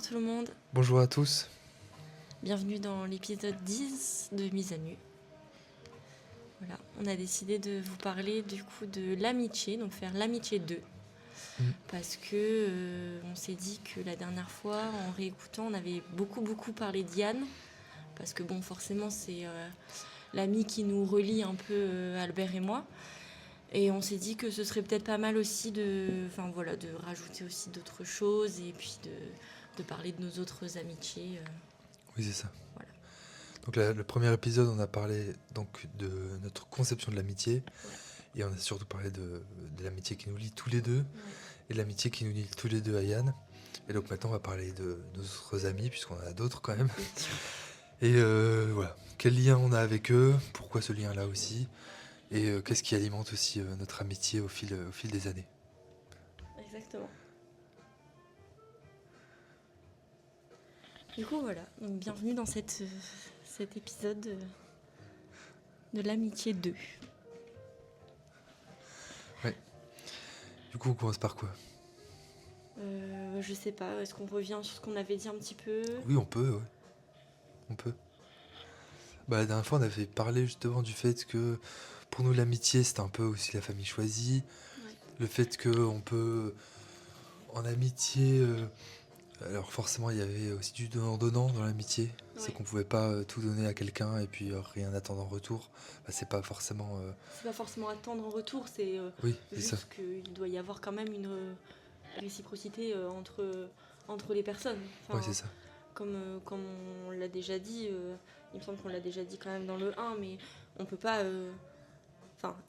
tout le monde, Bonjour à tous. bienvenue dans l'épisode 10 de Mise à Nu. Voilà, on a décidé de vous parler du coup de l'amitié, donc faire l'amitié 2. Mm. Parce que on s'est dit que la dernière fois, en réécoutant, on avait beaucoup parlé de Yann. Parce que bon, forcément, c'est l'ami qui nous relie un peu, Albert et moi. Et on s'est dit que ce serait peut-être pas mal aussi de rajouter aussi d'autres choses et puis de parler de nos autres amitiés. Oui, c'est ça. Voilà. Donc le premier épisode, on a parlé donc de notre conception de l'amitié. Ouais. Et on a surtout parlé de l'amitié qui nous lie tous les deux. Ouais. Et de l'amitié qui nous lie tous les deux à Yann. Et donc maintenant, on va parler de nos autres amis, puisqu'on en a d'autres quand même. Et voilà, quel lien on a avec eux, pourquoi ce lien-là aussi. Et qu'est-ce qui alimente aussi notre amitié au fil des années. Exactement. Du coup, voilà. Donc, bienvenue dans cet épisode de l'amitié 2. Du coup, on commence par quoi? Je sais pas, est-ce qu'on revient sur ce qu'on avait dit un petit peu? Oui, on peut, ouais. On peut. La dernière fois, on avait parlé justement du fait que pour nous, l'amitié, c'est un peu aussi la famille choisie. Ouais. Le fait qu'on peut, en amitié, alors forcément, il y avait aussi du donnant-donnant dans l'amitié. C'est Ouais. qu'on pouvait pas tout donner à quelqu'un et puis rien attendre en retour. C'est pas forcément. C'est pas forcément attendre en retour, c'est Oui, c'est ça. juste qu'il doit y avoir quand même une réciprocité entre les personnes. Ouais, c'est ça. Comme on l'a déjà dit, il me semble qu'on l'a déjà dit quand même dans le 1, mais on peut pas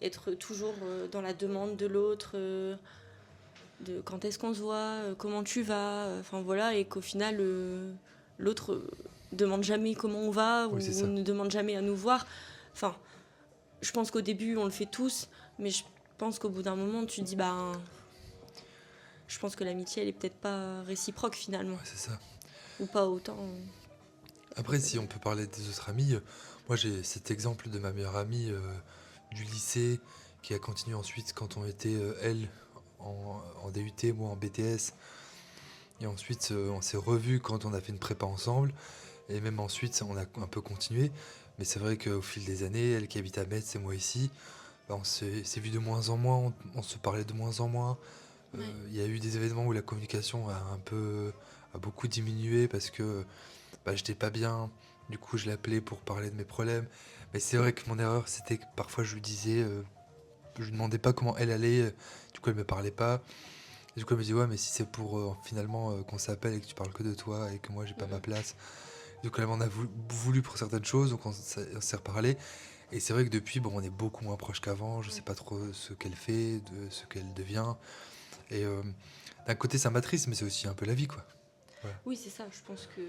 être toujours dans la demande de l'autre, de quand est-ce qu'on se voit, comment tu vas, et qu'au final l'autre demande jamais comment on va Oui, c'est ou ça. ne demande jamais à nous voir. Enfin, je pense qu'au début on le fait tous, mais je pense qu'au bout d'un moment tu te dis je pense que l'amitié elle est peut-être pas réciproque finalement, Ouais, c'est ça. ou pas autant. Après, si on peut parler des autres amis, moi j'ai cet exemple de ma meilleure amie du lycée qui a continué ensuite quand on était, elle, en DUT, moi en BTS. Et ensuite, on s'est revus quand on a fait une prépa ensemble. Et même ensuite, on a un peu continué. Mais c'est vrai qu'au fil des années, elle qui habite à Metz et moi ici, on s'est vu de moins en moins, on se parlait de moins en moins. Ouais. Il y a eu des événements où la communication a beaucoup diminué parce que j'étais pas bien. Du coup, je l'appelais pour parler de mes problèmes. Mais c'est vrai que mon erreur, c'était que parfois je lui disais, je lui demandais pas comment elle allait. Du coup, elle me parlait pas. Et du coup, elle me dit, ouais, mais si c'est pour finalement qu'on s'appelle et que tu parles que de toi et que moi j'ai pas ma place. Du coup, elle m'en a voulu pour certaines choses, donc on s'est reparlé. Et c'est vrai que depuis, on est beaucoup moins proches qu'avant. Je sais pas trop ce qu'elle fait, de ce qu'elle devient. Et d'un côté, ça m'attriste, mais c'est aussi un peu la vie, quoi. Voilà. Oui, c'est ça. Je pense que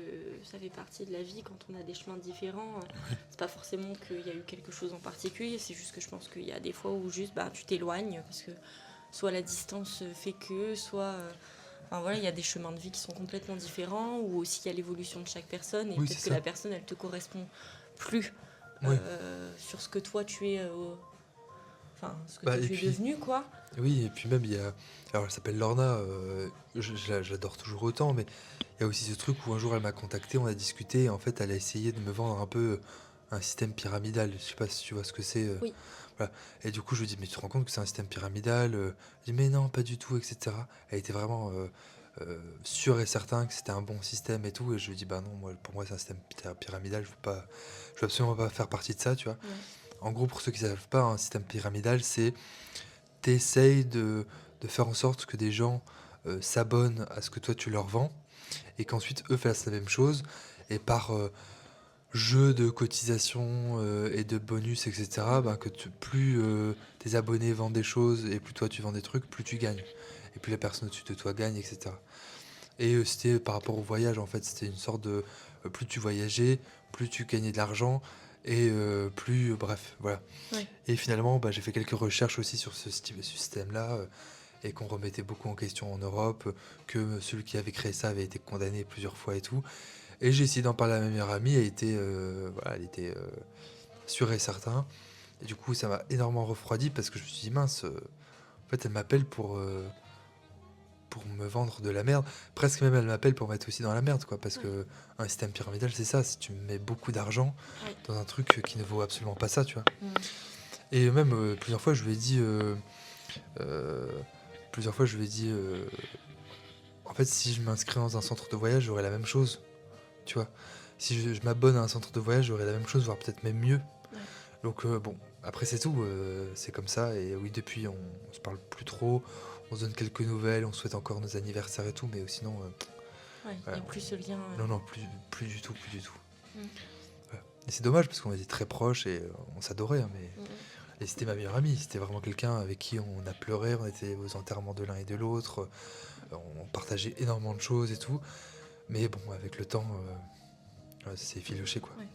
ça fait partie de la vie quand on a des chemins différents. C'est pas forcément qu'il y a eu quelque chose en particulier, c'est juste que je pense qu'il y a des fois où juste tu t'éloignes parce que soit la distance fait que, soit. Il y a des chemins de vie qui sont complètement différents, ou aussi il y a l'évolution de chaque personne, et Oui, peut-être c'est que ça. la personne elle te correspond plus Oui. sur ce que toi tu es. Ce que Bah, toi et tu es puis, devenu, quoi. oui, et puis même, il y a. Alors, elle s'appelle Lorna, je l'adore toujours autant, mais il y a aussi ce truc où un jour elle m'a contacté, on a discuté, et en fait, elle a essayé de me vendre un peu un système pyramidal. Je sais pas si tu vois ce que c'est. Oui. Voilà. Et du coup, je lui dis, mais tu te rends compte que c'est un système pyramidal? Elle dit, mais non, pas du tout, etc. Elle était vraiment sûre et certain que c'était un bon système et tout. Et je lui dis, bah non, pour moi, c'est un système pyramidal, je veux absolument pas faire partie de ça, tu vois. Ouais. En gros, pour ceux qui savent pas, un système pyramidal, c'est t'essayes de faire en sorte que des gens s'abonnent à ce que toi tu leur vends et qu'ensuite eux fassent la même chose et par jeu de cotisation et de bonus, etc., que plus tes abonnés vendent des choses et plus toi tu vends des trucs, plus tu gagnes. Et plus la personne au-dessus de toi gagne, etc. Et c'était par rapport au voyage, en fait, c'était une sorte de... plus tu voyageais, plus tu gagnais de l'argent et plus... bref, voilà. Ouais. Et finalement, j'ai fait quelques recherches aussi sur ce système-là et qu'on remettait beaucoup en question en Europe, que celui qui avait créé ça avait été condamné plusieurs fois et tout. Et j'ai essayé d'en parler à ma meilleure amie, elle était sûre et certain. Et du coup, ça m'a énormément refroidi parce que je me suis dit, mince, en fait, elle m'appelle pour me vendre de la merde. Presque même elle m'appelle pour mettre aussi dans la merde, quoi. Parce Ouais. que un système pyramidal, c'est ça. Si tu mets beaucoup d'argent Ouais. dans un truc qui ne vaut absolument pas ça, tu vois. Mm. Et même plusieurs fois, je lui ai dit... plusieurs fois, je lui ai dit... en fait, si je m'inscris dans un centre de voyage, j'aurai la même chose, tu vois. Si je m'abonne à un centre de voyage, j'aurai la même chose, voire peut-être même mieux. Ouais. Donc bon, après c'est tout, c'est comme ça. Et oui, depuis, on se parle plus trop, on se donne quelques nouvelles, on souhaite encore nos anniversaires et tout, mais sinon, Ouais, il n'y voilà, a plus ce lien. non, non, plus du tout, plus du tout. Mm. Voilà. Et c'est dommage parce qu'on était très proches et on s'adorait, hein, mais... Mm. Et c'était ma meilleure amie, c'était vraiment quelqu'un avec qui on a pleuré, on était aux enterrements de l'un et de l'autre, on partageait énormément de choses et tout. Mais bon, avec le temps, ouais, c'est effiloché, quoi. Ouais.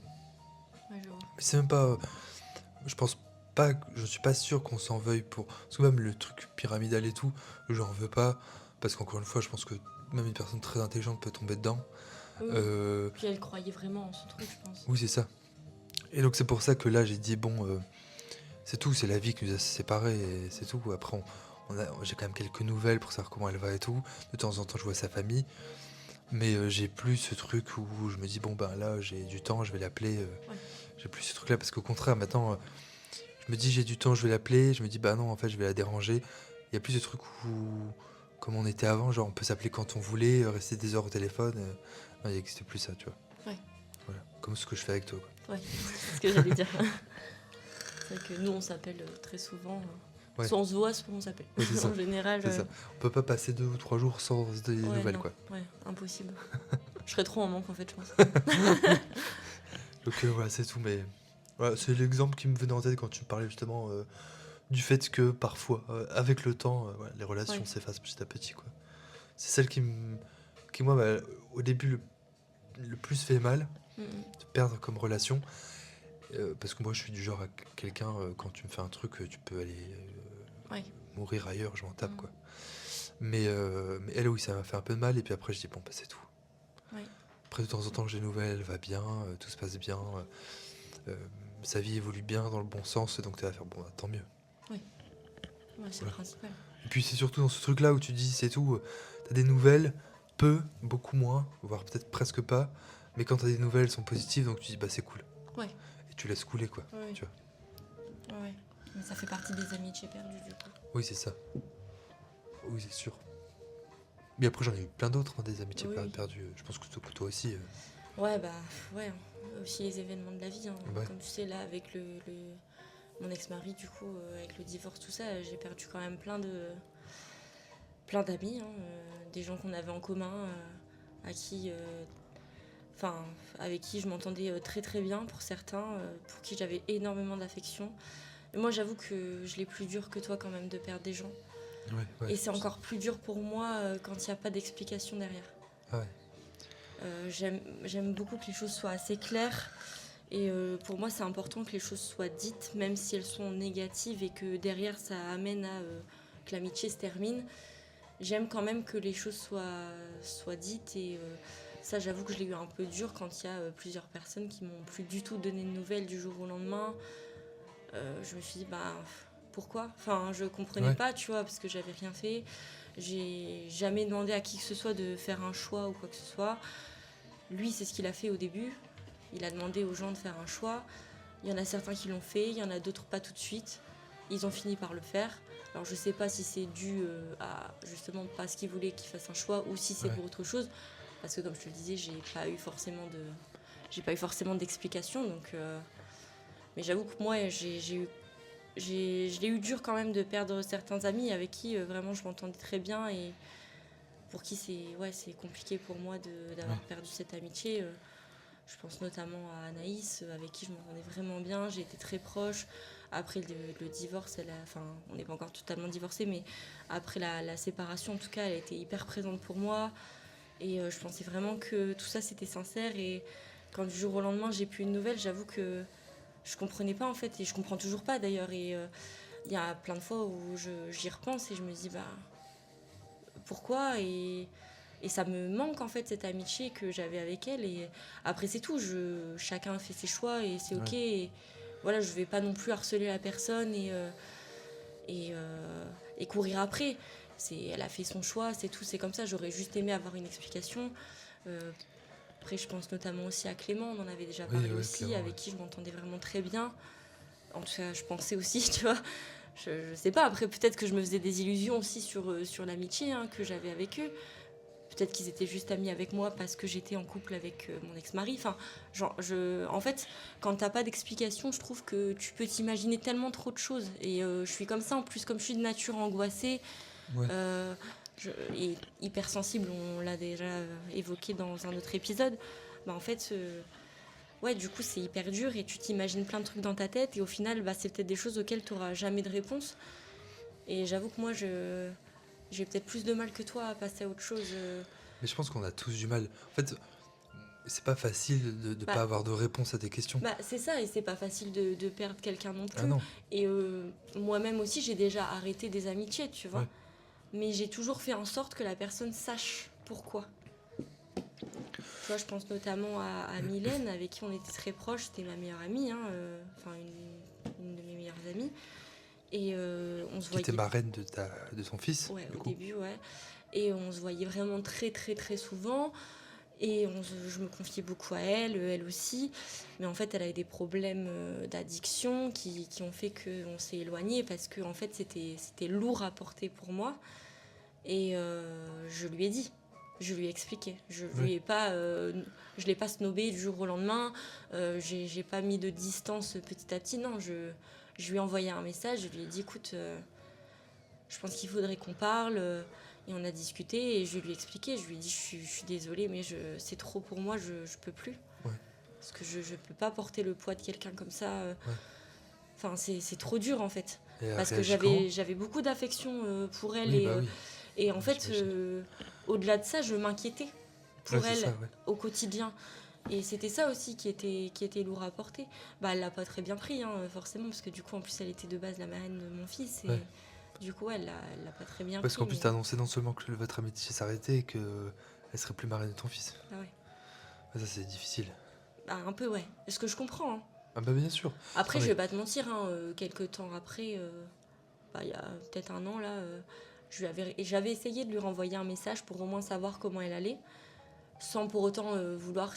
Ouais, je vois. Mais c'est même pas... je pense pas... Je suis pas sûr qu'on s'en veuille pour... Parce que même le truc pyramidal et tout, j'en veux pas. Parce qu'encore une fois, je pense que même une personne très intelligente peut tomber dedans. Oui, oui. Euh, Puis elle croyait vraiment en ce truc, je pense. oui, c'est ça. Et donc c'est pour ça que là, j'ai dit, bon, c'est tout, c'est la vie qui nous a séparés, et c'est tout. Après, j'ai quand même quelques nouvelles pour savoir comment elle va et tout. De temps en temps, je vois sa famille. Mais j'ai plus ce truc où je me dis, bon, ben là, j'ai du temps, je vais l'appeler. Ouais. J'ai plus ce truc-là, parce qu'au contraire, maintenant, je me dis, j'ai du temps, je vais l'appeler. Je me dis, bah non, en fait, je vais la déranger. Il y a plus de trucs où, comme on était avant, genre, on peut s'appeler quand on voulait, rester des heures au téléphone. Non, il n'existe plus ça, tu vois. Ouais. Voilà, comme ce que je fais avec toi, quoi. Ouais, c'est ce que j'allais dire. C'est vrai que nous, on s'appelle très souvent. Ouais. Soit on se voit, soit on s'appelle. Ouais, c'est ça. En général. C'est ça. On peut pas passer 2 ou 3 jours sans des Ouais, nouvelles, non. quoi. Ouais, impossible. Je serais trop en manque, en fait, je pense. Donc voilà, c'est tout. Mais voilà, c'est l'exemple qui me venait en tête quand tu me parlais justement du fait que parfois, avec le temps, voilà, les relations Ouais. s'effacent petit à petit, quoi. C'est celle qui moi, bah, au début, le plus fait mal, Mm, mm. de perdre comme relation. Parce que moi, je suis du genre à quelqu'un, quand tu me fais un truc, tu peux aller Ouais. mourir ailleurs, je m'en tape, Mm. quoi. Mais elle, oui, ça m'a fait un peu de mal. Et puis après, je dis, bon, bah, c'est tout. Ouais. Après, de temps en temps, j'ai des nouvelles, elle va bien, tout se passe bien. Sa vie évolue bien dans le bon sens, donc tu vas faire, bon, bah, tant mieux. Ouais, c'est Voilà. le principal. Et puis c'est surtout dans ce truc-là où tu dis, c'est tout, t'as des nouvelles, peu, beaucoup moins, voire peut-être presque pas, mais quand t'as des nouvelles, elles sont positives, donc tu dis, bah c'est cool. Ouais. Et tu laisses couler, quoi. Ouais. Tu vois. Ouais. Mais ça fait partie des amitiés perdues, du coup. Oui, c'est ça. Oui, c'est sûr. Mais après, j'en ai eu plein d'autres, hein, des amitiés Oui. perdues. Je pense que toi aussi. Ouais, bah, ouais. Aussi les événements de la vie. Hein. Ouais. Comme tu sais, là, avec mon ex-mari, du coup, avec le divorce, tout ça, j'ai perdu quand même plein d'amis, hein, des gens qu'on avait en commun, à qui, avec qui je m'entendais très très bien pour certains, pour qui j'avais énormément d'affection. Et moi, j'avoue que je l'ai plus dur que toi quand même de perdre des gens. Ouais. Et c'est encore plus dur pour moi quand il n'y a pas d'explication derrière. Ah ouais. J'aime beaucoup que les choses soient assez claires. Et pour moi, c'est important que les choses soient dites, même si elles sont négatives et que derrière, ça amène à que l'amitié se termine. J'aime quand même que les choses soient dites. Et ça, j'avoue que je l'ai eu un peu dur quand il y a plusieurs personnes qui m'ont plus du tout donné de nouvelles du jour au lendemain. Je me suis dit, bah, pourquoi ? Enfin, je comprenais pas, tu vois, parce que j'avais rien fait. J'ai jamais demandé à qui que ce soit de faire un choix ou quoi que ce soit. Lui, c'est ce qu'il a fait au début. Il a demandé aux gens de faire un choix. Il y en a certains qui l'ont fait, il y en a d'autres pas tout de suite. Ils ont fini par le faire. Alors je sais pas si c'est dû à justement parce qu'ils voulaient qu'ils fassent un choix ou si c'est pour autre chose. Parce que comme je te le disais, j'ai pas eu forcément d'explication. Donc, mais j'avoue que moi, je l'ai eu dur quand même de perdre certains amis avec qui vraiment je m'entendais très bien et pour qui c'est compliqué pour moi d'avoir perdu cette amitié. Je pense notamment à Anaïs, avec qui je m'entendais vraiment bien. J'ai été très proche. Après le divorce, on n'est pas encore totalement divorcés, mais après la séparation, en tout cas, elle a été hyper présente pour moi. Et je pensais vraiment que tout ça, c'était sincère. Et quand du jour au lendemain, j'ai plus une nouvelle, j'avoue que je comprenais pas, en fait. Et je comprends toujours pas, d'ailleurs. Et il y a plein de fois où j'y repense et je me dis, bah, pourquoi ? Et ça me manque en fait cette amitié que j'avais avec elle. Et après c'est tout, chacun fait ses choix et c'est ok. Et voilà, je vais pas non plus harceler la personne et courir après. elle a fait son choix, c'est tout, c'est comme ça. J'aurais juste aimé avoir une explication. Euh, Après, je pense notamment aussi à Clément, on en avait déjà Oui, parlé ouais, aussi, clairement, ouais. avec qui je m'entendais vraiment très bien. En tout cas, je pensais aussi, tu vois. Je sais pas, après, peut-être que je me faisais des illusions aussi sur l'amitié hein, que j'avais avec eux. Peut-être qu'ils étaient juste amis avec moi parce que j'étais en couple avec mon ex-mari. Enfin, en fait, quand t'as pas d'explication, je trouve que tu peux t'imaginer tellement trop de choses. Et je suis comme ça, en plus, comme je suis de nature angoissée Ouais. euh, et hypersensible, on l'a déjà évoqué dans un autre épisode. Bah, en fait, ouais, du coup, c'est hyper dur et tu t'imagines plein de trucs dans ta tête. Et au final, bah, c'est peut-être des choses auxquelles tu n'auras jamais de réponse. Et j'avoue que moi, j'ai peut-être plus de mal que toi à passer à autre chose. Mais je pense qu'on a tous du mal. En fait, c'est pas facile de ne Bah, pas avoir de réponse à tes questions. Bah, c'est ça, et c'est pas facile de perdre quelqu'un non Ah plus. non, Et moi-même aussi, j'ai déjà arrêté des amitiés, tu vois. ouais. Mais j'ai toujours fait en sorte que la personne sache pourquoi. Tu vois, je pense notamment à Mylène, avec qui on était très proches. C'était ma meilleure amie, hein, enfin une de mes meilleures amies. Et on se Qui était voyait, marraine de ton fils, ouais, du au coup. début, ouais. Et on se voyait vraiment très, très, très souvent. Et je me confiais beaucoup à elle, elle aussi. Mais en fait, elle avait des problèmes d'addiction qui ont fait qu'on s'est éloigné parce que en fait, c'était lourd à porter pour moi. Et je lui ai dit, je lui ai expliqué. Ouais. Je l'ai pas snobé du jour au lendemain. J'ai pas mis de distance petit à petit. Non, je lui ai envoyé un message. Je lui ai dit, écoute, je pense qu'il faudrait qu'on parle. Et on a discuté et je lui ai expliqué. Je lui ai dit, je suis désolée, mais c'est trop pour moi. Je peux plus. Ouais. Parce que je peux pas porter le poids de quelqu'un comme ça. Ouais. Enfin, c'est trop dur en fait. Et elle Parce que réagit comment? j'avais beaucoup d'affection pour elle Oui, bah oui, et en fait, j'imagine. au-delà de ça, je m'inquiétais Ouais, pour c'est ça, elle ouais. au quotidien. Et c'était ça aussi qui était lourd à porter. Bah, elle l'a pas très bien pris, hein, forcément, parce que du coup, en plus, elle était de base la marraine de mon fils. Et Ouais. du coup, elle l'a pas très bien Parce pris. qu'en plus, Mais t'as annoncé non seulement que votre amitié s'arrêtait, et que elle serait plus marraine de ton fils. ah ouais. Ah, ça, c'est difficile. Bah, un peu, ouais. Ce que je comprends. Hein. Ah bah bien sûr. Après, Non je mais, vais pas te mentir, hein, quelques temps après, bah, il y a peut-être un an, là, j'avais essayé de lui renvoyer un message pour au moins savoir comment elle allait. Sans pour autant vouloir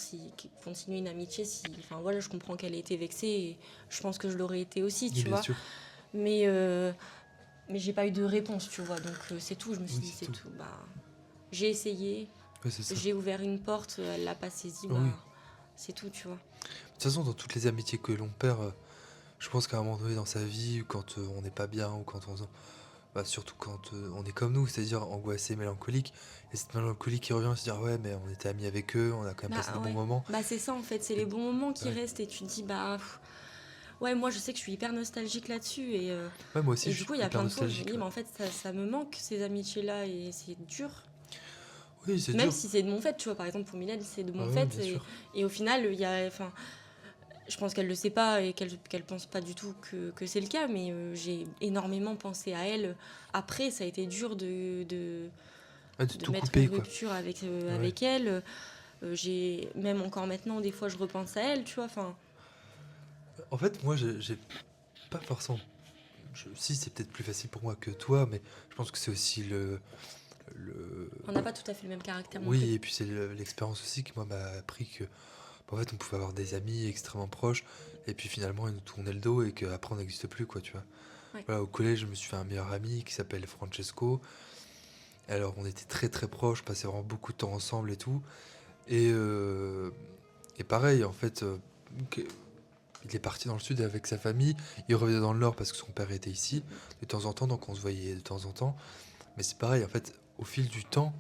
continuer une amitié. Enfin voilà, je comprends qu'elle ait été vexée et je pense que je l'aurais été aussi, oui, tu bien vois. sûr. Mais, euh, mais j'ai pas eu de réponse, tu vois. Donc c'est tout, je me suis Oui, dit, c'est c'est tout. tout. Bah, j'ai essayé, Ouais, c'est ça. j'ai ouvert une porte, elle l'a pas saisie, Oh bah oui. c'est tout, tu vois. De toute façon, dans toutes les amitiés que l'on perd, je pense qu'à un moment donné dans sa vie, ou quand on n'est pas bien, ou quand bah, surtout quand on est comme nous, c'est-à-dire angoissé, mélancolique, et cette mélancolie qui revient, se dire ouais, mais on était amis avec eux, on a quand même Bah passé des bons ouais, moments. bah c'est ça en fait, c'est Et, les bons moments qui ouais. restent et tu te dis, bah ouais, moi je sais que je suis hyper nostalgique là-dessus Ouais, moi aussi, et je du suis coup il y a hyper plein de fois où je me nostalgique. dis, Ouais. mais en fait ça me manque ces amitiés-là et c'est dur. Oui, c'est Même dur. si c'est de mon fait, tu vois, par exemple pour Mylène, c'est de Ah mon ouais, fait. bien sûr. Et au final, il y a, enfin, je pense qu'elle le sait pas et qu'elle pense pas du tout que c'est le cas, mais j'ai énormément pensé à elle. Après, ça a été dur Ouais, de de tout mettre une couper, quoi. rupture Ouais. avec elle. J'ai, même encore maintenant, des fois, je repense à elle, tu vois, enfin, En fait, moi, j'ai pas forcément. Si, c'est peut-être plus facile pour moi que toi, mais je pense que c'est aussi le. on n'a pas tout à fait le même caractère non plus. Oui, et puis c'est l'expérience aussi qui, moi, m'a appris que, bah, en fait, on pouvait avoir des amis extrêmement proches, et puis finalement, ils nous tournaient le dos, et qu'après, on n'existe plus, quoi, tu vois. Ouais. Voilà, au collège, je me suis fait un meilleur ami qui s'appelle Francesco. Alors, on était très très proches, on passait vraiment beaucoup de temps ensemble et tout. Et, euh, et pareil, en fait, que- il est parti dans le sud avec sa famille, il revenait dans le nord parce que son père était ici, de temps en temps, donc on se voyait de temps en temps. Mais c'est pareil, en fait, au fil du temps,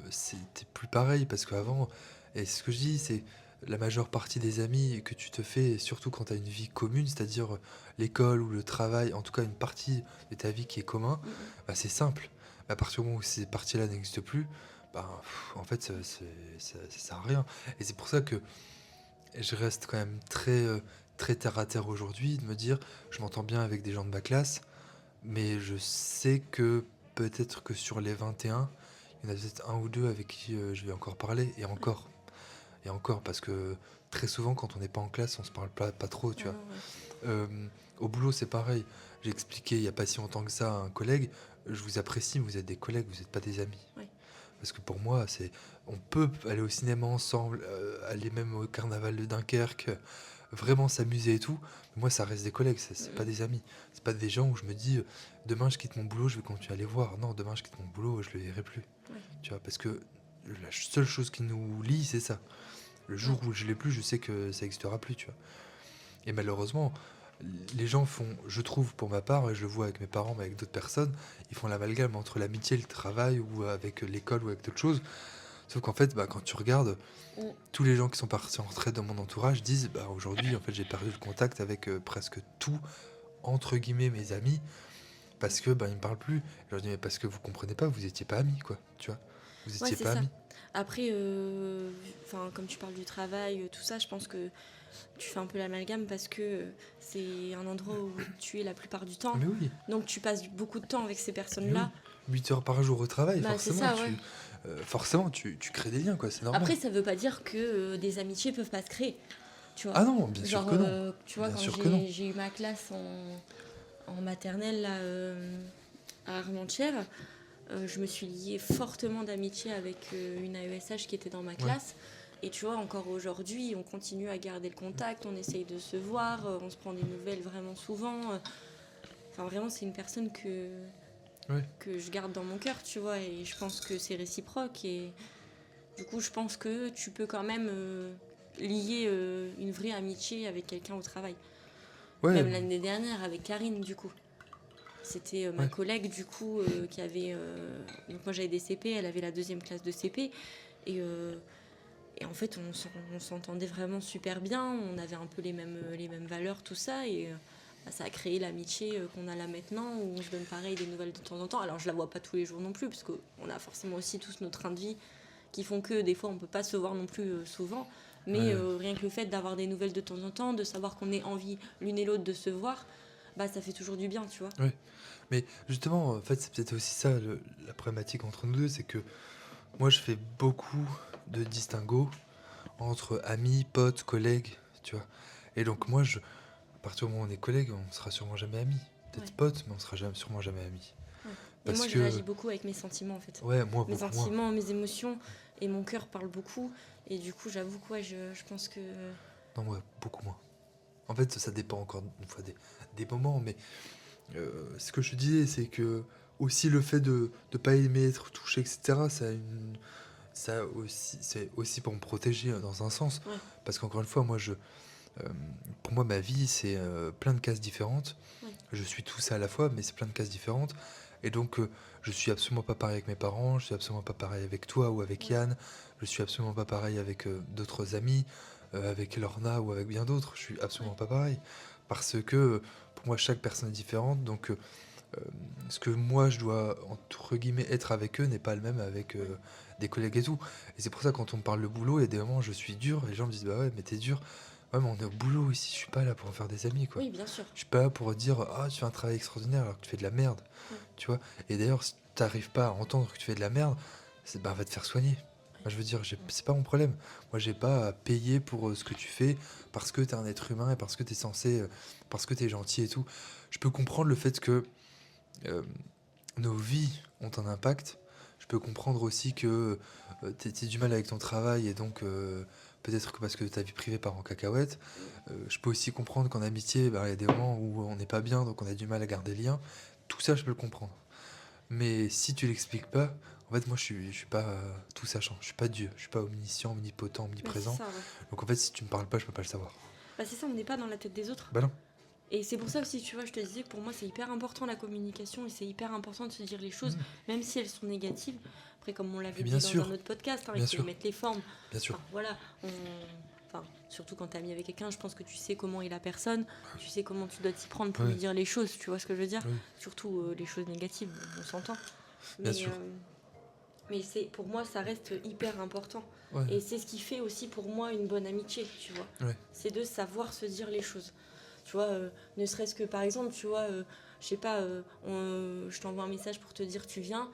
c'était plus pareil parce qu'avant, et c'est ce que je dis, c'est la majeure partie des amis que tu te fais, surtout quand tu as une vie commune, c'est-à-dire l'école ou le travail, en tout cas une partie de ta vie qui est commun, Mm, mm. bah, c'est simple. Mais à partir du moment où ces parties-là n'existent plus, bah, en fait, ça sert à rien. Et c'est pour ça que je reste quand même très terre à terre aujourd'hui, de me dire, je m'entends bien avec des gens de ma classe, mais je sais que peut-être que sur les 21, il y en a peut-être un ou deux avec qui je vais encore parler, et encore, parce que très souvent, quand on n'est pas en classe, on se parle pas trop, tu Ah vois. non, ouais. Au boulot, c'est pareil. J'ai expliqué il n'y a pas si longtemps que ça à un collègue, je vous apprécie, mais vous êtes des collègues, vous n'êtes pas des amis. Ouais. Parce que pour moi, on peut aller au cinéma ensemble, aller même au carnaval de Dunkerque, vraiment s'amuser et tout. Mais moi, ça reste des collègues, c'est pas Mm. des amis. C'est pas des gens où je me dis, demain je quitte mon boulot, je vais continuer à les voir. Non, demain je quitte mon boulot, je le verrai plus. Ouais. Tu vois, parce que la seule chose qui nous lie, c'est ça. Le jour où je l'ai plus, je sais que ça n'existera plus, tu vois. Et malheureusement, les gens font, je trouve pour ma part, et je le vois avec mes parents, mais avec d'autres personnes, ils font l'amalgame entre l'amitié et le travail, ou avec l'école, ou avec d'autres choses. Sauf qu'en fait, quand tu regardes, Mm. tous les gens qui sont partis en retraite dans mon entourage disent, aujourd'hui, en fait, j'ai perdu le contact avec presque tout, entre guillemets, mes amis, parce que ils me parlent plus. Je leur dis, mais parce que vous comprenez pas, vous étiez pas amis, quoi, tu vois. Vous Ouais, étiez c'est pas ça. amis. Après, comme tu parles du travail, tout ça, je pense que tu fais un peu l'amalgame parce que c'est un endroit où tu es la plupart du temps. Mais oui, Donc tu passes beaucoup de temps avec ces mais oui. personnes-là. 8 heures par jour au travail, Bah, c'est forcément, ça, ouais. tu crées des liens, quoi, c'est normal. Après, ça veut pas dire que des amitiés peuvent pas se créer. Tu vois. Ah non, bien sûr Genre, que non. tu vois, Bien quand sûr que non. j'ai eu ma classe en maternelle là, à Armentières, je me suis liée fortement d'amitié avec une AESH qui était dans ma Ouais. classe. Et tu vois, encore aujourd'hui, on continue à garder le contact, on essaye de se voir, on se prend des nouvelles vraiment souvent. Enfin, vraiment, c'est une personne Ouais. que je garde dans mon cœur, tu vois, et je pense que c'est réciproque. Et du coup, je pense que tu peux quand même lier une vraie amitié avec quelqu'un au travail. Ouais, Même l'année dernière, avec Karine, du coup. C'était ma Ouais. collègue, du coup, qui avait... donc moi, j'avais des CP, elle avait la 2e classe de CP. Et en fait, on s'entendait vraiment super bien. On avait un peu les mêmes valeurs, tout ça. Et ça a créé l'amitié qu'on a là maintenant, où on se donne pareil des nouvelles de temps en temps. Alors, je la vois pas tous les jours non plus, parce qu'on a forcément aussi tous nos trains de vie qui font que des fois, on peut pas se voir non plus souvent. Mais Ouais. rien que le fait d'avoir des nouvelles de temps en temps, de savoir qu'on ait envie l'une et l'autre de se voir, ça fait toujours du bien, tu vois. Ouais. Mais justement, en fait, c'est peut-être aussi ça la problématique entre nous deux, c'est que moi, je fais beaucoup de distinguo entre amis, potes, collègues, tu vois. Et donc moi, à partir du moment où on est collègues, on sera sûrement jamais amis. Peut-être Ouais. potes, mais on sera sûrement jamais amis. Ouais. Et Parce moi, je que, réagis beaucoup avec mes sentiments, en fait. ouais, moi, Mes beaucoup moins. sentiments, mes émotions, et mon cœur parle beaucoup. Et du coup, j'avoue que ouais, je pense que... Non, moi, beaucoup moins. En fait, ça dépend encore une fois des moments, mais ce que je disais, c'est que aussi le fait de ne pas aimer être touché, etc., ça aussi, c'est aussi pour me protéger dans un sens. Ouais. Parce qu'encore une fois, pour moi, ma vie, c'est plein de cases différentes. Ouais. Je suis tout ça à la fois, mais c'est plein de cases différentes. Et donc, je suis absolument pas pareil avec mes parents, je suis absolument pas pareil avec toi ou avec Ouais. Yann, je suis absolument pas pareil avec d'autres amis, avec Lorna ou avec bien d'autres. Je suis absolument pas pareil. Parce que pour moi, chaque personne est différente. Donc, ce que moi, je dois, entre guillemets, être avec eux n'est pas le même avec des collègues et tout. Et c'est pour ça, quand on me parle de boulot, il y a des moments où je suis dur, et les gens me disent, bah ouais, mais t'es dur. Ouais, mais on est au boulot ici, je suis pas là pour en faire des amis, quoi. Oui, bien sûr. Je suis pas là pour dire, ah, tu fais un travail extraordinaire alors que tu fais de la merde, Ouais. tu vois. Et d'ailleurs, si t'arrives pas à entendre que tu fais de la merde, va te faire soigner. Moi, je veux dire, c'est pas mon problème. Moi, j'ai pas à payer pour ce que tu fais parce que t'es un être humain et parce que t'es censé, parce que t'es gentil et tout. Je peux comprendre le fait que euh, nos vies ont un impact. Je peux comprendre aussi que t'aies du mal avec ton travail et donc peut-être que parce que ta vie privée part en cacahuète. Je peux aussi comprendre qu'en amitié, il y a des moments où on n'est pas bien, donc on a du mal à garder le lien. Tout ça, je peux le comprendre. Mais si tu l'expliques pas, en fait, moi, je suis pas tout sachant. Je suis pas Dieu. Je suis pas omniscient, omnipotent, C'est omniprésent. ça, ouais. Donc en fait, si tu me parles pas, je peux pas le savoir. C'est ça, on n'est pas dans la tête des autres. Bah non. Et c'est pour ça aussi, tu vois, je te disais que pour moi, c'est hyper important la communication et c'est hyper important de se dire les choses, même si elles sont négatives. Après, comme on l'avait dit bien dans sûr. un autre podcast, Bien il faut sûr. mettre les formes. Bien sûr. Enfin, voilà, surtout quand t'es ami avec quelqu'un, je pense que tu sais comment est la personne, tu sais comment tu dois t'y prendre pour Ouais. lui dire les choses, tu vois ce que je veux dire. Oui. Surtout les choses négatives, on s'entend. Bien sûr. Mais pour moi, ça reste hyper important. Ouais. Et c'est ce qui fait aussi pour moi une bonne amitié, tu vois. Ouais. C'est de savoir se dire les choses. Tu vois, ne serait-ce que par exemple, tu vois, je sais pas, je t'envoie un message pour te dire tu viens,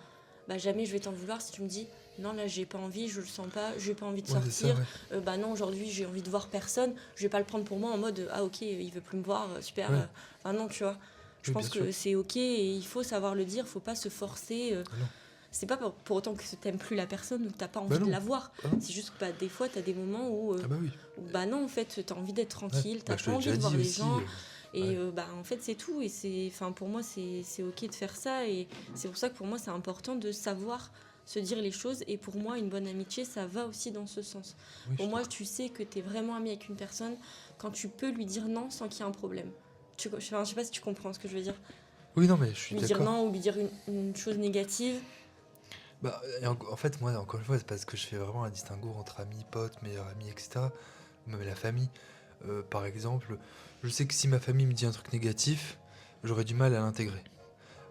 jamais je vais t'en vouloir si tu me dis non, là j'ai pas envie, je le sens pas, j'ai pas envie de Ouais, c'est sortir, ça, ouais. non, aujourd'hui j'ai envie de voir personne, je vais pas le prendre pour moi en mode ah ok, il veut plus me voir, super. Ouais. Non, tu vois, Je Oui, bien pense sûr. que c'est ok et il faut savoir le dire, faut pas se forcer. Ah non. C'est pas pour autant que t'aimes plus la personne ou que t'as pas Bah envie de non. la voir. Ah non. C'est juste que des fois, t'as des moments où, Ah bah oui. bah non, en fait, t'as envie d'être Ouais. tranquille, Bah, t'as je te pas l'ai envie déjà de voir dit les aussi. gens. Et Ouais. bah en fait, c'est tout. Et enfin, pour moi, c'est ok de faire ça. Et c'est pour ça que pour moi, c'est important de savoir se dire les choses. Et pour moi, une bonne amitié, ça va aussi dans ce sens. Oui, je Pour suis moi, d'accord. tu sais que t'es vraiment ami avec une personne quand tu peux lui dire non sans qu'il y ait un problème. Enfin, je sais pas si tu comprends ce que je veux dire. Oui, non, mais je suis Lui dire d'accord. non ou lui dire une chose négative. Bah, et en fait, moi, encore une fois, c'est parce que je fais vraiment un distinguo entre amis, potes, meilleurs amis, etc. Même la famille. Par exemple, je sais que si ma famille me dit un truc négatif, j'aurais du mal à l'intégrer.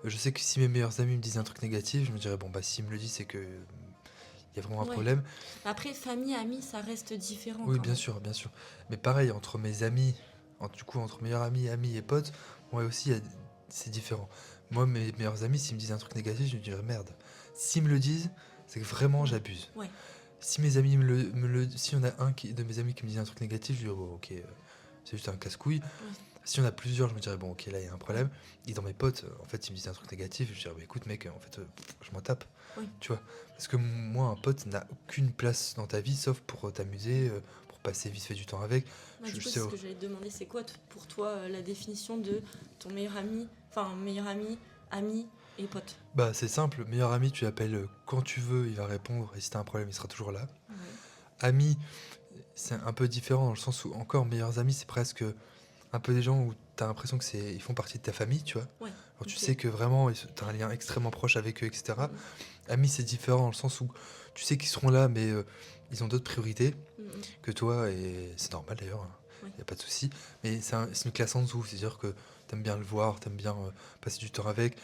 Je sais que si mes meilleurs amis me disent un truc négatif, je me dirais, bon, bah, s'il me le dit, c'est que il y a vraiment un Ouais. problème. Après, famille, amis, ça reste différent Oui, quand bien même. sûr, bien sûr. Mais pareil, entre mes amis, du coup, entre meilleurs amis, amis et potes, moi aussi, c'est différent. Moi, mes meilleurs amis, s'ils me disent un truc négatif, je me dirais, merde. S'ils me le disent, c'est que vraiment Ouais. j'abuse. Ouais. Si mes amis si on a de mes amis qui me dit un truc négatif, je dis, oh, ok, c'est juste un casse-couille. Ouais. Si on a plusieurs, je me dirais, bon, ok, là, il y a un problème. Et dans mes potes, en fait, ils me disent un truc négatif, je dirais, bah, écoute, mec, en fait, je m'en tape. Ouais. Tu vois. Parce que moi, un pote n'a aucune place dans ta vie, sauf pour t'amuser, pour passer vite fait du temps avec. Bah, Je du coup, sais, c'est ce que j'allais te demander. C'est quoi pour toi la définition de ton meilleur ami, enfin meilleur ami, ami et pote? bah, c'est simple, meilleur ami, tu l'appelles quand tu veux, il va répondre, et si t'as un problème, il sera toujours là. Ouais. Ami, c'est un peu différent dans le sens où, encore, meilleurs amis, c'est presque un peu des gens où t'as l'impression que ils font partie de ta famille, tu vois. Ouais. Alors tu Ok. sais que vraiment, t'as un lien extrêmement proche avec eux, etc. Mhm. Amis, c'est différent dans le sens où tu sais qu'ils seront là, mais ils ont d'autres priorités Mhm. que toi, et c'est normal d'ailleurs, il Ouais. n'y a pas de souci. Mais c'est une classe en dessous, c'est-à-dire que t'aimes bien le voir, t'aimes bien passer du temps avec.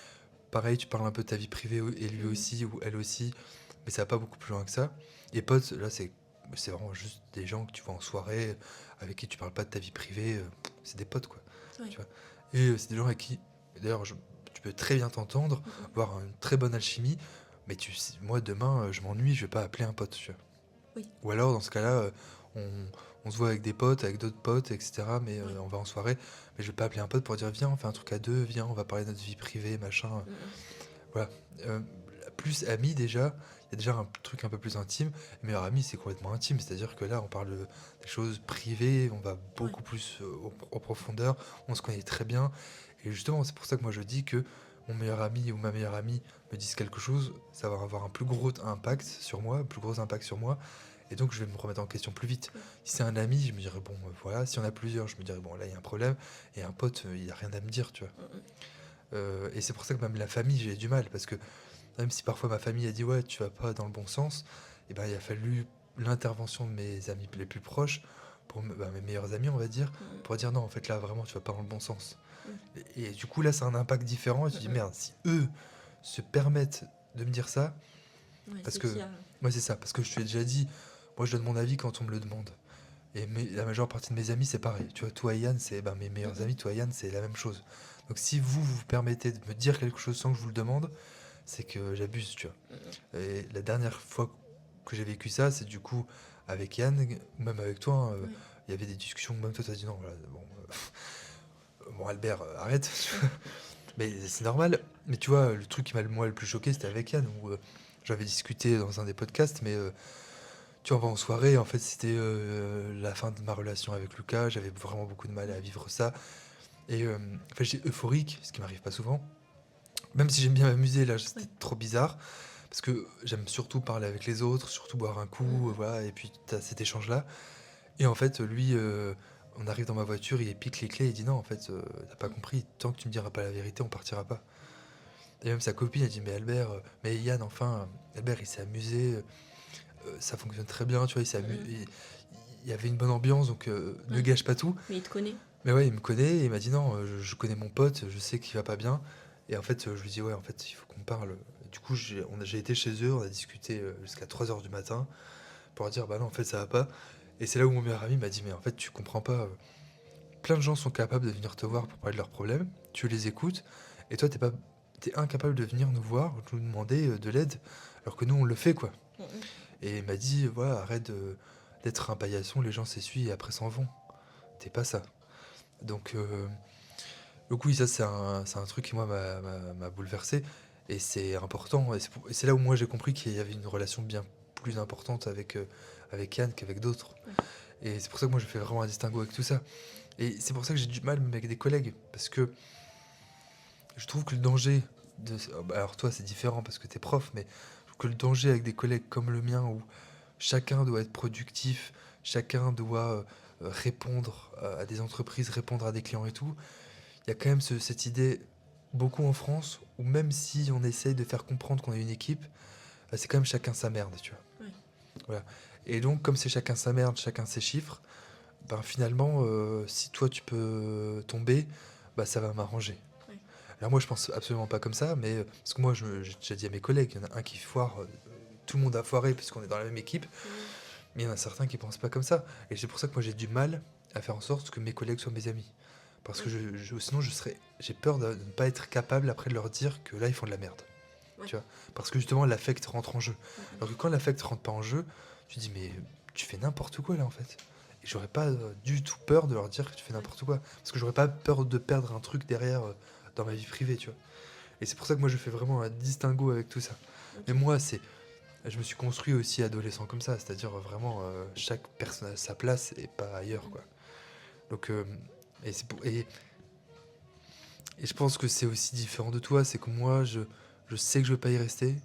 Pareil, tu parles un peu de ta vie privée, et lui Mhm. aussi, ou elle aussi, mais ça va pas beaucoup plus loin que ça. Et potes, là, c'est vraiment juste des gens que tu vois en soirée, avec qui tu parles pas de ta vie privée, c'est des potes, quoi. Ouais. Tu vois. Et c'est des gens avec qui, d'ailleurs, tu peux très bien t'entendre, Mhm. avoir une très bonne alchimie, mais moi, demain, je m'ennuie, je vais pas appeler un pote, tu vois. Oui. Ou alors, dans ce cas-là, on se voit avec des potes, avec d'autres potes, etc. Mais Ouais. on va en soirée. Mais je vais pas appeler un pote pour dire, viens, on fait un truc à deux, viens, on va parler de notre vie privée, machin. Mhm. Voilà. Euh, Plus ami, déjà, il y a déjà un truc un peu plus intime. Meilleur ami, c'est complètement intime. C'est-à-dire que là, on parle des choses privées, on va Ouais. beaucoup plus en profondeur, on se connaît très bien. Et justement, c'est pour ça que moi je dis que mon meilleur ami ou ma meilleure amie me disent quelque chose, ça va avoir un plus gros impact sur moi, un plus gros impact sur moi. Et donc, je vais me remettre en question plus vite. Ouais. Si c'est un ami, je me dirais, bon, voilà. Si on a plusieurs, je me dirais, bon, là, il y a un problème. Et un pote, il n'y a rien à me dire, tu vois. Mhm. Et c'est pour ça que même la famille, j'ai du mal. Parce que même si parfois ma famille a dit, ouais, tu vas pas dans le bon sens, et ben, il a fallu l'intervention de mes amis les plus proches, mes meilleurs amis, on va dire, Mhm. pour dire, non, en fait, là, vraiment, tu vas pas dans le bon sens. Mhm. Et du coup, là, ça a un impact différent. Et tu te dis, Mhm. merde, si eux se permettent de me dire ça, Ouais, parce c'est que, qu'il y a. moi, c'est ça, parce que je te l'ai déjà dit, moi, je donne mon avis quand on me le demande. Et la majeure partie de mes amis, c'est pareil. Tu vois, toi et Yann, c'est mes meilleurs Mhm. amis. Toi et Yann, c'est la même chose. Donc si vous permettez de me dire quelque chose sans que je vous le demande, c'est que j'abuse, tu Mhm. vois. Et la dernière fois que j'ai vécu ça, c'est du coup avec Yann, ou même avec toi, hein, Ouais. il y avait des discussions, même toi, t'as dit non, voilà, bon, bon Albert, arrête. Ouais. Mais c'est normal. Mais tu vois, le truc qui m'a moi le plus choqué, c'était avec Yann, où j'avais discuté dans un des podcasts, mais tu vois, on va en soirée, en fait, c'était la fin de ma relation avec Lucas. J'avais vraiment beaucoup de mal à vivre ça. Et en fait, j'étais euphorique, ce qui m'arrive pas souvent. Même si j'aime bien m'amuser, là, c'était Ouais. trop bizarre. Parce que j'aime surtout parler avec les autres, surtout boire un coup, Mhm. voilà. Et puis, t'as cet échange-là. Et en fait, lui, on arrive dans ma voiture, il pique les clés, il dit non, en fait, t'as pas compris, tant que tu me diras pas la vérité, on partira pas. Et même sa copine, elle dit, mais Albert, mais Yann, enfin, Albert, il s'est amusé, ça fonctionne très bien, tu vois, Mhm. il y avait une bonne ambiance, donc ne Ouais. gâche pas tout. Mais il te connaît. Mais ouais, il me connaît, et il m'a dit non, je connais mon pote, je sais qu'il va pas bien. Et en fait, je lui dis ouais, en fait, il faut qu'on parle. Du coup, j'ai été chez eux, on a discuté jusqu'à 3 heures du matin pour dire bah non, en fait, ça va pas. Et c'est là où mon meilleur ami m'a dit mais en fait, tu comprends pas. Plein de gens sont capables de venir te voir pour parler de leurs problèmes, tu les écoutes, et toi, t'es incapable de venir nous voir, de nous demander de l'aide, alors que nous, on le fait quoi. Mhm. Et il m'a dit voilà, arrête d'être un paillasson, les gens s'essuient et après s'en vont. T'es pas ça. Donc, Donc oui, ça c'est un truc qui moi m'a bouleversé et c'est important et c'est là où moi j'ai compris qu'il y avait une relation bien plus importante avec Yann qu'avec d'autres. Ouais. Et c'est pour ça que moi je fais vraiment un distinguo avec tout ça. Et c'est pour ça que j'ai du mal même avec des collègues parce que je trouve que le danger alors toi c'est différent parce que t'es prof, mais je trouve que le danger avec des collègues comme le mien où chacun doit être productif, chacun doit répondre à des entreprises, répondre à des clients et tout, il y a quand même cette idée, beaucoup en France, où même si on essaye de faire comprendre qu'on est une équipe, c'est quand même chacun sa merde, tu vois. Ouais. Voilà. Et donc, comme c'est chacun sa merde, chacun ses chiffres, ben finalement, si toi tu peux tomber, bah ça va m'arranger. Ouais. Alors moi, je pense absolument pas comme ça, mais parce que moi, j'ai déjà dit à mes collègues, il y en a un qui foire, tout le monde a foiré puisqu'on est dans la même équipe, mais il y en a certains qui pensent pas comme ça. Et c'est pour ça que moi, j'ai du mal à faire en sorte que mes collègues soient mes amis. Parce que Ouais. sinon, j'ai peur de ne pas être capable après de leur dire que là, ils font de la merde. Ouais. Tu vois. Parce que justement, l'affect rentre en jeu. Mhm. Alors que quand l'affect rentre pas en jeu, tu te dis, mais tu fais n'importe quoi là en fait. Et j'aurais pas du tout peur de leur dire que tu fais Ouais. n'importe quoi. Parce que j'aurais pas peur de perdre un truc derrière dans ma vie privée, tu vois. Et c'est pour ça que moi, je fais vraiment un distinguo avec tout ça. Mais Ok. moi, je me suis construit aussi adolescent comme ça. C'est-à-dire vraiment, chaque personne a sa place et pas ailleurs, Mhm. quoi. Donc, et, c'est pour- et je pense que c'est aussi différent de toi, c'est que moi, je sais que je veux pas y rester,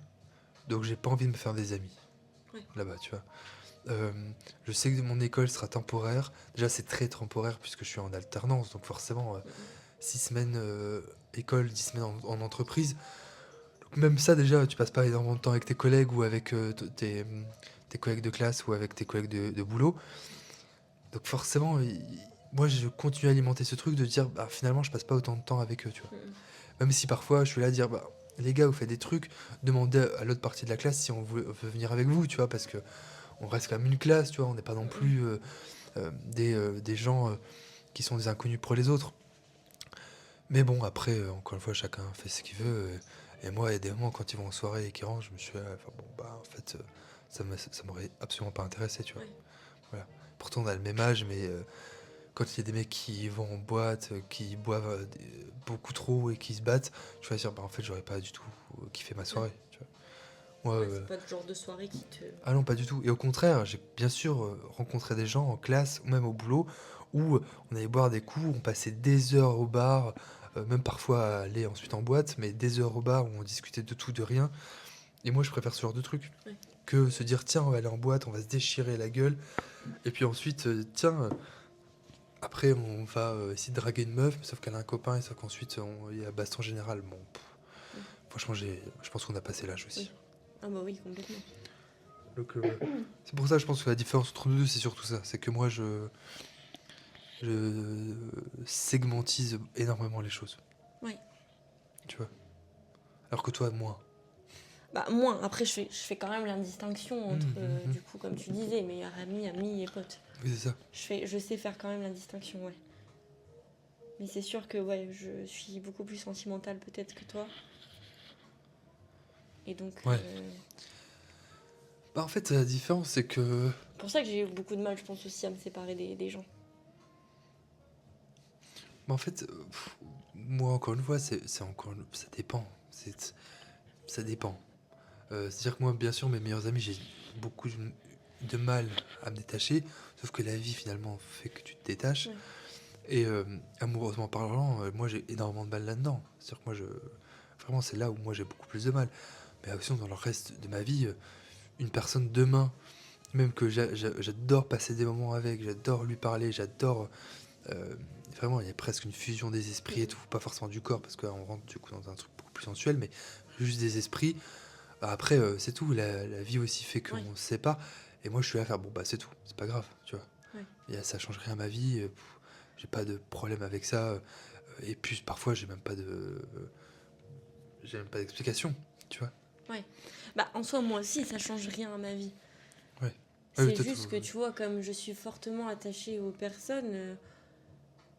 donc j'ai pas envie de me faire des amis Ouais. là-bas, tu vois. Euh, je sais que mon école sera temporaire. Déjà, c'est très temporaire puisque je suis en alternance, donc forcément, Mhm. 6 semaines école, 10 semaines en entreprise. Donc même ça, déjà, tu passes pas énormément de temps avec tes collègues ou avec tes collègues de classe ou avec tes collègues de boulot. Donc forcément, moi, je continue à alimenter ce truc de dire, bah, finalement, je passe pas autant de temps avec eux, tu vois. Mhm. Même si parfois je suis là à dire, bah, les gars, vous faites des trucs, demandez à l'autre partie de la classe si on veut venir avec vous, tu vois, parce que on reste quand même une classe, tu vois, on n'est pas non Mhm. plus des gens qui sont des inconnus pour les autres. Mais bon, après, encore une fois, chacun fait ce qu'il veut. Et moi, il y a des moments quand ils vont en soirée et qu'ils rentrent, je me suis là, enfin, bon, bah, en fait, ça m'aurait absolument pas intéressé, tu vois. Ouais. Voilà. Pourtant, on a le même âge, mais quand il y a des mecs qui vont en boîte, qui boivent beaucoup trop et qui se battent, je vais dire, bah en fait, j'aurais pas du tout kiffé ma Ouais. soirée. Tu vois. Moi, Ouais, c'est pas le genre de soirée qui te. ah non, pas du tout. Et au contraire, j'ai bien sûr rencontré des gens en classe ou même au boulot où on allait boire des coups, on passait des heures au bar, même parfois à aller ensuite en boîte, mais des heures au bar où on discutait de tout, de rien. Et moi, je préfère ce genre de truc Ouais. que se dire, tiens, on va aller en boîte, on va se déchirer la gueule, et puis ensuite, tiens, après, on va essayer de draguer une meuf, sauf qu'elle a un copain, et sauf qu'ensuite, il y a baston général. Bon, Ouais. franchement, je pense qu'on a passé l'âge aussi. Oui. Ah bah oui, complètement. Donc, c'est pour ça, je pense que la différence entre nous deux, c'est surtout ça. C'est que moi, je segmentise énormément les choses, Ouais. tu vois. Alors que toi, moins. Bah moi, après, je fais quand même la distinction entre, Mhm. du coup, comme tu disais, meilleur ami, ami et pote. Oui, c'est ça. Je sais faire quand même la distinction, ouais. Mais c'est sûr que, ouais, je suis beaucoup plus sentimentale peut-être que toi. Et donc, Ouais. Bah, en fait, la différence, c'est que. c'est pour ça que j'ai eu beaucoup de mal, je pense aussi, à me séparer des gens. Bah, en fait, moi, encore une fois, ça dépend. Ça dépend. C'est-à-dire que moi, bien sûr, mes meilleurs amis, j'ai beaucoup de mal à me détacher. Sauf que la vie, finalement, fait que tu te détaches. Ouais. Et amoureusement parlant, moi, j'ai énormément de mal là-dedans. C'est-à-dire que moi, vraiment, c'est là où moi, j'ai beaucoup plus de mal. Mais aussi, dans le reste de ma vie, une personne demain, même que j'adore passer des moments avec, j'adore lui parler, j'adore. euh, Vraiment, il y a presque une fusion des esprits et tout. Pas forcément du corps, parce qu'on rentre du coup dans un truc beaucoup plus sensuel, mais juste des esprits. Après, c'est tout. La vie aussi fait qu'on Ouais. ne sait pas. Et moi, je suis là à faire, bon, bah, c'est tout. C'est pas grave, tu vois. Ouais. Ça change rien à ma vie. J'ai pas de problème avec ça. Et puis, parfois, j'ai même pas d'explication, tu vois. Ouais. Bah, en soi, moi aussi, ça change rien à ma vie. Ouais. Ah oui, C'est toi, juste que, tu vois, comme je suis fortement attachée aux personnes,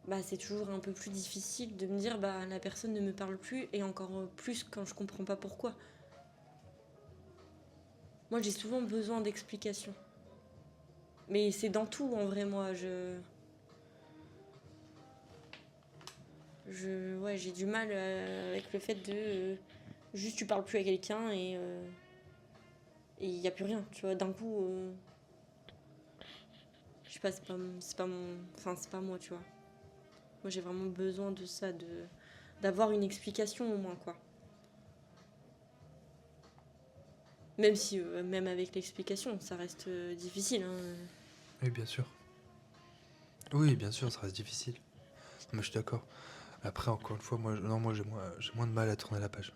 bah, c'est toujours un peu plus difficile de me dire, bah, la personne ne me parle plus, et encore plus quand je comprends pas pourquoi. Moi, j'ai souvent besoin d'explications. Mais c'est dans tout, en vrai, moi. Ouais, j'ai du mal avec le fait de juste tu parles plus à quelqu'un et il n'y a plus rien, tu vois. D'un coup, je sais pas, c'est pas mon, enfin, c'est pas moi, tu vois. Moi, j'ai vraiment besoin de ça, d'avoir une explication au moins, quoi. Même si, même avec l'explication, ça reste difficile, hein. Oui, bien sûr. Oui, bien sûr, ça reste difficile. Mais je suis d'accord. Après, encore une fois, moi j'ai moins de mal à tourner la page.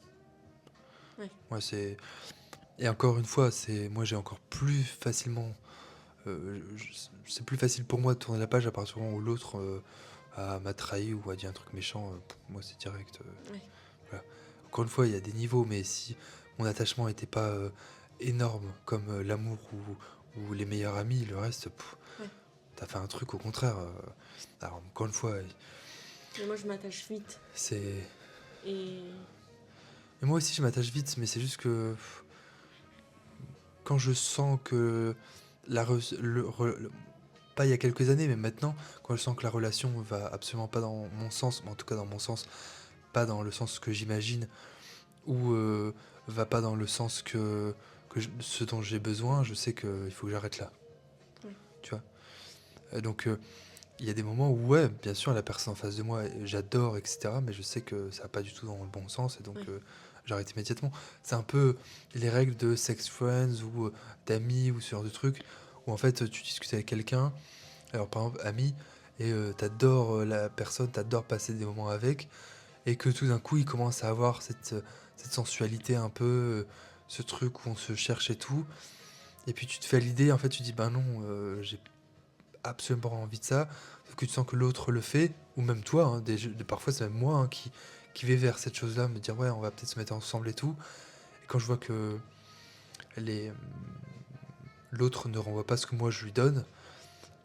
Ouais. Moi, c'est. Et encore une fois, moi j'ai encore plus facilement. C'est plus facile pour moi de tourner la page à partir du moment où l'autre m'a trahi ou a dit un truc méchant. Moi, c'est direct. Ouais. Voilà. Encore une fois, il y a des niveaux, mais si mon attachement n'était pas énorme comme l'amour ou les meilleurs amis, le reste, Ouais. t'as fait un truc au contraire. Alors, encore une fois, Mais moi, je m'attache vite. c'est. Et Et moi aussi, je m'attache vite, mais c'est juste que quand je sens que pas il y a quelques années, mais maintenant, quand je sens que la relation va absolument pas dans mon sens, mais en tout cas dans mon sens, pas dans le sens que j'imagine, ou va pas dans le sens ce dont j'ai besoin, je sais qu'il faut que j'arrête là. Ouais. Tu vois. Donc il y a des moments où ouais, bien sûr, la personne en face de moi, j'adore, etc. Mais je sais que ça va pas du tout dans le bon sens, et donc Ouais. j'arrête immédiatement. C'est un peu les règles de sex friends ou d'amis ou ce genre de trucs, où en fait tu discutes avec quelqu'un, alors par exemple ami, et t'adores la personne, t'adores passer des moments avec, et que tout d'un coup il commence à avoir cette sensualité un peu, ce truc où on se cherche et tout, et puis tu te fais l'idée, en fait tu dis ben non, j'ai absolument pas envie de ça, sauf que tu sens que l'autre le fait, ou même toi, hein, parfois c'est même moi hein, qui vais vers cette chose-là, me dire ouais on va peut-être se mettre ensemble et tout, et quand je vois que les, l'autre ne renvoie pas ce que moi je lui donne,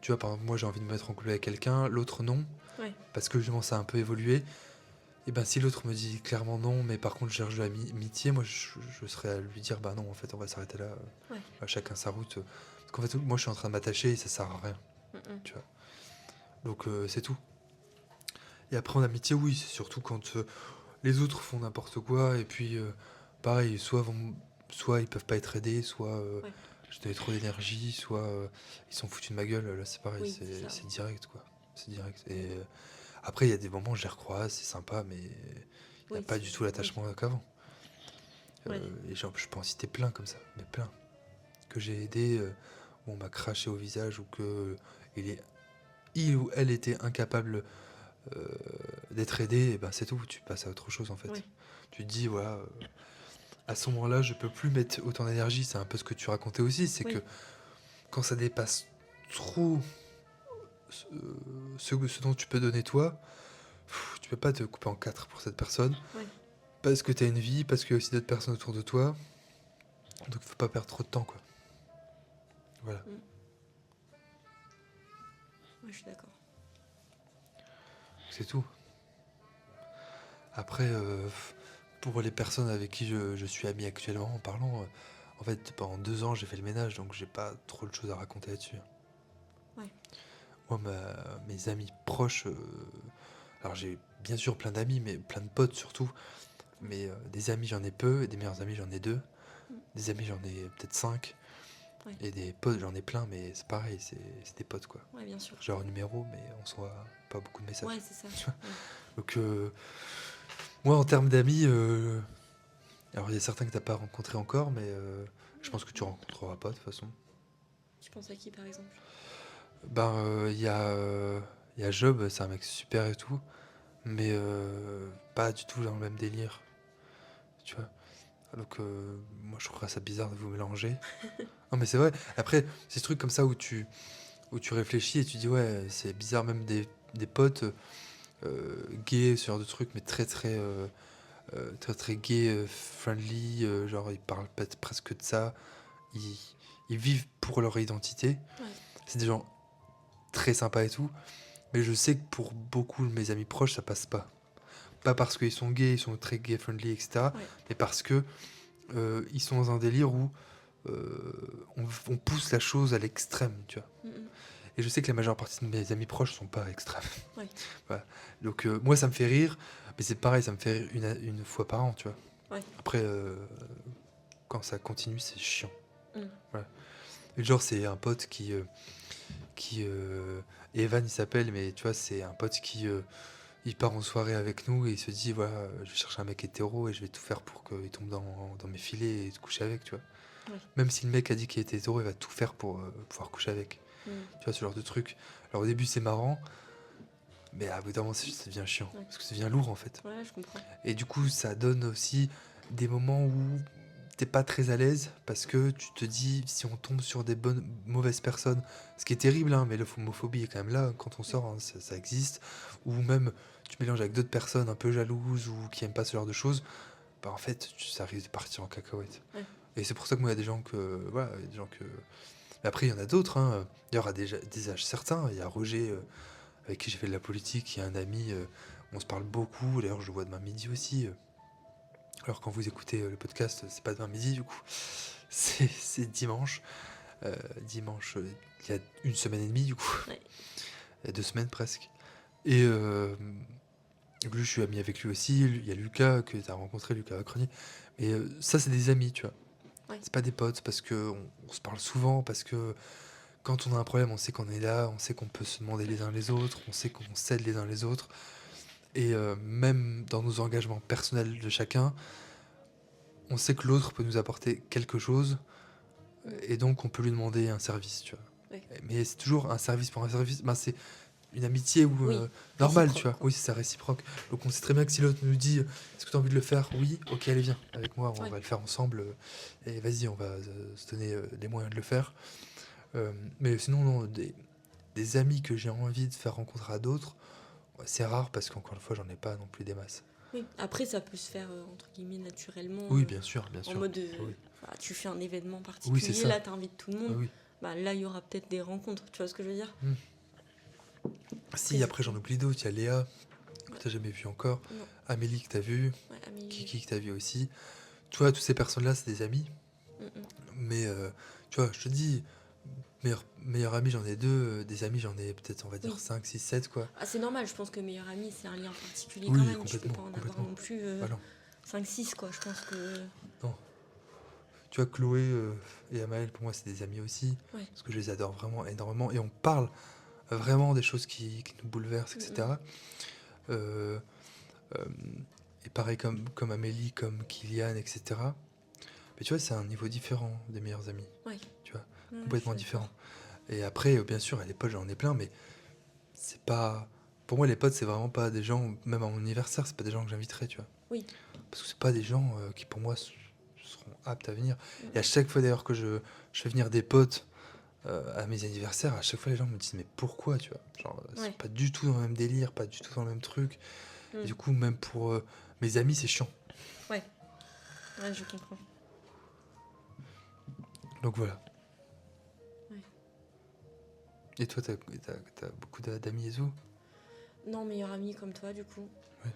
tu vois par exemple moi j'ai envie de me mettre en couple avec quelqu'un, l'autre non, Ouais. parce que justement ça a un peu évolué, et ben si l'autre me dit clairement non, mais par contre je cherche de l'amitié, moi je serais à lui dire bah non en fait on va s'arrêter là, Ouais. chacun sa route, parce qu'en fait moi je suis en train de m'attacher et ça sert à rien, tu vois. Donc c'est tout. Et après en amitié oui, c'est surtout quand les autres font n'importe quoi, et puis pareil, soit ils peuvent pas être aidés, soit Ouais. je donnais trop d'énergie, soit ils sont foutus de ma gueule, là c'est pareil, Oui, c'est ça. c'est direct quoi. C'est direct. Et après il y a des moments où je les recroise, c'est sympa, mais il n'y a Oui, pas du tout l'attachement qu'avant. Ouais. Et genre, je peux en citer plein comme ça, mais plein. Que j'ai aidé, où on m'a craché au visage, ou que il ou elle était incapable euh, d'être aidé, et ben c'est tout, tu passes à autre chose en fait. Ouais. Tu te dis, voilà, à ce moment-là, je peux plus mettre autant d'énergie, c'est un peu ce que tu racontais aussi, c'est que Oui. quand ça dépasse trop ce dont tu peux donner toi, tu peux pas te couper en quatre pour cette personne, Ouais. parce que tu as une vie, parce qu'il y a aussi d'autres personnes autour de toi, donc faut pas perdre trop de temps, quoi. Voilà, Ouais, je suis d'accord. c'est tout. Après, pour les personnes avec qui je suis ami actuellement, en parlant, en fait, pendant 2 ans, j'ai fait le ménage, donc j'ai pas trop de choses à raconter là-dessus. Ouais. Moi, mes amis proches, alors j'ai bien sûr plein d'amis, mais plein de potes surtout, mais des amis j'en ai peu, et des meilleurs amis j'en ai 2, Mm. des amis j'en ai peut-être 5, Ouais. et des potes j'en ai plein, mais c'est pareil, c'est des potes quoi. Ouais, bien sûr. J'ai leur numéro, mais on s'envoie pas beaucoup de messages. Ouais, c'est ça. Ouais. Donc, moi en termes d'amis, alors il y a certains que t'as pas rencontrés encore, mais je pense que tu rencontreras pas de toute façon. Tu penses à qui, par exemple? Ben, il y a Job, c'est un mec super et tout, mais pas du tout dans le même délire, tu vois. Donc moi je trouverais ça bizarre de vous mélanger. Non mais c'est vrai, après c'est ce truc comme ça où tu réfléchis et tu dis ouais c'est bizarre, même des potes gays, ce genre de trucs, mais très très gay, friendly, genre ils parlent presque de ça, ils, ils vivent pour leur identité, Ouais. c'est des gens très sympas et tout, mais je sais que pour beaucoup de mes amis proches ça passe pas. Pas parce qu'ils sont gays, ils sont très gay friendly, etc. Ouais. Mais parce que ils sont dans un délire où on pousse la chose à l'extrême, tu vois. Mm, mm. Et je sais que la majeure partie de mes amis proches sont pas extrêmes. Ouais. Voilà. Donc moi, ça me fait rire, mais c'est pareil, ça me fait rire une fois par an, tu vois. Ouais. Après, quand ça continue, c'est chiant. Mm. Voilà. Et genre, c'est un pote Evan, il s'appelle, mais tu vois, c'est un pote il part en soirée avec nous et il se dit, voilà, je vais chercher un mec hétéro et je vais tout faire pour qu'il tombe dans mes filets et se coucher avec, tu vois. Ouais. Même si le mec a dit qu'il était hétéro, il va tout faire pour pouvoir coucher avec. Mm. Tu vois, ce genre de truc. Alors au début, c'est marrant, mais à bout d'un moment, ça devient chiant. Ouais. Parce que ça devient lourd, en fait. Ouais, je comprends. Et du coup, ça donne aussi des moments où t'es pas très à l'aise parce que tu te dis si on tombe sur des mauvaises personnes, ce qui est terrible, hein, mais l'homophobie est quand même là quand on sort, hein, ça existe, ou même tu mélanges avec d'autres personnes un peu jalouses ou qui aiment pas ce genre de choses, bah en fait ça risque de partir en cacahuète. Ouais. Et c'est pour ça que moi il y a des gens que voilà, il y a des gens que mais après il y en a d'autres, hein. D'ailleurs à des âges certains, il y a Roger avec qui j'ai fait de la politique, il y a un ami, on se parle beaucoup, d'ailleurs je le vois demain midi aussi. Alors quand vous écoutez le podcast, c'est pas demain midi du coup, c'est dimanche. Dimanche, il y a une semaine et demie du coup, Ouais. il y a 2 semaines presque. Et lui, je suis ami avec lui aussi. Il y a Lucas que tu as rencontré, Lucas Cronier. Mais ça, c'est des amis, tu vois. Ouais. C'est pas des potes parce que on se parle souvent, parce que quand on a un problème, on sait qu'on est là, on sait qu'on peut se demander les uns les autres, on sait qu'on s'aide les uns les autres. Et même dans nos engagements personnels de chacun, on sait que l'autre peut nous apporter quelque chose et donc on peut lui demander un service, tu vois. Ouais. Mais c'est toujours un service pour un service. Ben, c'est une amitié ou Oui, normale, tu réciproque, vois. quoi. Oui, c'est ça, réciproque. Donc on sait très bien que si l'autre nous dit est-ce que tu as envie de le faire? Oui, ok, allez, viens avec moi, on Ouais. va le faire ensemble. Et vas-y, on va se donner les moyens de le faire. Mais sinon, non, des amis que j'ai envie de faire rencontrer à d'autres, ouais, c'est rare parce qu'encore une fois, j'en ai pas non plus des masses. Oui. Après, ça peut se faire entre guillemets naturellement, Oui, bien sûr, bien en sûr. mode Oui, bah, tu fais un événement oui, c'est particulier, ça. là t'invites tout le Oui, monde, oui. bah, là il y aura peut-être des rencontres, tu vois ce que je veux dire? Hmm. Après, Si, du après j'en coup, oublie d'autres. Il y a Léa, que t'as jamais vu encore. non, Amélie, que t'as vu. ouais, Amélie, Kiki, que t'as vu aussi. Tu vois, toutes ces personnes-là, c'est des amis. mm, mm. Mais tu vois, je te dis, meilleur ami, j'en ai deux. Des amis, j'en ai peut-être, on va dire, Oui. 5, 6, 7, quoi. Ah, c'est normal, je pense que meilleur ami c'est un lien particulier Oui, quand même, tu peux complètement, pas en avoir complètement. non plus Ah non, 5-6 quoi, je pense que... non. Tu vois, Chloé et Amaël, pour moi, c'est des amis aussi. Ouais. Parce que je les adore vraiment énormément. Et on parle vraiment des choses qui nous bouleversent, Mm, etc. Euh, euh, et pareil comme Amélie, comme Kylian, etc. Mais tu vois, c'est un niveau différent des meilleurs amis. Ouais. Tu vois, Ouais, complètement je suis d'accord. différent. Et après, bien sûr, les potes, j'en ai plein, mais c'est pas. Pour moi, les potes, c'est vraiment pas des gens, même à mon anniversaire, c'est pas des gens que j'inviterais, tu vois. Oui. Parce que c'est pas des gens qui, pour moi, seront aptes à venir. Mm. Et à chaque fois, d'ailleurs, que je fais venir des potes à mes anniversaires, à chaque fois, les gens me disent, mais pourquoi, tu vois? Genre, Ouais. c'est pas du tout dans le même délire, pas du tout dans le même truc. Mm. Et du coup, même pour mes amis, c'est chiant. Ouais, je comprends. Donc voilà. Ouais. Et toi, t'as beaucoup d'amis et tout? Non, meilleur ami comme toi du coup. Ouais.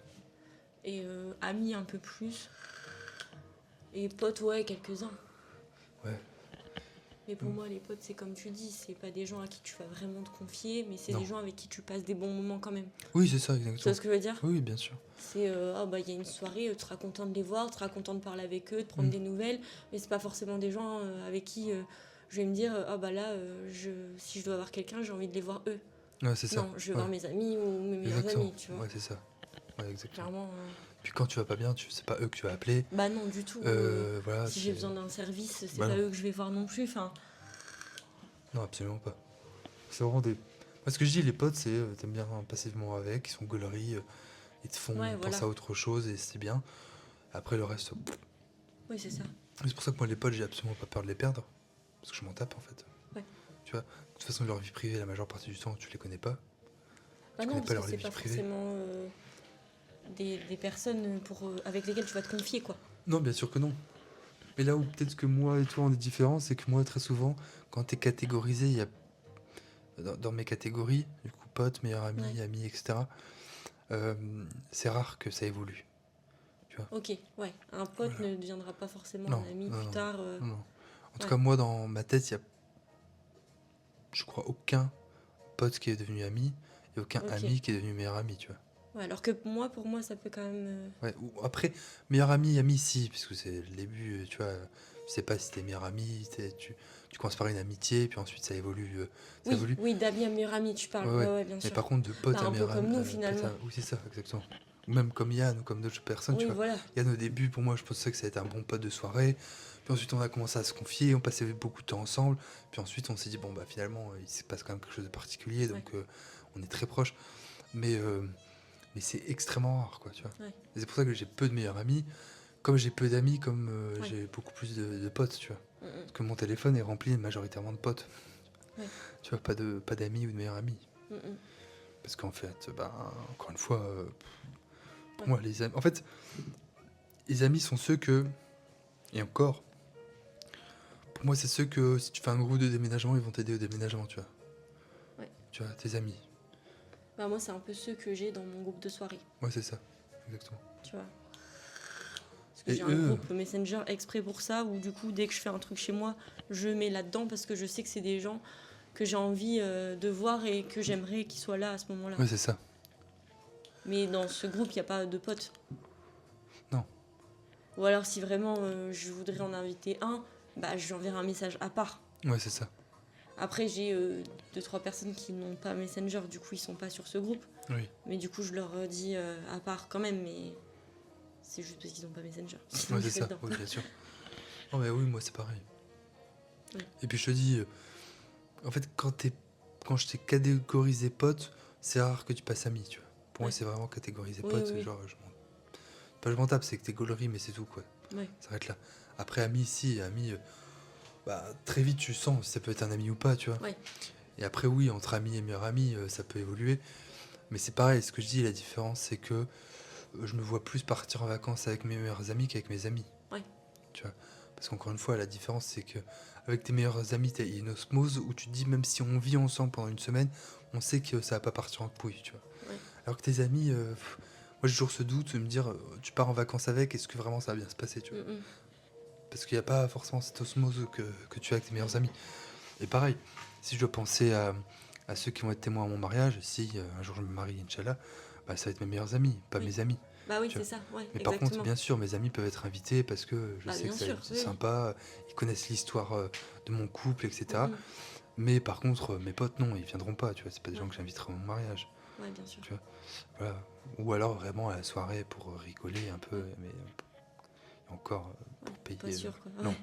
Et ami un peu plus. Et potes, ouais, quelques-uns. Ouais. Mais pour moi, les potes, c'est comme tu dis, c'est pas des gens à qui tu vas vraiment te confier, mais c'est Non. des gens avec qui tu passes des bons moments quand même. Oui, c'est ça, Tu vois exactement. ce que je veux dire? Oui, bien sûr. C'est, ah bah, il y a une soirée, tu seras content de les voir, tu seras content de parler avec eux, de prendre Mm. des nouvelles, mais c'est pas forcément des gens avec qui je vais me dire, ah bah là, si je dois avoir quelqu'un, j'ai envie de les voir eux. Ouais, c'est ça. Non, je vais Ouais. voir mes amis ou mes meilleurs Exactement. amis, tu vois. Ouais, c'est ça. Ouais, exactement. Clairement, Puis quand tu vas pas bien, c'est pas eux que tu vas appeler. bah non, du tout. Voilà. Si j'ai besoin d'un service, c'est Bah pas non. eux que je vais voir non plus. Enfin, Non, absolument pas. C'est vraiment des. Moi, ce que je dis, les potes, c'est t'aimes bien passer le moment avec, ils sont gauleries, ils te font ouais, penser voilà. à autre chose et c'est bien. Après, le reste. Oui, c'est ça. C'est pour ça que moi, les potes, j'ai absolument pas peur de les perdre. Parce que je m'en tape en fait. Ouais. Tu vois, de toute façon, leur vie privée, la majeure partie du temps, tu les connais pas. Bah Tu non, connais pas parce que leur c'est vie pas privée. forcément des personnes avec lesquelles tu vas te confier, quoi. Non, bien sûr que non. Mais là où peut-être que moi et toi on est différents, c'est que moi très souvent, quand t'es catégorisé, il y a dans mes catégories, du coup potes, meilleurs amis, Ouais. amis, etc. C'est rare que ça évolue. Ok, ouais. Un pote Voilà. ne deviendra pas forcément Non, un ami non, plus non, tard. non, non. En tout ouais. cas, moi dans ma tête, il y a, je crois, aucun pote qui est devenu ami et aucun Ok. ami qui est devenu meilleur ami, tu vois. Ouais, alors que pour moi, ça peut quand même. Ouais, ou après, meilleur ami, si, parce que c'est le début, tu vois. Je sais pas si t'es meilleur ami, tu commences par une amitié, puis ensuite ça évolue. Ça Oui, évolue. oui, d'ami à meilleur ami, tu parles. Ouais, Ouais, ouais. ouais, bien Mais sûr. par contre, de pote Bah, à un peu meilleur comme ami, nous, pote finalement. à... Oui, c'est ça, exactement. Ou même comme Yann, ou comme d'autres personnes, tu Oui, vois. voilà. Yann, au début, pour moi, je pensais que ça allait être un bon pote de soirée. Puis ensuite, on a commencé à se confier, on passait beaucoup de temps ensemble. Puis ensuite, on s'est dit, bon, bah finalement, il se passe quand même quelque chose de particulier, Ouais, donc on est très proches. Mais, euh, mais c'est extrêmement rare, quoi, tu vois. ouais, Et c'est pour ça que j'ai peu de meilleurs amis. Comme j'ai peu d'amis, comme ouais. j'ai beaucoup plus de potes, tu vois. Mm, mm. Parce que mon téléphone est rempli majoritairement de potes. Ouais. Tu vois, pas d'amis ou de meilleurs amis. Mm, mm. Parce qu'en fait, bah, encore une fois, pour Ouais. moi, les amis. En fait, les amis sont ceux que. Et encore, pour moi, c'est ceux que si tu fais un groupe de déménagement, ils vont t'aider au déménagement, tu vois. Ouais. Tu vois, tes amis. Bah, moi, c'est un peu ceux que j'ai dans mon groupe de soirée, Ouais, c'est ça. Exactement. tu vois. Parce que Et j'ai un eux, groupe Messenger exprès pour ça, où du coup, dès que je fais un truc chez moi, je mets là-dedans parce que je sais que c'est des gens que j'ai envie de voir et que j'aimerais qu'ils soient là à ce moment-là. ouais, c'est ça. Mais dans ce groupe, il n'y a pas de potes. Non. Ou alors, si vraiment je voudrais en inviter un, bah, je lui enverrai un message à part. Ouais, c'est ça. Après, j'ai 2-3 personnes qui n'ont pas Messenger, du coup, ils sont pas sur ce groupe. Oui. Mais du coup, je leur dis à part quand même, mais c'est juste parce qu'ils n'ont pas Messenger. Sinon, Ouais, je c'est serais ça. dedans. Oui, bien sûr. Non, mais oui, moi, c'est pareil. Ouais. Et puis, je te dis, en fait, quand je t'ai catégorisé pote, c'est rare que tu passes ami, tu vois. Pour moi, Ouais. c'est vraiment catégorisé Oui, pote. oui, oui. Genre, pas je m'en tape, c'est que t'es gaulerie, mais c'est tout, quoi. Ouais. Ça s'arrête là. Après, ami, si, ami, bah, très vite, tu sens si ça peut être un ami ou pas, tu vois. Ouais. Et après, oui, entre amis et meilleurs amis, ça peut évoluer. Mais c'est pareil, ce que je dis, la différence, c'est que je me vois plus partir en vacances avec mes meilleurs amis qu'avec mes amis. Ouais. Tu vois. Parce qu'encore une fois, la différence, c'est que avec tes meilleurs amis, il y a une osmose où tu te dis, même si on vit ensemble pendant une semaine, on sait que ça va pas partir en couille, tu vois. Ouais. Alors que tes amis, moi j'ai toujours ce doute de me dire, tu pars en vacances avec, est-ce que vraiment ça va bien se passer, tu vois. Mm, mm. Parce qu'il n'y a pas forcément cette osmose que tu as avec tes meilleurs amis. Et pareil, si je dois penser à ceux qui vont être témoins à mon mariage, si un jour je me marie, Inch'Allah, bah, ça va être mes meilleurs amis, pas Oui. mes amis. Bah oui, Tu c'est ça. Ouais, Mais par contre, exactement. bien sûr, mes amis peuvent être invités parce que je Bah, sais bien que ça va sûr, être oui. sympa, ils connaissent l'histoire de mon couple, etc. Mm, mm. Mais par contre, mes potes, non, ils viendront pas, tu vois, c'est pas des gens Ouais. que j'inviterai à mon mariage, Ouais, bien sûr. tu vois. Voilà. Ou alors vraiment à la soirée pour rigoler un peu, mais encore pour Ouais, payer. pas sûr, quoi. Non. Ouais.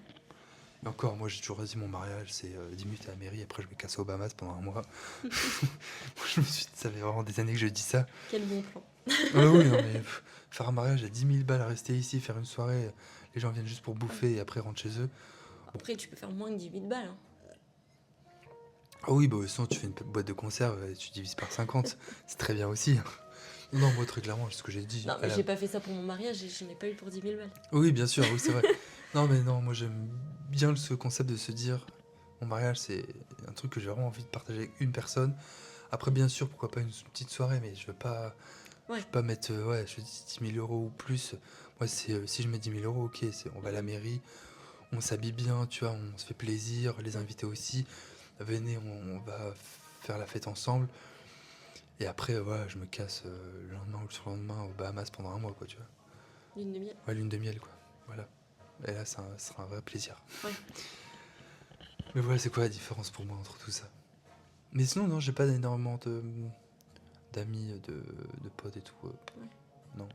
Et encore, moi j'ai toujours dit mon mariage, c'est 10 minutes à la mairie, après je me casse aux Bahamas pendant un mois. Moi, je me suis dit, ça fait vraiment des années que je dis ça. Quel bon plan. Ah oui, non, mais faire un mariage à 10 000 balles, rester ici, faire une soirée, les gens viennent juste pour bouffer et après rentrent chez eux. Après, tu peux faire moins que 10 000 balles. Hein. Ah oui, bah sinon tu fais une boîte de conserve et tu divises par 50, c'est très bien aussi. Non, moi très clairement, c'est ce que j'ai dit. Non, à mais la- j'ai pas fait ça pour mon mariage et je n'ai pas eu pour 10 000 balles. Oui, bien sûr, oui, c'est vrai. Non, mais non, moi j'aime bien ce concept de se dire, mon mariage c'est un truc que j'ai vraiment envie de partager avec une personne. Après, bien sûr, pourquoi pas une petite soirée, mais je veux pas, Ouais. mettre, ouais, je dis 10 000 euros ou plus. Moi, c'est, si je mets 10 000 euros, ok, on va à la mairie, on s'habille bien, tu vois, on se fait plaisir, les invités aussi. Venez, on va faire la fête ensemble. Et après, voilà, je me casse le lendemain ou le surlendemain aux Bahamas pendant un mois, quoi, tu vois. Lune de miel. Ouais, lune de miel, quoi. Voilà. Et là, ça sera un vrai plaisir. Ouais. Mais voilà, c'est quoi la différence pour moi entre tout ça? Mais sinon, non, j'ai pas énormément d'amis, de potes et tout. Non.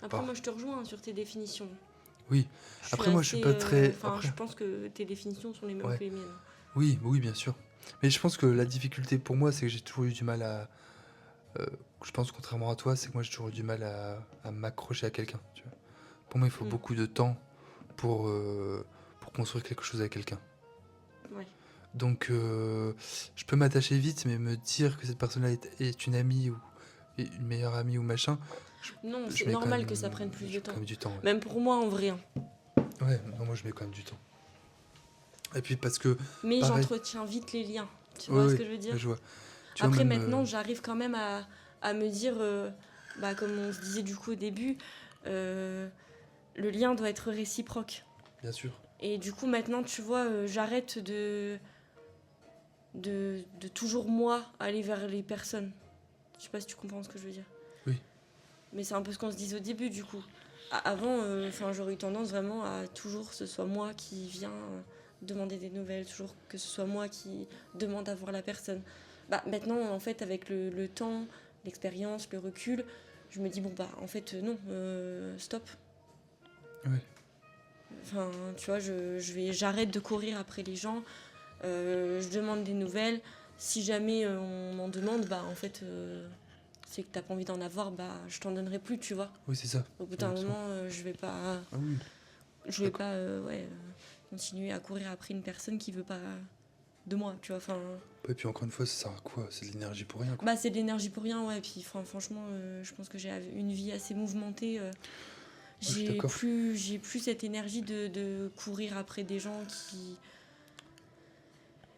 Après, Bah. moi, je te rejoins hein, sur tes définitions. Oui, Je après, moi, je suis assez, pas très. Enfin, Après, je pense que tes définitions sont les mêmes Ouais. que les miennes. oui, oui, bien sûr. Mais je pense que la difficulté pour moi, c'est que j'ai toujours eu du mal à. Je pense, contrairement à toi, c'est que moi, j'ai toujours eu du mal à m'accrocher à quelqu'un, tu vois. Pour moi, il faut Mm. beaucoup de temps pour construire quelque chose avec quelqu'un. Ouais. Donc, je peux m'attacher vite, mais me dire que cette personne-là est une amie ou une meilleure amie ou machin, Non, je c'est mets quand normal même- que ça prenne plus je de mets temps. quand même du temps. Ouais, Même pour moi, en vrai. Hein. Ouais, non, moi, je mets quand même du temps. Et puis, parce que. Mais Pareil. j'entretiens vite les liens. Tu Ouais, vois ce ouais, que je veux dire? je vois. Tu vois, Après, même, maintenant, j'arrive quand même à me dire, bah, comme on se disait du coup au début, le lien doit être réciproque. bien sûr. Et du coup, maintenant, tu vois, j'arrête de de toujours moi aller vers les personnes. Je sais pas si tu comprends ce que je veux dire. Oui. Mais c'est un peu ce qu'on se disait au début du coup. Avant, j'aurais eu tendance vraiment à toujours que ce soit moi qui viens demander des nouvelles, toujours que ce soit moi qui demande à voir la personne. Maintenant, en fait, avec le temps, l'expérience, le recul, je me dis, bon, en fait, non, stop. Ouais. Enfin, tu vois, j'arrête de courir après les gens, je demande des nouvelles. Si jamais on m'en demande, en fait, c'est que t'as pas envie d'en avoir, je t'en donnerai plus, tu vois. Oui, c'est ça. Au bout d'un Ouais, moment, je vais pas, Ah oui. D'accord. continuer à courir après une personne qui veut pas de moi, tu vois. Enfin, Et puis encore une fois, ça sert à quoi? C'est de l'énergie pour rien, quoi. c'est de l'énergie pour rien, ouais. Puis franchement, je pense que j'ai une vie assez mouvementée. Je suis J'ai d'accord. plus cette énergie de courir après des gens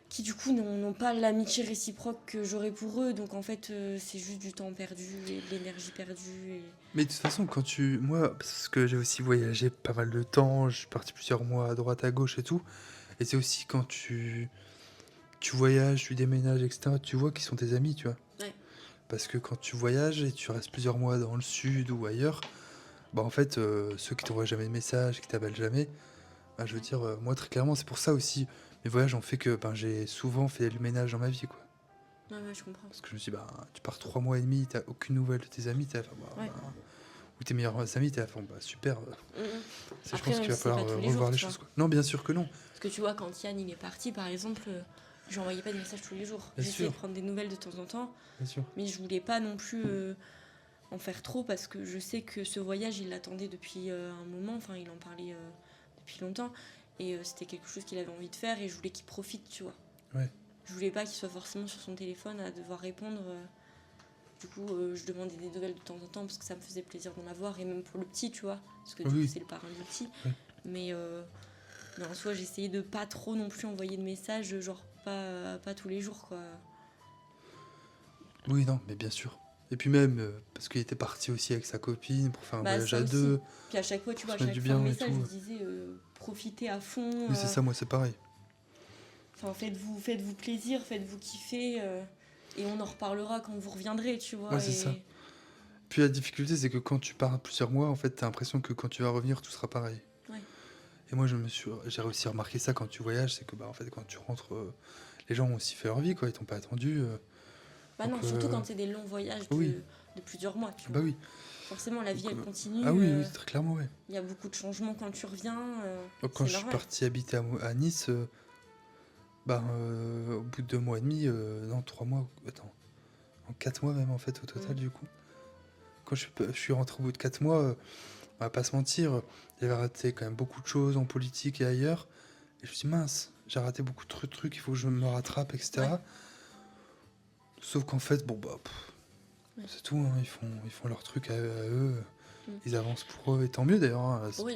qui du coup n'ont pas l'amitié réciproque que j'aurais pour eux. Donc en fait, c'est juste du temps perdu et de l'énergie perdue. Mais de toute façon, moi, parce que j'ai aussi voyagé pas mal de temps, je suis parti plusieurs mois à droite, à gauche et tout. Et c'est aussi quand tu voyages, tu déménages, etc., tu vois qui sont tes amis, tu vois. Ouais. Parce que quand tu voyages et tu restes plusieurs mois dans le sud ou ailleurs, en fait, ceux qui t'envoient jamais de messages, qui t'appellent jamais, je veux dire, moi très clairement, c'est pour ça aussi, mes voyages ont fait que j'ai souvent fait le ménage dans ma vie, quoi. Ouais, je comprends. Parce que je me suis dit, tu pars 3 mois et demi, t'as aucune nouvelle de tes amis, Ouais. ou tes meilleurs amis, t'es à fond, super. Mhm. Je Après, pense même qu'il va si c'est falloir pas tous les revoir jours, les tu choses, vois. quoi. Non, bien sûr que non. Parce que tu vois, quand Yann il est parti, par exemple, je lui envoyais pas de messages tous les jours. Bien J'essayais sûr. de prendre des nouvelles de temps en temps, Bien sûr. mais je voulais pas non plus en faire trop parce que je sais que ce voyage, il l'attendait depuis un moment. Enfin, il en parlait depuis longtemps. Et c'était quelque chose qu'il avait envie de faire et je voulais qu'il profite, tu vois. Ouais. Je voulais pas qu'il soit forcément sur son téléphone à devoir répondre. Du coup, je demandais des nouvelles de temps en temps parce que ça me faisait plaisir d'en avoir. Et même pour le petit, tu vois. Parce que du Oui. coup, c'est le parrain du petit. Ouais. Mais en soi, j'essayais de pas trop non plus envoyer de messages, genre pas tous les jours, quoi. Oui, non, mais bien sûr. Et puis même, parce qu'il était parti aussi avec sa copine pour faire un voyage Ça à aussi. deux, Puis à chaque fois, tu pour vois, à se mettre chaque du fin de bien et message, je tout. lui disais profitez à fond. Oui, c'est ça, moi c'est pareil. Enfin, faites-vous plaisir, faites-vous kiffer. Et on en reparlera quand vous reviendrez, tu vois. Ouais, c'est ça. Puis la difficulté, c'est que quand tu pars plusieurs mois, en fait, t'as l'impression que quand tu vas revenir, tout sera pareil. Ouais. Et moi, j'ai réussi à remarquer ça quand tu voyages, c'est que en fait, quand tu rentres, les gens ont aussi fait leur vie, quoi. Ils t'ont pas attendu. Non, surtout quand c'est des longs voyages oui. de plusieurs mois, tu vois. oui. Forcément, la vie, elle continue. Ah oui, très clairement, ouais. Il y a beaucoup de changements quand tu reviens. Donc, quand je suis parti habiter à Nice, au bout de 2 mois et demi, non, 3 mois, attends, en 4 mois même en fait au total du coup. Quand je suis rentré au bout de 4 mois, on va pas se mentir, j'avais raté quand même beaucoup de choses en politique et ailleurs. Et je me suis dit mince, j'ai raté beaucoup de trucs, il faut que je me rattrape, etc. Ouais. Sauf qu'en fait, c'est tout, hein, ils font leur truc à eux. Ils avancent pour eux, et tant mieux d'ailleurs. Hein. Oui,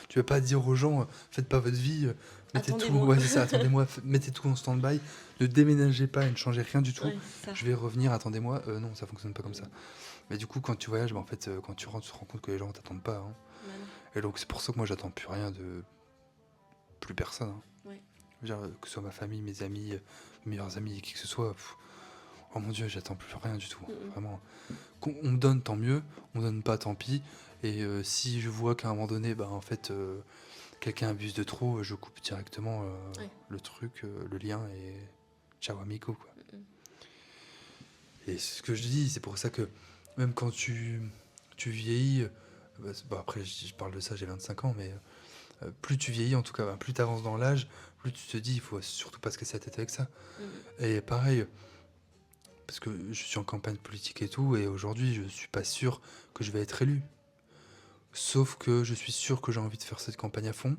Tu vas pas dire aux gens, faites pas votre vie, mettez tout, c'est ça, attendez-moi, mettez tout en stand-by, ne déménagez pas et ne changez rien du tout. Ouais, je vais revenir, attendez-moi. Non, ça fonctionne pas comme ça. Mais du coup, quand tu voyages, en fait, quand tu rentres, tu te rends compte que les gens t'attendent pas. Hein. Et donc, c'est pour ça que moi, j'attends plus rien de plus personne. Hein. Ouais. Je veux dire, que ce soit ma famille, mes amis, mes meilleurs amis, qui que ce soit. Oh mon Dieu, j'attends plus rien du tout. Vraiment. On me donne, tant mieux. On me donne pas, tant pis. Et si je vois qu'à un moment donné, en fait, quelqu'un abuse de trop, je coupe directement le truc, le lien et ciao amico, quoi. Et c'est ce que je dis, c'est pour ça que même quand tu vieillis, après je parle de ça, j'ai 25 ans, mais plus tu vieillis, en tout cas, plus tu avances dans l'âge, plus tu te dis, il faut surtout pas se casser la tête avec ça. Et pareil, parce que je suis en campagne politique et tout, et aujourd'hui, je suis pas sûr que je vais être élu. Sauf que je suis sûr que j'ai envie de faire cette campagne à fond.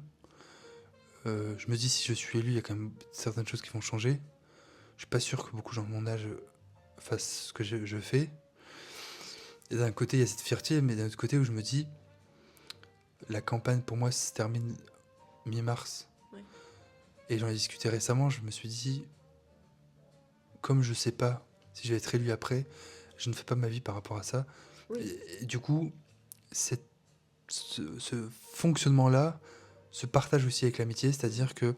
Je me dis, si je suis élu, il y a quand même certaines choses qui vont changer. Je suis pas sûr que beaucoup de gens de mon âge fassent ce que je fais. Et d'un côté, il y a cette fierté, mais d'un autre côté, où je me dis, la campagne, pour moi, se termine mi-mars. Ouais. Et j'en ai discuté récemment, je me suis dit, comme je sais pas si je vais être élu après, je ne fais pas ma vie par rapport à ça. Oui. Et du coup, ce fonctionnement-là se partage aussi avec l'amitié, c'est-à-dire que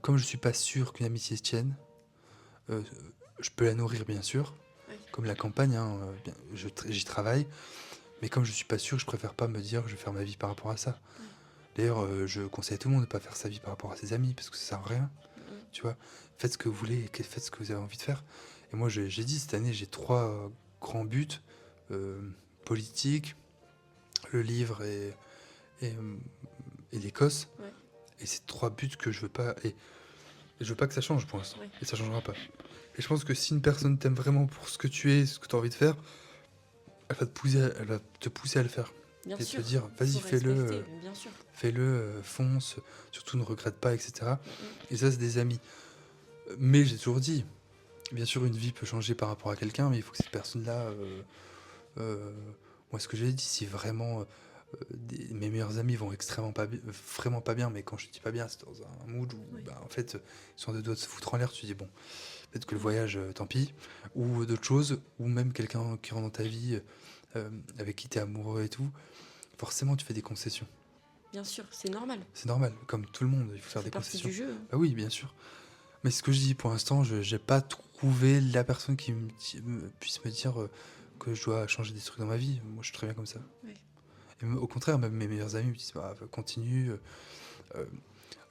comme je suis pas sûr qu'une amitié se tienne, Euh, je peux la nourrir, bien sûr, Ouais. comme la campagne, hein, j'y travaille, mais comme je suis pas sûr, je préfère pas me dire que je vais faire ma vie par rapport à ça. Ouais. D'ailleurs, je conseille à tout le monde de pas faire sa vie par rapport à ses amis, parce que ça sert à rien, Mhm. tu vois. Faites ce que vous voulez, faites ce que vous avez envie de faire. Et moi, j'ai dit, cette année, j'ai 3 grands buts, euh, politique, le livre et, euh, et l'Écosse. Ouais. Et c'est 3 buts que je veux pas. Et je veux pas que ça change pour l'instant. Ouais. Et ça changera pas. Et je pense que si une personne t'aime vraiment pour ce que tu es, ce que tu as envie de faire, elle va te pousser à le faire. Bien Et sûr. te dire, vas-y, Faut fais-le, respecter, bien sûr. fonce, surtout ne regrette pas, etc. Mhm. Et ça, c'est des amis. Mais j'ai toujours dit, bien sûr, une vie peut changer par rapport à quelqu'un, mais il faut que cette personne-là. Moi, ce que j'ai dit, si vraiment mes meilleurs amis vont extrêmement pas, vraiment pas bien, mais quand je dis pas bien, c'est dans un mood où, Oui. bah, en fait, ils sont à 2 doigts de se foutre en l'air. Tu te dis, bon, peut-être que le Mhm. voyage, tant pis, ou d'autres choses, ou même quelqu'un qui rentre dans ta vie, avec qui t'es amoureux et tout, forcément, tu fais des concessions. Bien sûr, c'est normal. C'est normal, comme tout le monde, il faut Ça faire fait des partie concessions. du jeu. Bah oui, bien sûr. Mais ce que je dis, pour l'instant, je j'ai pas trouvé la personne qui puisse me dire que je dois changer des trucs dans ma vie. Moi, je suis très bien comme ça. Ouais. Et au contraire, même mes meilleurs amis me disent, bah, continue. Euh,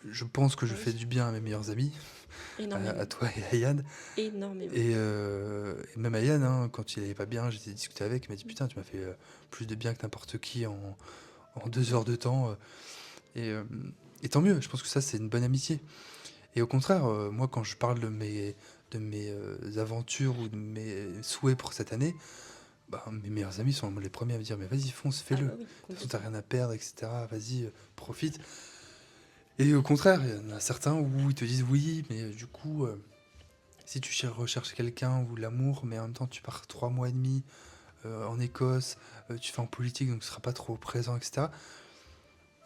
je pense que je Ah fais oui, du bien à mes meilleurs amis, à énormément. toi et à Yann. Énormément. Et même à Yann, hein, quand il allait pas bien, j'étais discuté avec, il m'a dit, putain, tu m'as fait plus de bien que n'importe qui en 2 heures de temps. Et, euh, et tant mieux, je pense que ça, c'est une bonne amitié. Et au contraire, moi, quand je parle de mes aventures ou de mes souhaits pour cette année, bah, mes meilleurs amis sont les premiers à me dire, mais vas-y, fonce, Ah fais-le. bah oui, De toute façon, t'as complètement. rien à perdre, etc. Vas-y, profite. Et au contraire, il y en a certains où ils te disent oui, mais du coup, si tu recherches quelqu'un ou l'amour, mais en même temps, tu pars 3 mois et demi en Écosse, tu fais en politique, donc tu seras pas trop présent, etc.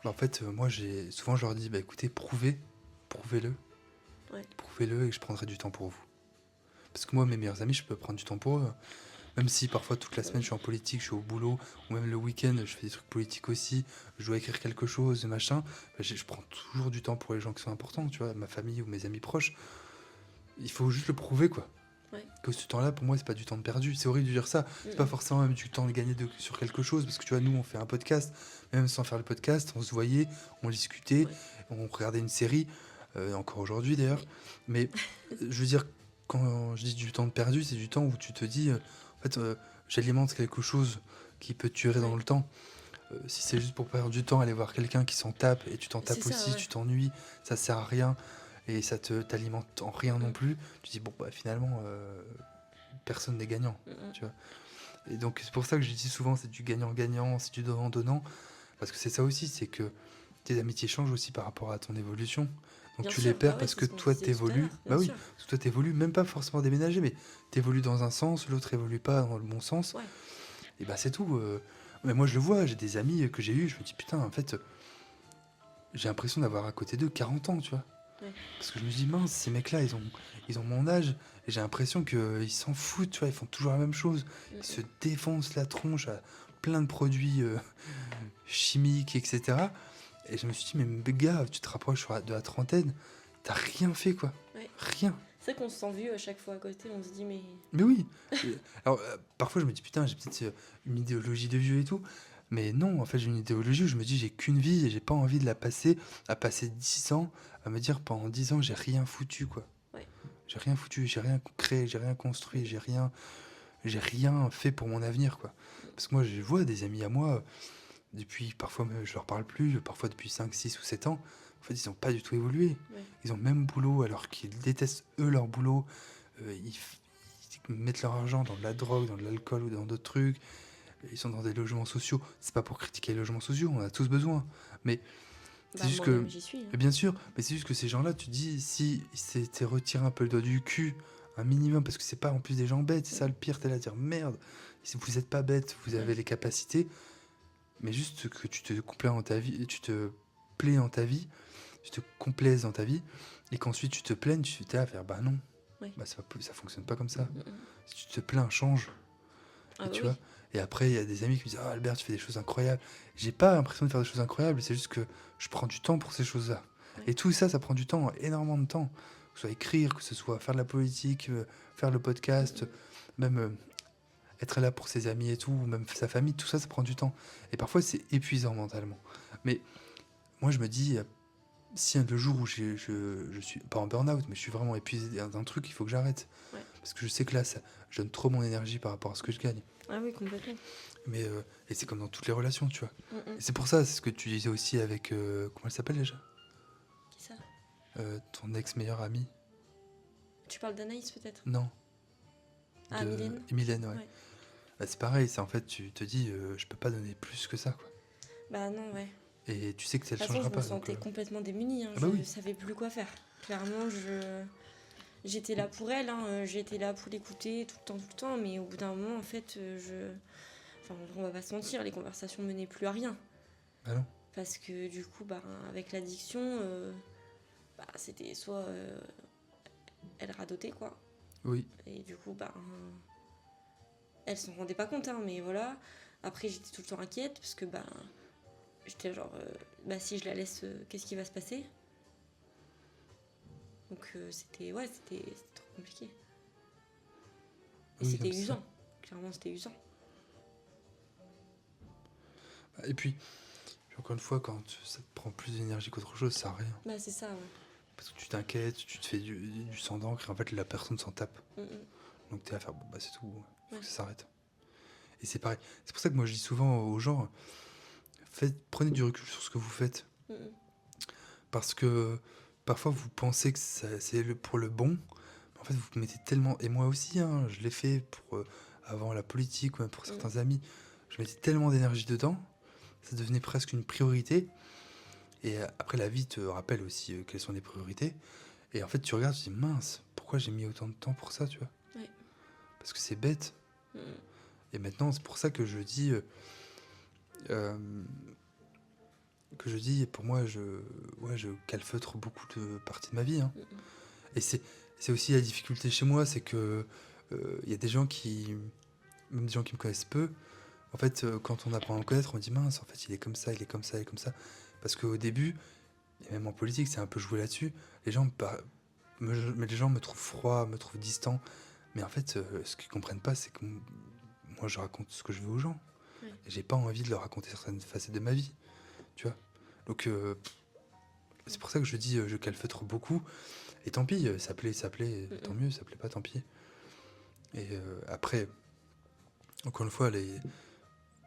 Bah, en fait, moi, souvent, je leur dis, bah écoutez, prouvez-le, Ouais. prouvez-le et je prendrai du temps pour vous. Parce que moi, mes meilleurs amis, je peux prendre du temps pour eux. Même si parfois toute la Bah semaine je oui. suis en politique, je suis au boulot, ou même le week-end je fais des trucs politiques aussi, je dois écrire quelque chose, machin, bah, je prends toujours du temps pour les gens qui sont importants, tu vois, ma famille ou mes amis proches. Il faut juste le prouver, quoi. Ouais. Que ce temps-là, pour moi, c'est pas du temps de perdu. C'est horrible de dire ça. C'est pas Mhm. forcément même du temps de gagner sur quelque chose, parce que tu vois, nous, on fait un podcast, même sans faire le podcast, on se voyait, on discutait, Ouais. on regardait une série, encore aujourd'hui d'ailleurs. Oui. Mais je veux dire, quand je dis du temps de perdu, c'est du temps où tu te dis, en fait, j'alimente quelque chose qui peut te tuer dans Ouais. le temps. Si c'est juste pour perdre du temps, aller voir quelqu'un qui s'en tape et tu t'en C'est tapes ça, aussi, ouais. tu t'ennuies, ça sert à rien et ça t'alimente en rien non Mhm. plus. Tu dis bon bah finalement personne n'est gagnant, Mhm. tu vois. Et donc c'est pour ça que je dis souvent c'est du gagnant-gagnant, c'est du donnant-donnant parce que c'est ça aussi, c'est que tes amitiés changent aussi par rapport à ton évolution. Donc Bien tu les sûr, bah perds ouais, parce c'est que ce qu'on toi disait tout à t'évolues. l'heure, Bah bien oui, sûr. parce que toi t'évolues, même pas forcément déménager, mais t'évolues dans un sens, l'autre évolue pas dans le bon sens. Ouais. Et bah c'est tout. Mais moi je le vois, j'ai des amis que j'ai eus, je me dis putain en fait j'ai l'impression d'avoir à côté d'eux 40 ans, tu vois. Ouais. Parce que je me dis mince, ces mecs-là ils ont mon âge et j'ai l'impression qu'ils s'en foutent, tu vois, ils font toujours la même chose. Ils se Mhm. défoncent la tronche à plein de produits chimiques, etc. Et je me suis dit, mais gars, tu te rapproches de la trentaine, t'as rien fait, quoi. Ouais. Rien. C'est vrai qu'on se sent vieux à chaque fois à côté, on se dit mais... Mais oui. Alors, parfois, je me dis, putain, j'ai peut-être une idéologie de vieux et tout. Mais non, en fait, j'ai une idéologie où je me dis, j'ai qu'une vie et j'ai pas envie de la passer, à passer 10 ans, à me dire, pendant 10 ans, j'ai rien foutu, quoi. Ouais. J'ai rien foutu, j'ai rien créé, j'ai rien construit, j'ai rien fait pour mon avenir, quoi. Parce que moi, je vois des amis à moi, depuis, parfois, je leur parle plus, parfois depuis 5 6 ou 7 ans. En fait, ils ont pas du tout évolué. Ouais. Ils ont le même boulot alors qu'ils détestent eux leur boulot. Ils mettent leur argent dans de la drogue, dans de l'alcool ou dans d'autres trucs. Ils sont dans des logements sociaux. C'est pas pour critiquer les logements sociaux, on a tous besoin. Mais c'est Bah juste que, moi-même j'y suis. Hein. mais bien sûr, mais c'est juste que ces gens-là, tu te dis, si ils s'étaient retirés un peu le doigt du cul, un minimum, parce que c'est pas en plus des gens bêtes, c'est ça le pire, t'es là à dire merde, si vous êtes pas bêtes, vous avez Ouais. les capacités, mais juste que tu te complais dans ta vie, tu te plais dans ta vie, tu te complaises dans ta vie, et qu'ensuite tu te plaignes, tu t'es à faire bah non, Ouais. bah ça fonctionne pas comme ça. Mhm. Si tu te plains, change. Ah Et bah tu oui. vois. Et après, il y a des amis qui me disent ah Albert, tu fais des choses incroyables. J'ai pas l'impression de faire des choses incroyables, c'est juste que je prends du temps pour ces choses-là. Ouais. Et tout ça, ça prend du temps, énormément de temps. ce soit écrire, que ce soit faire de la politique, faire le podcast, même être là pour ses amis et tout, ou même sa famille, tout ça, ça prend du temps. Et parfois, c'est épuisant mentalement. Mais moi, je me dis, si le jour où je suis pas en burn-out, mais je suis vraiment épuisé d'un truc, il faut que j'arrête. Ouais. Parce que je sais que là, je donne trop mon énergie par rapport à ce que je gagne. Ah oui, complètement. Mais, et c'est comme dans toutes les relations, tu vois. Mm, mm. Et c'est pour ça, c'est ce que tu disais aussi avec... comment elle s'appelle déjà Qui ça? Ton ex-meilleure amie. Tu parles d'Anaïs peut-être? Non. Ah, Mylène? Mylène, ouais. Ouais. Bah, c'est pareil, c'est en fait, tu te dis, je peux pas donner plus que ça, quoi. Bah non, ouais. Et tu sais que ça De ne toute façon, changera je pas. me sentais complètement démunie. Hein. Ah bah Je oui. savais plus quoi faire. Clairement, j'étais là pour elle. Hein. J'étais là pour l'écouter tout le temps. Mais au bout d'un moment, en fait, Enfin, on va pas se mentir, les conversations menaient plus à rien. Ah non. Parce que du coup, avec l'addiction, c'était soit elle radotait, quoi. Oui. Et du coup, elle s'en rendait pas compte, hein, mais voilà. Après, j'étais tout le temps inquiète parce que j'étais genre, si je la laisse, qu'est-ce qui va se passer? Donc c'était trop compliqué. Et Oui, c'était donc c'est usant. ça. Clairement, c'était usant. Et puis encore une fois, quand ça te prend plus d'énergie qu'autre chose, ça sert à rien. Bah, c'est ça, ouais. Parce que tu t'inquiètes, tu te fais du sang d'encre et en fait la personne s'en tape. Mm, mm. Donc t'es à faire, bon bah c'est tout, faut Ouais. que ça s'arrête. Et c'est pareil. C'est pour ça que moi je dis souvent aux gens, prenez du recul sur ce que vous faites. Mm, mm. Parce que parfois vous pensez que c'est pour le bon. Mais en fait vous mettez tellement, et moi aussi, hein, je l'ai fait pour avant la politique ou même pour certains amis, je mettais tellement d'énergie dedans, ça devenait presque une priorité. Et après la vie te rappelle aussi quelles sont les priorités. Et en fait tu regardes, tu te dis mince, pourquoi j'ai mis autant de temps pour ça, tu vois? Ouais. Parce que c'est bête. Mm, mm. Et maintenant c'est pour ça que je dis pour moi je calfeutre beaucoup de parties de ma vie, hein. Mm, mm. Et c'est aussi la difficulté chez moi, c'est que il y a des gens même des gens qui me connaissent peu, en fait quand on apprend à le connaître, on dit mince, en fait il est comme ça, il est comme ça, il est comme ça. Parce qu'au début, et même en politique, c'est un peu joué là-dessus, les gens les gens me trouvent froid, me trouvent distant. Mais en fait, ce qu'ils comprennent pas, c'est que moi je raconte ce que je veux aux gens. Ouais. Et j'ai pas envie de leur raconter certaines facettes de ma vie. Tu vois? Donc c'est pour ça que je dis je calfeutre beaucoup. Et tant pis, ça plaît, tant mieux, ça plaît pas, tant pis. Et après, encore une fois,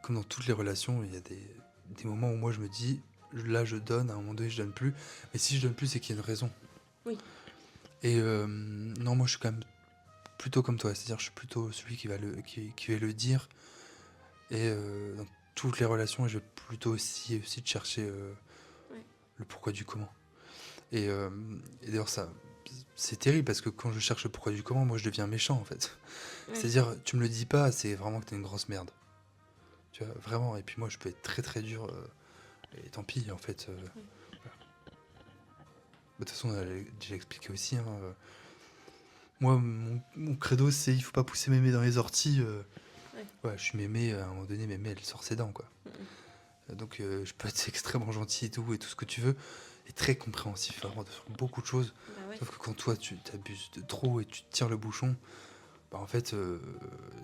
comme dans toutes les relations, il y a des moments où moi je me dis, là je donne, à un moment donné je donne plus. Mais si je donne plus, c'est qu'il y a une raison. Oui. Et non, moi je suis quand même plutôt comme toi, c'est-à-dire je suis plutôt celui qui va le dire. Et dans toutes les relations, je vais plutôt aussi de chercher le pourquoi du comment. Et d'ailleurs, ça, c'est terrible parce que quand je cherche le pourquoi du comment, moi je deviens méchant en fait. Ouais. C'est-à-dire, tu me le dis pas, c'est vraiment que t'es une grosse merde. Tu vois, vraiment. Et puis moi, je peux être très très dur. Et tant pis, en fait. Voilà. De toute façon, on a déjà expliqué aussi. Hein, moi, mon credo, c'est il faut pas pousser mémé dans les orties. Ouais, je suis mémé, à un moment donné, mémé, elle sort ses dents, quoi. Donc, je peux être extrêmement gentil et tout ce que tu veux. Et très compréhensif, vraiment, sur beaucoup de choses. Bah ouais. Sauf que quand toi, tu t'abuses de trop et tu tires le bouchon, bah en fait,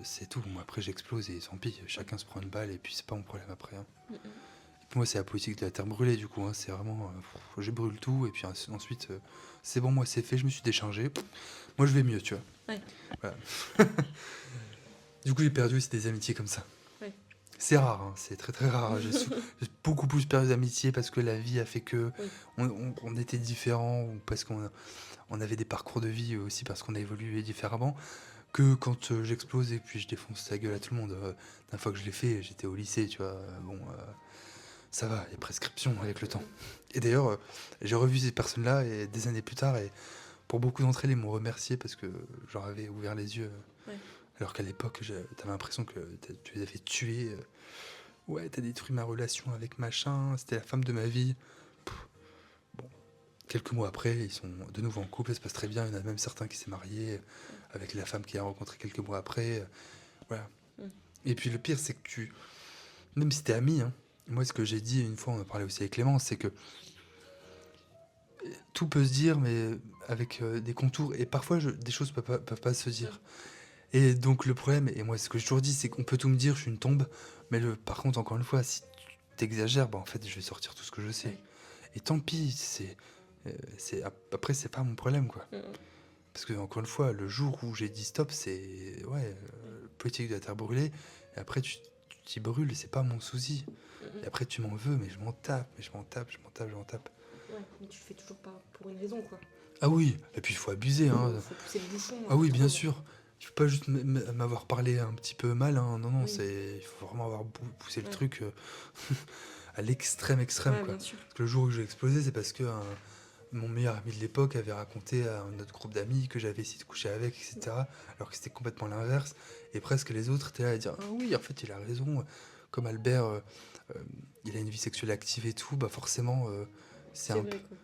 c'est tout. Moi, après, j'explose et tant pis. Chacun se prend une balle et puis c'est pas mon problème après. Hein. Mm, mm. Pour moi, c'est la politique de la terre brûlée, du coup. Hein. C'est vraiment, je brûle tout et puis ensuite, c'est bon, moi, c'est fait, je me suis déchargé. Moi, je vais mieux, tu vois. Ouais. Voilà. Du coup, j'ai perdu aussi des amitiés comme ça. Ouais. C'est rare, hein, c'est très très rare. J'ai beaucoup plus perdu d'amitiés parce que la vie a fait que on était différents ou parce on avait des parcours de vie aussi parce qu'on a évolué différemment que quand j'explose et puis je défonce la gueule à tout le monde. La fois que je l'ai fait, j'étais au lycée, tu vois. Ça va, il y a prescription avec le temps. Et d'ailleurs, j'ai revu ces personnes-là et des années plus tard et pour beaucoup d'entre elles, ils m'ont remercié parce que j'en avais ouvert les yeux. Alors qu'à l'époque, t'avais l'impression que tu les avais tués. Ouais, t'as détruit ma relation avec machin, c'était la femme de ma vie. Bon, quelques mois après, ils sont de nouveau en couple, ça se passe très bien. Il y en a même certains qui s'est marié avec la femme qu'il a rencontrée quelques mois après. Voilà. Et puis le pire, c'est que même si t'es ami, hein, moi ce que j'ai dit une fois, on en parlait aussi avec Clémence, c'est que tout peut se dire, mais avec des contours. Et parfois, des choses peuvent pas se dire. Et donc, le problème, et moi, ce que j'ai toujours dit, c'est qu'on peut tout me dire, je suis une tombe. Mais par contre, encore une fois, si tu t'exagères, bah, en fait, je vais sortir tout ce que je sais. Ouais. Et tant pis, après, c'est pas mon problème, quoi. Mm, mm. Parce que, encore une fois, le jour où j'ai dit stop, c'est. Ouais, politique de la terre brûlée. Et après, tu t'y brûles, c'est pas mon souci. Et après, tu m'en veux, mais je m'en tape, je m'en tape. Ouais, mais tu le fais toujours pas pour une raison, quoi. Ah oui, et puis il faut abuser, hein. Faut pousser le bouchon. Ah oui, bien trop. sûr. Il faut pas juste m'avoir parlé un petit peu mal, hein. Non, non, Oui. il faut vraiment avoir poussé le Ouais. truc à l'extrême, Ouais, quoi. bien sûr. Parce que le jour où j'ai explosé, c'est parce que mon meilleur ami de l'époque avait raconté à un autre groupe d'amis que j'avais essayé de coucher avec, etc. Alors que c'était complètement l'inverse. Et presque les autres étaient là à dire ah oui, en fait, il a raison. Comme Albert, il a une vie sexuelle active et tout, bah forcément, c'est C'est un, vrai, quoi.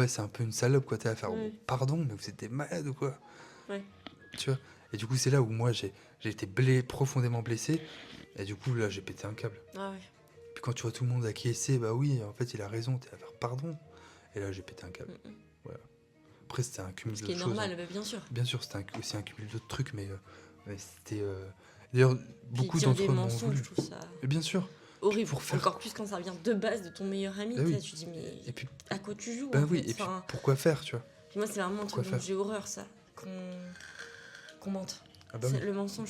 c'est un peu une salope, quoi. T'es à faire Ouais. pardon, mais vous êtes malade ou quoi? Ouais. Tu vois? Et du coup, c'est là où moi, j'ai été profondément blessé. Et du coup, là, j'ai pété un câble. Ah ouais. Puis quand tu vois tout le monde acquiescer, bah oui, en fait, il a raison, t'es à faire pardon. Et là, j'ai pété un câble. Mm, mm. Après, c'était un cumul Ce qui est d'autres choses, normal, hein. bah, bien sûr. Bien sûr, c'était aussi un cumul d'autres trucs, mais c'était. D'ailleurs, Puis beaucoup dire d'entre des eux m'ont mensonges, voulu. je trouve ça Et bien sûr. horrible. pour faire- Encore plus quand ça vient de base de ton meilleur ami. Ah oui. Tu te dis, mais Et puis, à quoi tu joues bah en oui, fait et puis Enfin, pourquoi faire, tu vois? puis moi, c'est vraiment un Pourquoi truc dont faire j'ai horreur, ça. Qu'on mente. Ah bah oui. Le mensonge,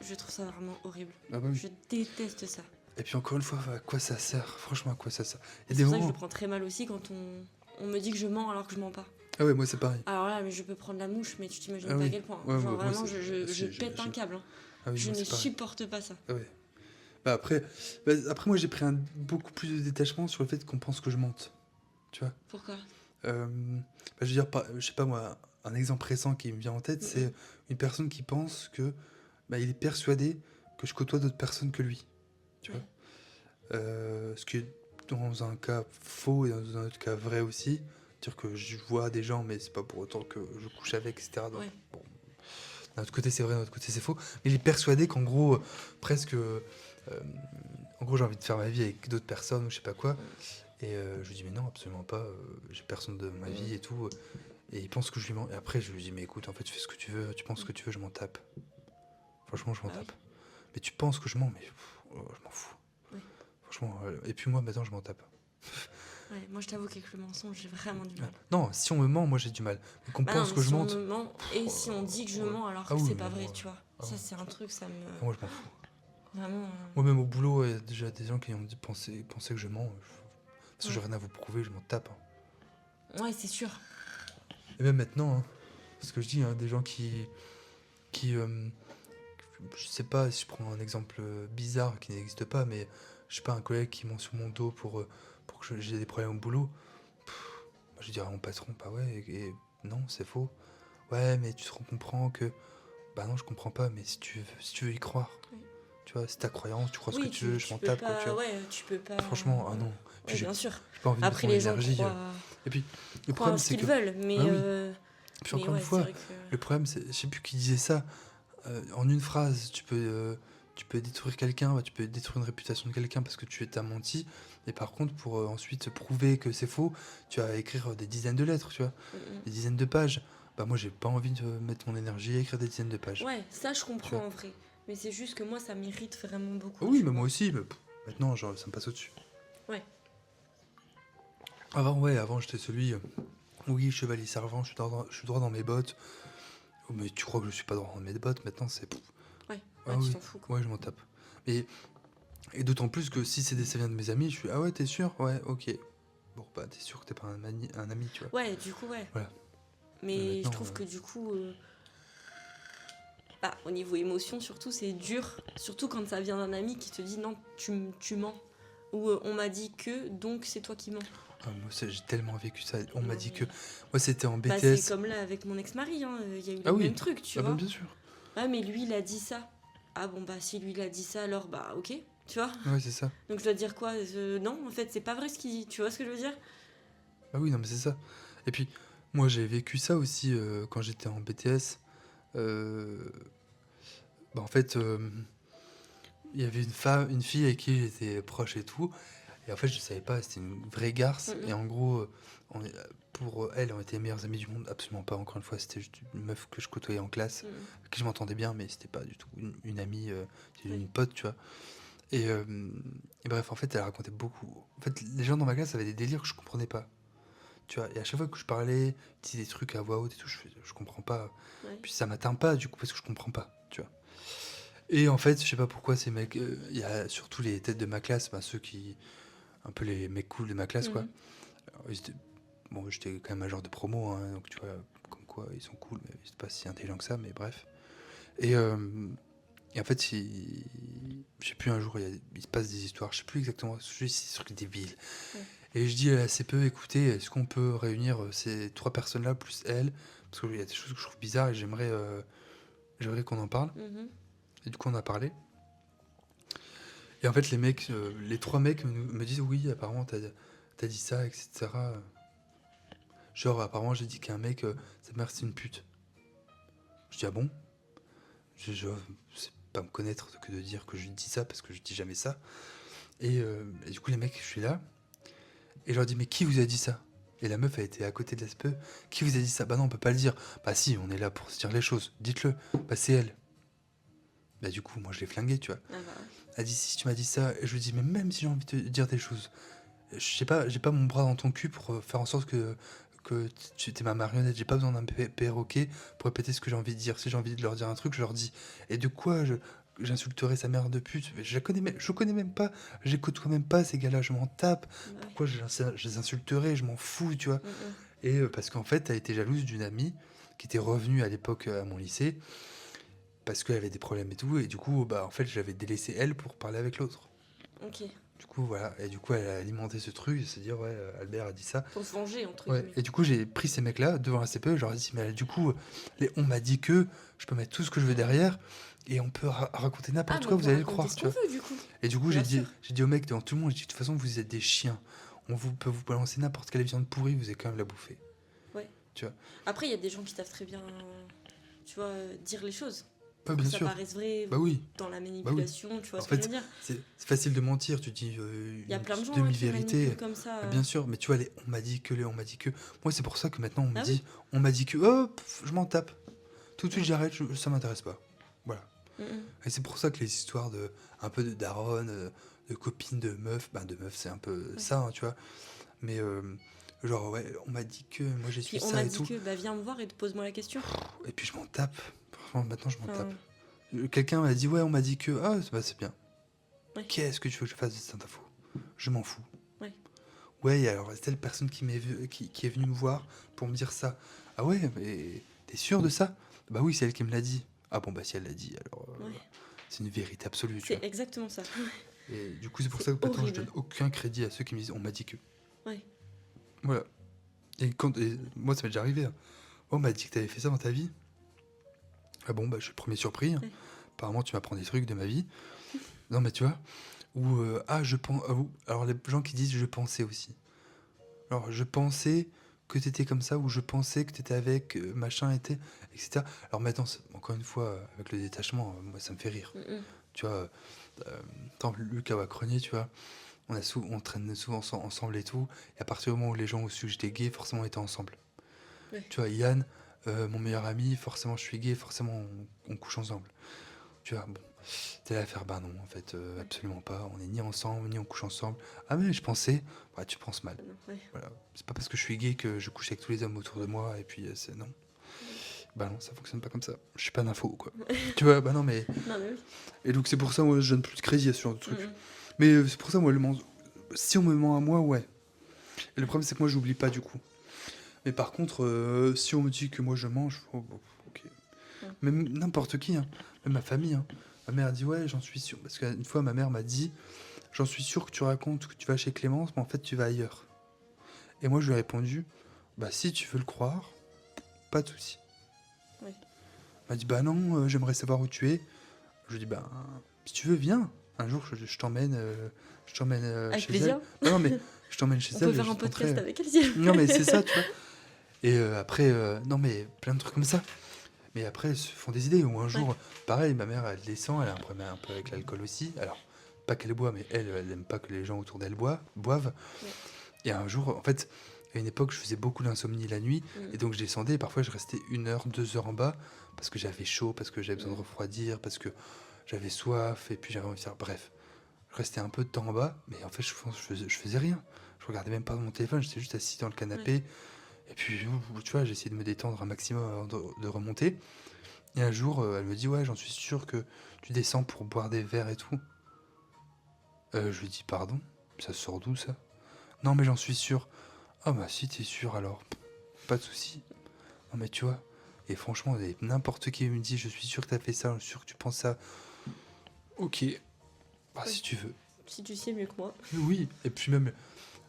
je trouve ça vraiment horrible. Ah bah oui. Je déteste ça. Et puis encore une fois, à quoi ça sert? Franchement, à quoi ça sert? Et C'est des pour ça que je moments. le prends très mal aussi quand on me dit que je mens alors que je mens pas. Ah ouais, moi c'est pareil. Alors là, mais je peux prendre la mouche, mais tu t'imagines Ah pas oui. à quel point. Ouais, Genre moi, vraiment, je pète un j'imagine. câble. Hein. Ah oui, Je moi, ne c'est pareil. supporte pas ça. Ah ouais. Bah après, moi j'ai pris beaucoup plus de détachement sur le fait qu'on pense que je mente. Tu vois? Pourquoi Bah, je veux dire, je sais pas moi, un exemple récent qui me vient en tête, c'est une personne qui pense que. Bah, il est persuadé que je côtoie d'autres personnes que lui. Tu vois? Ce qui est dans un cas faux et dans un autre cas vrai aussi. Dire que je vois des gens, mais c'est pas pour autant que je couche avec, etc. Donc, Ouais. bon, d'un autre côté c'est vrai, d'un autre côté c'est faux. Mais il est persuadé qu'en gros, presque. En gros, j'ai envie de faire ma vie avec d'autres personnes ou je sais pas quoi. Et je lui dis, mais non, absolument pas. J'ai personne de ma vie et tout. Et il pense que je lui mens. Et après, je lui dis, mais écoute, en fait, tu fais ce que tu veux, tu penses ce que tu veux, je m'en tape. Franchement, je m'en Ah oui. tape. Mais tu penses que je mens, mais je m'en fous. Oui. Franchement, et puis moi, maintenant, je m'en tape. Ouais, moi je t'avoue qu'avec le mensonge, j'ai vraiment du mal. Non, si on me ment, moi j'ai du mal. Mais qu'on Bah non, pense mais que je si on mente, me ment et si on dit que je mens alors que Ah oui, c'est mais pas vrai, moi- tu vois. ah Ça, oui. c'est un truc, ça me. moi je m'en fous. Vraiment. Moi-même au boulot, il y a déjà des gens qui ont pensé que je mens. Parce que j'ai Ouais. rien à vous prouver, je m'en tape. Hein. Ouais, c'est sûr. Et même maintenant, hein, ce que je dis, hein, des gens qui je sais pas si je prends un exemple bizarre qui n'existe pas, mais je sais pas, un collègue qui ment sur mon dos pour que j'ai des problèmes au boulot. Moi, je dirais à mon patron, bah ouais, et non, c'est faux. Ouais, mais tu te comprends que. Bah non, je comprends pas, mais si tu veux y croire, Oui. tu vois, c'est ta croyance, tu crois ce Oui, que tu veux, je m'en peux tape, quoi, pas. tu vois. Ouais, tu peux pas. Franchement, ah non. Puis Ouais, j'ai bien sûr. pas envie de Après, mettre mon les gens énergie. croient, Et puis, le croient problème, en ce c'est qu'ils que. veulent, mais. Ah oui. Puis Mais encore ouais, une c'est fois, vrai que. le problème, c'est, je sais plus qui disait ça. En une phrase, tu peux détruire quelqu'un, bah, tu peux détruire une réputation de quelqu'un parce que t'as menti. Et par contre, pour ensuite prouver que c'est faux, tu vas écrire des dizaines de lettres, tu vois, des dizaines de pages. Bah moi, j'ai pas envie de mettre mon énergie à écrire des dizaines de pages. Ouais, ça je Tu comprends vois. en vrai. Mais c'est juste que moi ça m'irrite vraiment beaucoup. Oui, tu mais vois. moi aussi. Mais maintenant, genre, ça me passe au-dessus. Ouais. Avant, j'étais celui. Oui, chevalier servant, je suis droit dans mes bottes. Oh, mais tu crois que je suis pas droit dans mes bottes? Maintenant, c'est. Ouais, Ah tu oui. t'en fous quoi. Ouais, je m'en tape. Et d'autant plus que si ça vient de mes amis, je suis ah ouais, t'es sûr? Ouais, ok. Bon, bah, t'es sûr que t'es pas un ami, tu vois. Ouais, du coup, ouais. Voilà. Mais Maintenant, je trouve que du coup. Bah, au niveau émotion, surtout, c'est dur. Surtout quand ça vient d'un ami qui te dit non, tu mens. Ou on m'a dit que, donc c'est toi qui mens. Ah, moi, j'ai tellement vécu ça. On m'a Non, dit mais- que. Moi, c'était en Bah, BTS. c'est comme là avec mon ex-mari, hein. Il y a eu Ah le oui. même truc, tu Ah, vois. bah, bien sûr. Ah, mais lui, il a dit ça. Ah bon, bah, si lui, il a dit ça, alors, bah, ok, tu vois. Ouais, c'est ça. Donc, je dois dire quoi Non, en fait, c'est pas vrai ce qu'il dit. Tu vois ce que je veux dire Ah oui, non, mais c'est ça. Et puis, moi, j'ai vécu ça aussi quand j'étais en BTS. Bah, en fait, il y avait une fille avec qui j'étais proche et tout. Et en fait, je savais pas, c'était une vraie garce. Mhm. Et en gros, pour elle, on était les meilleures amies du monde, absolument pas. Encore une fois, c'était juste une meuf que je côtoyais en classe, Mhm. avec qui je m'entendais bien, mais c'était pas du tout une amie, c'était Oui. une pote, tu vois. Et, euh, et bref, en fait, elle racontait beaucoup. En fait, les gens dans ma classe avaient des délires que je comprenais pas, tu vois. Et à chaque fois que je parlais, ils disaient des trucs à voix haute et tout, je comprends pas. Ouais. Puis ça m'atteint pas, du coup, parce que je comprends pas, tu vois. Et en fait, je sais pas pourquoi ces mecs, il y a surtout les têtes de ma classe, bah, ceux qui, un peu les mecs cool de ma classe, quoi. Mhm. Alors, bon, j'étais quand même un genre de promo, hein, donc tu vois, comme quoi ils sont cool, mais c'est pas si intelligent que ça, mais bref. Et, euh, et en fait, je sais plus, un jour, il se passe des histoires, je sais plus exactement, c'est des trucs débiles. Ouais. Et je dis à la CPE, écoutez, est-ce qu'on peut réunir ces trois personnes-là plus elle? Parce qu'il y a des choses que je trouve bizarres et j'aimerais qu'on en parle. Mhm. Et du coup, on a parlé. Et en fait, les trois mecs me disent, oui, apparemment, t'as dit ça, etc. Genre, apparemment, j'ai dit qu'un mec, sa mère, c'est une pute. Je dis, ah bon? Je sais pas me connaître que de dire que je dis ça, parce que je dis jamais ça. Et du coup, les mecs, je suis là, et je leur dis, mais qui vous a dit ça? Et la meuf a été à côté de la SPE. Qui vous a dit ça? Bah non, on peut pas le dire. Bah si, on est là pour se dire les choses. Dites-le. Bah c'est elle. Bah du coup, moi je l'ai flingué, tu vois. Ah bah, Elle dit, si tu m'as dit ça, et je lui dis, mais même si j'ai envie de te dire des choses, je sais pas, j'ai pas mon bras dans ton cul pour faire en sorte que tu es ma marionnette. J'ai pas besoin d'un perroquet pour répéter ce que j'ai envie de dire. Si j'ai envie de leur dire un truc, je leur dis. Et de quoi j'insulterais sa mère de pute? Je connais même pas, je les côtoie même pas ces gars-là, je m'en tape. bah ouais. Pourquoi je les insulterais? Je m'en fous, tu vois. Mhm. Et parce qu'en fait, elle était jalouse d'une amie qui était revenue à l'époque à mon lycée parce qu'elle avait des problèmes et tout. Et du coup, bah en fait, j'avais délaissé elle pour parler avec l'autre. Ok. Du coup, voilà. Et du coup, elle a alimenté ce truc, se dire, ouais, Albert a dit ça. Pour se venger, entre Ouais. guillemets. Et du coup, j'ai pris ces mecs-là devant la CPE, je leur ai dit, mais du coup, on m'a dit que je peux mettre tout ce que je veux derrière et on peut raconter Ah, n'importe mais quoi, on vous peut allez le raconter croire, ce tu qu'on vois. veut, du coup. Et du coup, Bien sûr. j'ai dit aux mecs devant tout le monde, j'ai dit, de toute façon, vous êtes des chiens. Peut vous balancer n'importe quelle viande pourrie, vous allez quand même la bouffer. Ouais. Tu vois. Après, il y a des gens qui savent très bien, tu vois, dire les choses. Ouais, Pour que bien ça sûr. paraisse vrai Bah oui. dans la Bah oui. manipulation, tu vois En ce que je fait, veux dire. c'est facile de mentir, tu dis Il y a une plein de petite gens, hein, qui demi-vérité. manipulent comme ça. Bien sûr, mais tu vois, on m'a dit que, on m'a dit que. Moi, c'est pour ça que maintenant, Ah oui. on m'a dit que, oh, je m'en tape. Tout de suite, Ouais. j'arrête, ça m'intéresse pas. Voilà. Mhm. Et c'est pour ça que les histoires un peu de daronne, de copines, de meufs, c'est un peu Ouais. ça, hein, tu vois. Mais genre, ouais, on m'a dit que, moi j'ai su Puis on ça m'a et dit tout. que, bah viens me voir et pose-moi la question. Et puis je m'en tape. Franchement, maintenant, je m'en Enfin, tape. Quelqu'un m'a dit, ouais, on m'a dit que, ah, bah, c'est bien. Ouais. Qu'est-ce que tu veux que je fasse de cette info? Je m'en fous. Ouais. Ouais, et alors, c'est telle personne qui est venue me voir pour me dire ça. Ah ouais, mais t'es sûr de ça? Bah oui, c'est elle qui me l'a dit. Ah bon, bah si elle l'a dit, alors Ouais. c'est une vérité absolue, tu C'est vois. exactement ça. Et du coup, c'est pour C'est ça que maintenant, je horrible. donne aucun crédit à ceux qui me disent, on m'a dit que. Ouais. Voilà. Et moi, ça m'est déjà arrivé, hein. Oh, on m'a dit que t'avais fait ça dans ta vie. Ah bon, bah je suis le premier surpris, hein. Ouais. Apparemment, tu m'apprends des trucs de ma vie. Non, mais tu vois. Ou, ah, je pense. Alors, les gens qui disent je pensais aussi. Alors, je pensais que t'étais comme ça, ou je pensais que t'étais avec machin, etc. Alors maintenant, encore une fois, avec le détachement, moi, ça me fait rire. Mhm. Tu vois, tant Lucas Wacrenier, tu vois, on traîne souvent ensemble et tout. Et à partir du moment où les gens ont su que j'étais gay, forcément, on était ensemble. Ouais. Tu vois, Yann, mon meilleur ami, forcément, je suis gay, forcément, on couche ensemble. Tu vois, bon. T'es là à faire, bah non, en fait, Ouais. absolument pas. On est ni ensemble, ni on couche ensemble. Ah, mais je pensais, bah, tu penses mal. Ah non, ouais. Voilà. C'est pas parce que je suis gay que je couche avec tous les hommes autour de moi, et puis c'est non. Bah non, ça fonctionne pas comme ça. Je suis pas d'info, quoi. Tu vois, bah non, mais. Non, mais oui. Et donc, c'est pour ça, moi, je donne plus de crédit à ce genre de truc. Mhm. Mais c'est pour ça, moi, si on me ment à moi, ouais. Et le problème, c'est que moi, j'oublie pas du coup. Mais par contre, si on me dit que moi je mange, oh, bon, ok. Ouais. Même n'importe qui, hein. Même ma famille, hein. Ma mère a dit, ouais, j'en suis sûr. Parce qu'une fois, ma mère m'a dit, j'en suis sûr que tu racontes que tu vas chez Clémence, mais en fait, tu vas ailleurs. Et moi, je lui ai répondu, bah, si tu veux le croire, pas de souci. Ouais. Elle m'a dit, bah non, j'aimerais savoir où tu es. Je lui ai dit, bah, si tu veux, viens. Un jour, je t'emmène Avec chez plaisir. elle. Non, mais je t'emmène chez On elle. peut et faire je un te montrerai, podcast avec elle si elle Non, veut. mais c'est ça, tu vois. Et après, non, mais plein de trucs comme ça. Mais après, elles se font des idées. Ou un jour, pareil, ma mère, elle descend, elle a un problème un peu avec l'alcool aussi. Alors, pas qu'elle boit, mais elle aime pas que les gens autour d'elle boivent. Ouais. Et un jour, en fait, À une époque, je faisais beaucoup d'insomnie la nuit, et donc je descendais, et parfois je restais 1 heure, 2 heures en bas, parce que j'avais chaud, parce que j'avais besoin de refroidir, parce que j'avais soif, et puis j'avais envie de faire... Bref, je restais un peu de temps en bas, mais en fait, je faisais rien. Je regardais même pas mon téléphone, j'étais juste assis dans le Ouais. canapé, et puis, tu vois, j'essayais de me détendre un maximum avant de remonter. Et un jour, elle me dit, ouais, j'en suis sûr que tu descends pour boire des verres et tout. Je lui dis, pardon, ça sort d'où ça? Non, mais j'en suis sûr. Ah bah si, t'es sûr alors, pas de souci. Non mais tu vois, et franchement, n'importe qui me dit, je suis sûr que t'as fait ça, je suis sûr que tu penses ça. Ok, bah Ouais. si tu veux. Si tu sais mieux que moi. Mais oui, et puis même,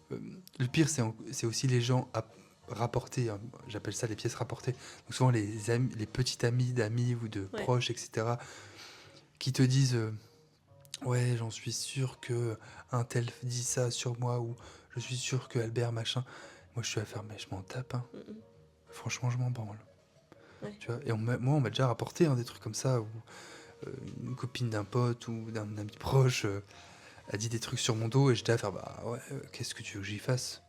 le pire, c'est aussi les gens à rapporter, hein, j'appelle ça les pièces rapportées. Donc souvent les petits amis d'amis ou de Ouais. proches, etc., qui te disent, ouais, j'en suis sûr que un tel dit ça sur moi, ou je suis sûr que Albert machin. Moi, je suis à faire, mais je m'en tape, hein. Mm, mm. Franchement, je m'en branle. Ouais. Tu vois, et moi, on m'a déjà rapporté, hein, des trucs comme ça, où une copine d'un pote ou d'un ami proche a dit des trucs sur mon dos, et j'étais à faire, bah ouais, qu'est-ce que tu veux que j'y fasse?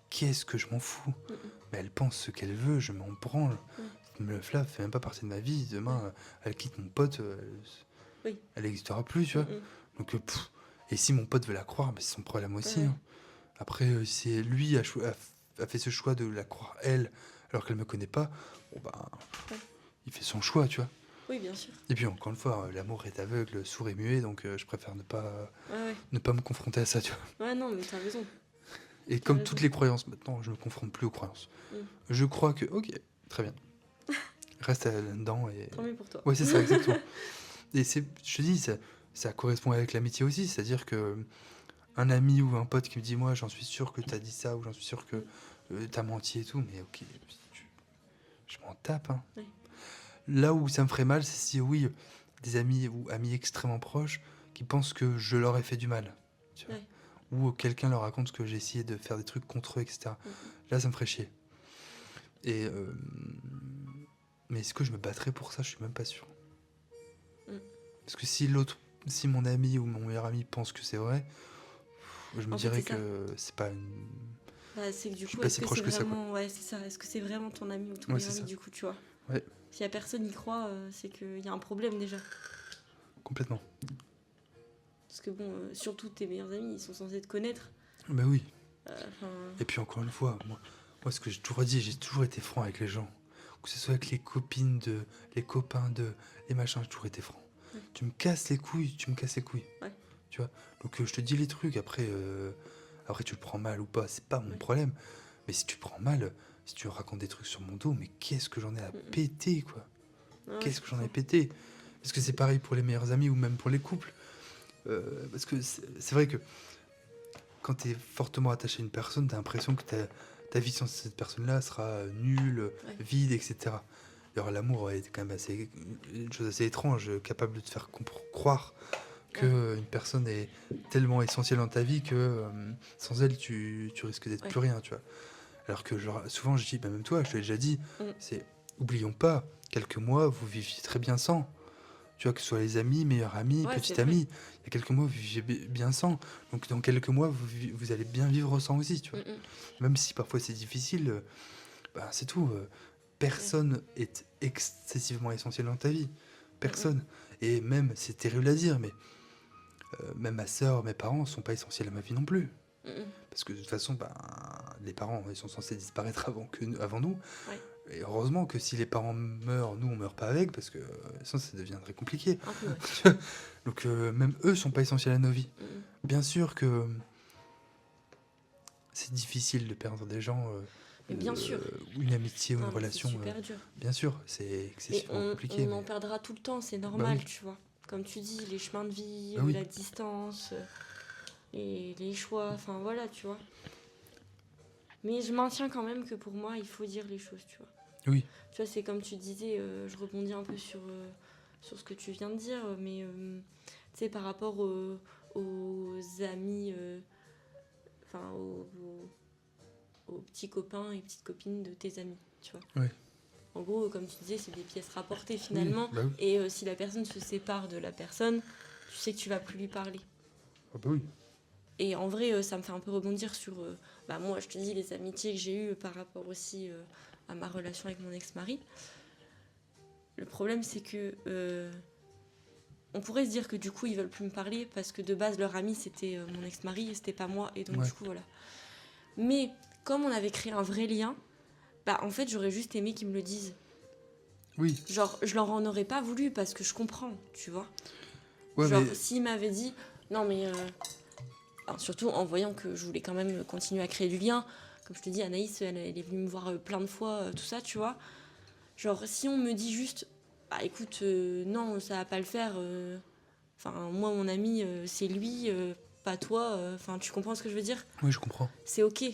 Qu'est-ce que je m'en fous? Mm, mm. Mais elle pense ce qu'elle veut, je m'en branle. Ouais. Cette meuf-là fait même pas partie de ma vie. Demain, Ouais. elle quitte mon pote, Oui. elle n'existera plus, tu Mm, vois. mm. Donc, et si mon pote veut la croire, mais c'est son problème aussi, Ouais. hein. Après, si lui a fait ce choix de la croire elle, alors qu'elle me connaît pas, bon bah, Ouais. il fait son choix, tu vois. Oui, bien sûr. Et puis encore une fois, l'amour est aveugle, sourd et muet, donc je préfère Ouais. ne pas me confronter à ça, tu vois. Ouais, non, mais t'as raison. Et T'as comme raison. toutes les croyances, maintenant, je me confronte plus aux croyances. Mm. Je crois que, ok, très bien. Reste là-dedans et... Tant mieux pour toi. Ouais, c'est ça, exactement. Et je te dis, ça correspond avec l'amitié aussi, c'est-à-dire que un ami ou un pote qui me dit, moi, j'en suis sûr que t'as dit ça, ou j'en suis sûr que t'as menti et tout, mais ok, je m'en tape, hein. Ouais. Là où ça me ferait mal, c'est si, oui, des amis ou amis extrêmement proches qui pensent que je leur ai fait du mal, tu vois. Ouais. Ou quelqu'un leur raconte que j'ai essayé de faire des trucs contre eux, etc. Mm, Là, ça me ferait chier. Et mais est-ce que je me battrais pour ça? Je suis même pas sûr. Mm. Parce que si mon ami ou mon meilleur ami pense que c'est vrai, je me En fait, dirais c'est ça. que c'est pas une... Bah, c'est que du Je suis coup, pas est-ce si que proche c'est que ça, quoi. vraiment... Ouais, c'est ça. Est-ce que c'est vraiment ton ami ou ton Ouais, meilleur c'est ami, ça. du coup, tu vois? Ouais, Si la personne y croit, c'est qu'il y a un problème déjà. complètement. Parce que bon, surtout tes meilleurs amis, ils sont censés te connaître. Bah oui. Enfin, Et puis encore une fois, moi ce que j'ai toujours dit, j'ai toujours été franc avec les gens. Que ce soit avec les copines les copains les machins, j'ai toujours été franc. Ouais. Tu me casses les couilles, tu me casses les couilles. Ouais. Tu vois. Donc je te dis les trucs, après tu le prends mal ou pas, c'est pas mon Ouais. problème. Mais si tu prends mal, si tu racontes des trucs sur mon dos, mais qu'est-ce que j'en ai à Mm, mm. péter, quoi. ouais, Qu'est-ce je que j'en ai comprends. pété. Parce que c'est pareil pour les meilleurs amis ou même pour les couples. Parce que c'est vrai que quand tu es fortement attaché à une personne, tu as l'impression que ta vie sans cette personne-là sera nulle, Ouais. vide, etc. Alors l'amour est quand même une chose assez étrange, capable de te faire croire que une personne est tellement essentielle dans ta vie que sans elle, tu risques d'être Ouais. plus rien, tu vois. Alors que souvent je dis, bah, même toi, je te l'ai déjà dit, Mm. c'est, oublions pas, quelques mois, vous viviez très bien sans. Tu vois, que ce soit les amis, meilleurs amis, Ouais, petit c'est vrai. ami, il y a quelques mois, vous viviez bien sans. Donc dans quelques mois, vous allez bien vivre sans aussi, tu vois. Mm, mm. Même si parfois c'est difficile, bah, c'est tout. Personne est excessivement essentiel dans ta vie. Personne. Et même, c'est terrible à dire, mais même ma sœur, mes parents sont pas essentiels à ma vie non plus. Mm, mm. Parce que de toute façon, bah, les parents, ils sont censés disparaître avant nous. Ouais. Et heureusement que si les parents meurent, nous, on meurt pas avec, parce que sinon, ça deviendrait compliqué. Un peu, ouais. Donc même eux sont pas essentiels à nos vies. Mm, mm. Bien sûr que c'est difficile de perdre des gens, Mais bien sûr. ou une amitié ou Non, une mais c'est relation. super dur. Bien sûr, c'est Et excessivement compliqué. on Mais... en perdra tout le temps, c'est normal, oui. tu vois. Comme tu dis, les chemins de vie, Bah oui. la distance, les choix, enfin voilà, tu vois. Mais je maintiens quand même que pour moi, il faut dire les choses, tu vois. Oui. Tu vois, c'est comme tu disais, je rebondis un peu sur ce que tu viens de dire, mais tu sais, par rapport aux amis, enfin aux petits copains et petites copines de tes amis, tu vois. Ouais. En gros, comme tu disais, c'est des pièces rapportées finalement. Oui, bah oui. Et si la personne se sépare de la personne, tu sais que tu vas plus lui parler. Ah bah oui. Et en vrai, ça me fait un peu rebondir sur, moi, je te dis, les amitiés que j'ai eues par rapport aussi à ma relation avec mon ex-mari. Le problème, c'est que on pourrait se dire que du coup, ils veulent plus me parler parce que de base, leur ami, c'était mon ex-mari et c'était pas moi. Et donc, Ouais. du coup, voilà. Mais comme on avait créé un vrai lien, en fait, j'aurais juste aimé qu'ils me le disent. Oui. Genre, je leur en aurais pas voulu parce que je comprends, tu vois. Ouais, Genre, mais s'ils m'avaient dit, non, mais. Alors, surtout en voyant que je voulais quand même continuer à créer du lien. Comme je te dis, Anaïs, elle est venue me voir plein de fois, tout ça, tu vois. Genre, si on me dit juste, écoute, non, ça va pas le faire. Enfin, moi, mon ami, c'est lui, pas toi. Enfin, tu comprends ce que je veux dire? oui, je comprends. C'est ok.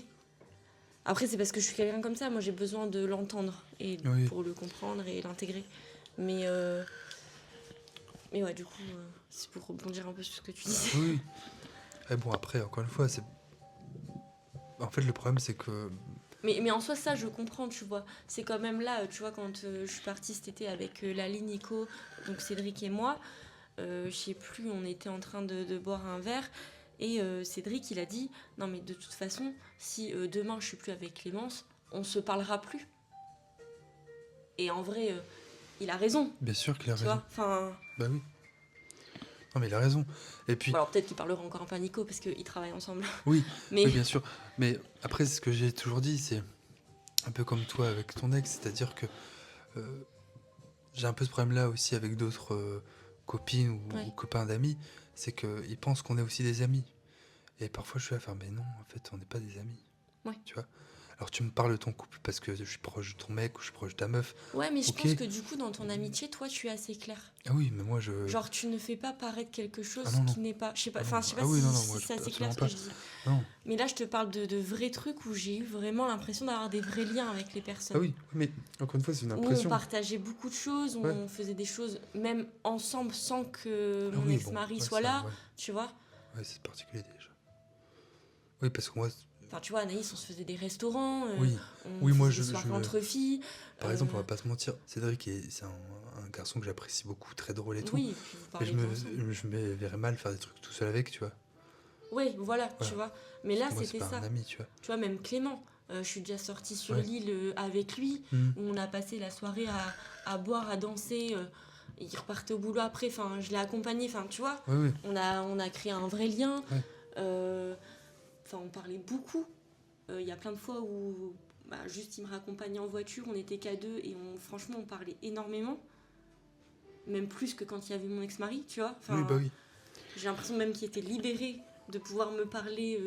Après, c'est parce que je suis quelqu'un comme ça. Moi, j'ai besoin de l'entendre et Oui. pour le comprendre et l'intégrer. Mais ouais, du coup, c'est pour rebondir un peu sur ce que tu disais. Oui. Et bon, après, encore une fois, c'est. En fait, le problème, c'est que. Mais en soi, ça, je comprends, tu vois. C'est quand même là, tu vois, quand je suis partie cet été avec Lali, Nico, donc Cédric et moi, je sais plus, on était en train de boire un verre. Et Cédric, il a dit, non mais de toute façon, si demain je suis plus avec Clémence, on se parlera plus. Et en vrai, il a raison, Bien sûr qu'il a tu raison. vois. Enfin, Bah oui. Non, mais il a raison. Et puis, bon, alors peut-être qu'il parlera encore un peu à Nico parce qu'ils travaillent ensemble. oui, Mais oui, bien sûr. Mais après, ce que j'ai toujours dit, c'est un peu comme toi avec ton ex, c'est-à-dire que euh, j'ai un peu ce problème-là aussi avec d'autres copines ou ouais, copains d'amis, c'est qu'ils pensent qu'on est aussi des amis. Et parfois, je suis à faire, mais non, en fait, on n'est pas des amis. ouais. Tu vois? Alors, tu me parles de ton couple parce que je suis proche de ton mec ou je suis proche de ta meuf. Ouais, mais je Ok. pense que du coup, dans ton amitié, toi, tu es assez clair. Ah oui, mais moi, je. Genre, tu ne fais pas paraître quelque chose Ah non, non. qui n'est pas. Je sais pas, Ah non, enfin, je sais pas ah oui, si, non, non, si moi, c'est assez clair absolument ce que pas. je dis. Non. Mais là, je te parle de vrais trucs où j'ai eu vraiment l'impression d'avoir des vrais liens avec les Ah personnes. oui, mais encore une fois, c'est une Où on impression. partageait beaucoup de choses, où Ouais. on faisait des choses même ensemble sans que Ah mon oui, ex-mari bon, ouais, soit ça, là, ouais. tu vois. Ouais, c'est particulier déjà. Oui, parce que moi, Enfin, tu vois, Anaïs, on se faisait des restaurants, oui, on oui, moi, faisait des soirées entre filles. par exemple, on va pas se mentir, Cédric, c'est un garçon que j'apprécie beaucoup, très drôle et tout, Oui, et puis vous mais parlez bien ensemble. je me verrais mal faire des trucs tout seul avec, tu vois. Oui, voilà, Voilà. tu vois. Mais Parce là, que moi, c'est c'était pas ça. un ami, tu vois. Tu vois, même Clément, je suis déjà sortie sur Ouais. l'île avec lui, Mhm. où on a passé la soirée à boire, à danser. Il repartait au boulot après, enfin, je l'ai accompagné, enfin, tu vois. Oui, oui. On a créé un vrai lien. Ouais. Enfin, on parlait beaucoup. Il y a plein de fois où juste il me raccompagnait en voiture, on était qu'à deux et franchement, on parlait énormément. Même plus que quand il y avait mon ex-mari, tu vois. Enfin, Oui, bah oui. j'ai l'impression même qu'il était libéré de pouvoir me parler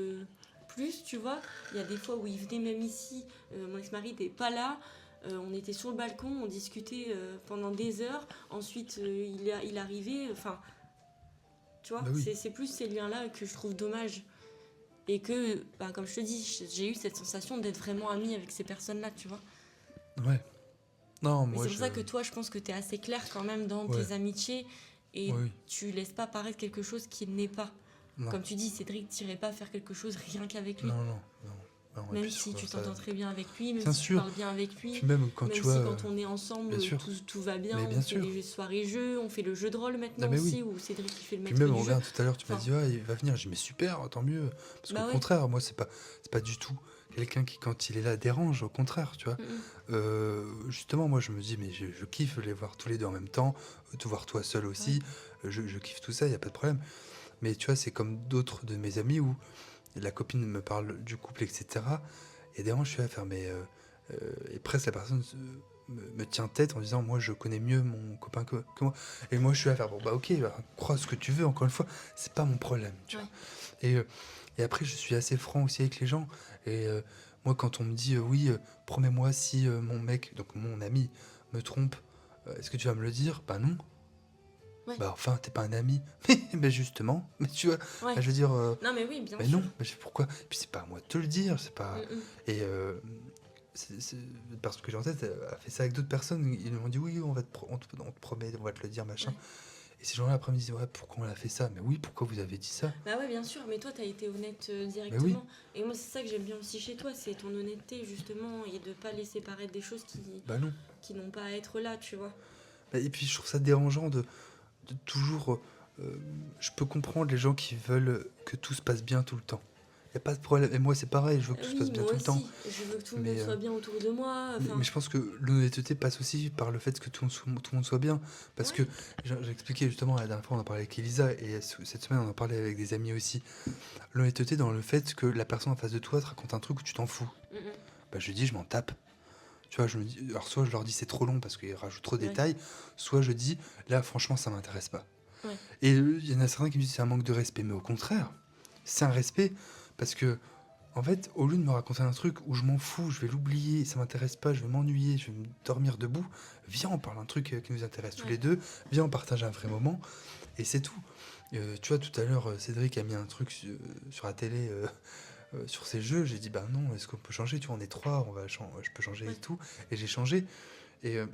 plus, tu vois. Il y a des fois où il venait même ici, mon ex-mari n'était pas là, on était sur le balcon, on discutait pendant des heures, ensuite il arrivait, enfin, tu vois, Bah oui. c'est plus ces liens-là que je trouve dommage. Et que, comme je te dis, j'ai eu cette sensation d'être vraiment amie avec ces personnes-là, tu vois. Ouais. Non, Mais moi, c'est pour ça que toi, je pense que t'es assez clair quand même dans Ouais. tes amitiés et Oui. tu laisses pas paraître quelque chose qui n'est pas. Non. Comme tu dis, Cédric t'irait pas faire quelque chose rien qu'avec lui. Non, non, non. Non, et Même puis si surtout tu ça- t'entends très bien avec lui, même Bien si tu sûr. parles bien avec lui, Puis même quand même tu si vois. quand on est ensemble, bien sûr. tout va bien, Mais on bien fait sûr. des soirées jeux, on fait le jeu de rôle maintenant Ah, mais aussi, oui. où Cédric il fait le Puis maître même, du jeu. regarde, tout à l'heure, tu m'as Enfin, dit, ah, il va venir. J'ai dit, mais super, tant mieux. Parce Bah qu'au ouais. contraire, moi, c'est pas du tout quelqu'un qui, quand il est là, dérange. Au contraire, tu vois. Justement, moi, je me dis, mais je kiffe les voir tous les deux en même temps, te voir toi seul aussi. Je kiffe tout ça, il n'y a pas de problème. Mais tu vois, c'est comme d'autres de mes amis où la copine me parle du couple, etc. Et des moments, je suis à faire, mais. Et presque la personne me tient tête en disant, moi, je connais mieux mon copain que moi. Et moi, je suis à faire, bon, bah, ok, crois ce que tu veux, encore une fois, c'est pas mon problème, tu vois. Et après, je suis assez franc aussi avec les gens. Et moi, quand on me dit, oui, promets-moi si mon mec, donc mon ami, me trompe, est-ce que tu vas me le dire? Bah non. Ouais. Bah enfin, t'es pas un ami. Mais justement, mais tu vois, Ouais. je veux dire, Non, mais oui, bien mais sûr. non, mais pourquoi? Et puis c'est pas à moi de te le dire, c'est pas. Et la personne que j'ai en tête a fait ça avec d'autres personnes. Ils m'ont dit, oui, on te promet, on va te le dire, machin. Ouais. Et ces gens-là après me disent, ouais, pourquoi on a fait ça? Mais oui, pourquoi vous avez dit ça? Bah ouais, bien sûr, mais toi, t'as été honnête directement. oui. Et moi, c'est ça que j'aime bien aussi chez toi, c'est ton honnêteté, justement, et de pas laisser paraître des choses Bah non. qui n'ont pas à être là, tu vois. Et puis je trouve ça dérangeant de toujours euh, je peux comprendre les gens qui veulent que tout se passe bien tout le temps. Il n'y a pas de problème. Et moi, c'est pareil, je veux que tout se passe Oui, bien moi tout le temps. aussi. Je veux que tout le monde Mais, soit bien autour de moi. mais Enfin, je pense que l'honnêteté passe aussi par le fait que tout le monde soit bien. Parce que ouais. j'ai expliqué justement la dernière fois, on en parlait avec Elisa, et cette semaine, on en parlait avec des amis aussi. L'honnêteté dans le fait que la personne en face de toi te raconte un truc où tu t'en fous. Mm, Bah, je lui dis, je m'en tape. Tu vois, je me dis, alors soit je leur dis c'est trop long parce qu'ils rajoutent trop de ouais. détails, soit je dis, là, franchement, ça m'intéresse pas. Ouais. Et il y en a certains qui me disent c'est un manque de respect, mais au contraire, c'est un respect parce que, en fait, au lieu de me raconter un truc où je m'en fous, je vais l'oublier, ça m'intéresse pas, je vais m'ennuyer, je vais me dormir debout, viens, on parle d'un truc qui nous intéresse tous Ouais. les deux, viens, on partage un vrai moment, et c'est tout. Tu vois, tout à l'heure, Cédric a mis un truc sur la télé, sur ces jeux, j'ai dit, bah non, est-ce qu'on peut changer? Tu vois, on est trois, je peux changer et Ouais. tout, et j'ai changé. Et, euh,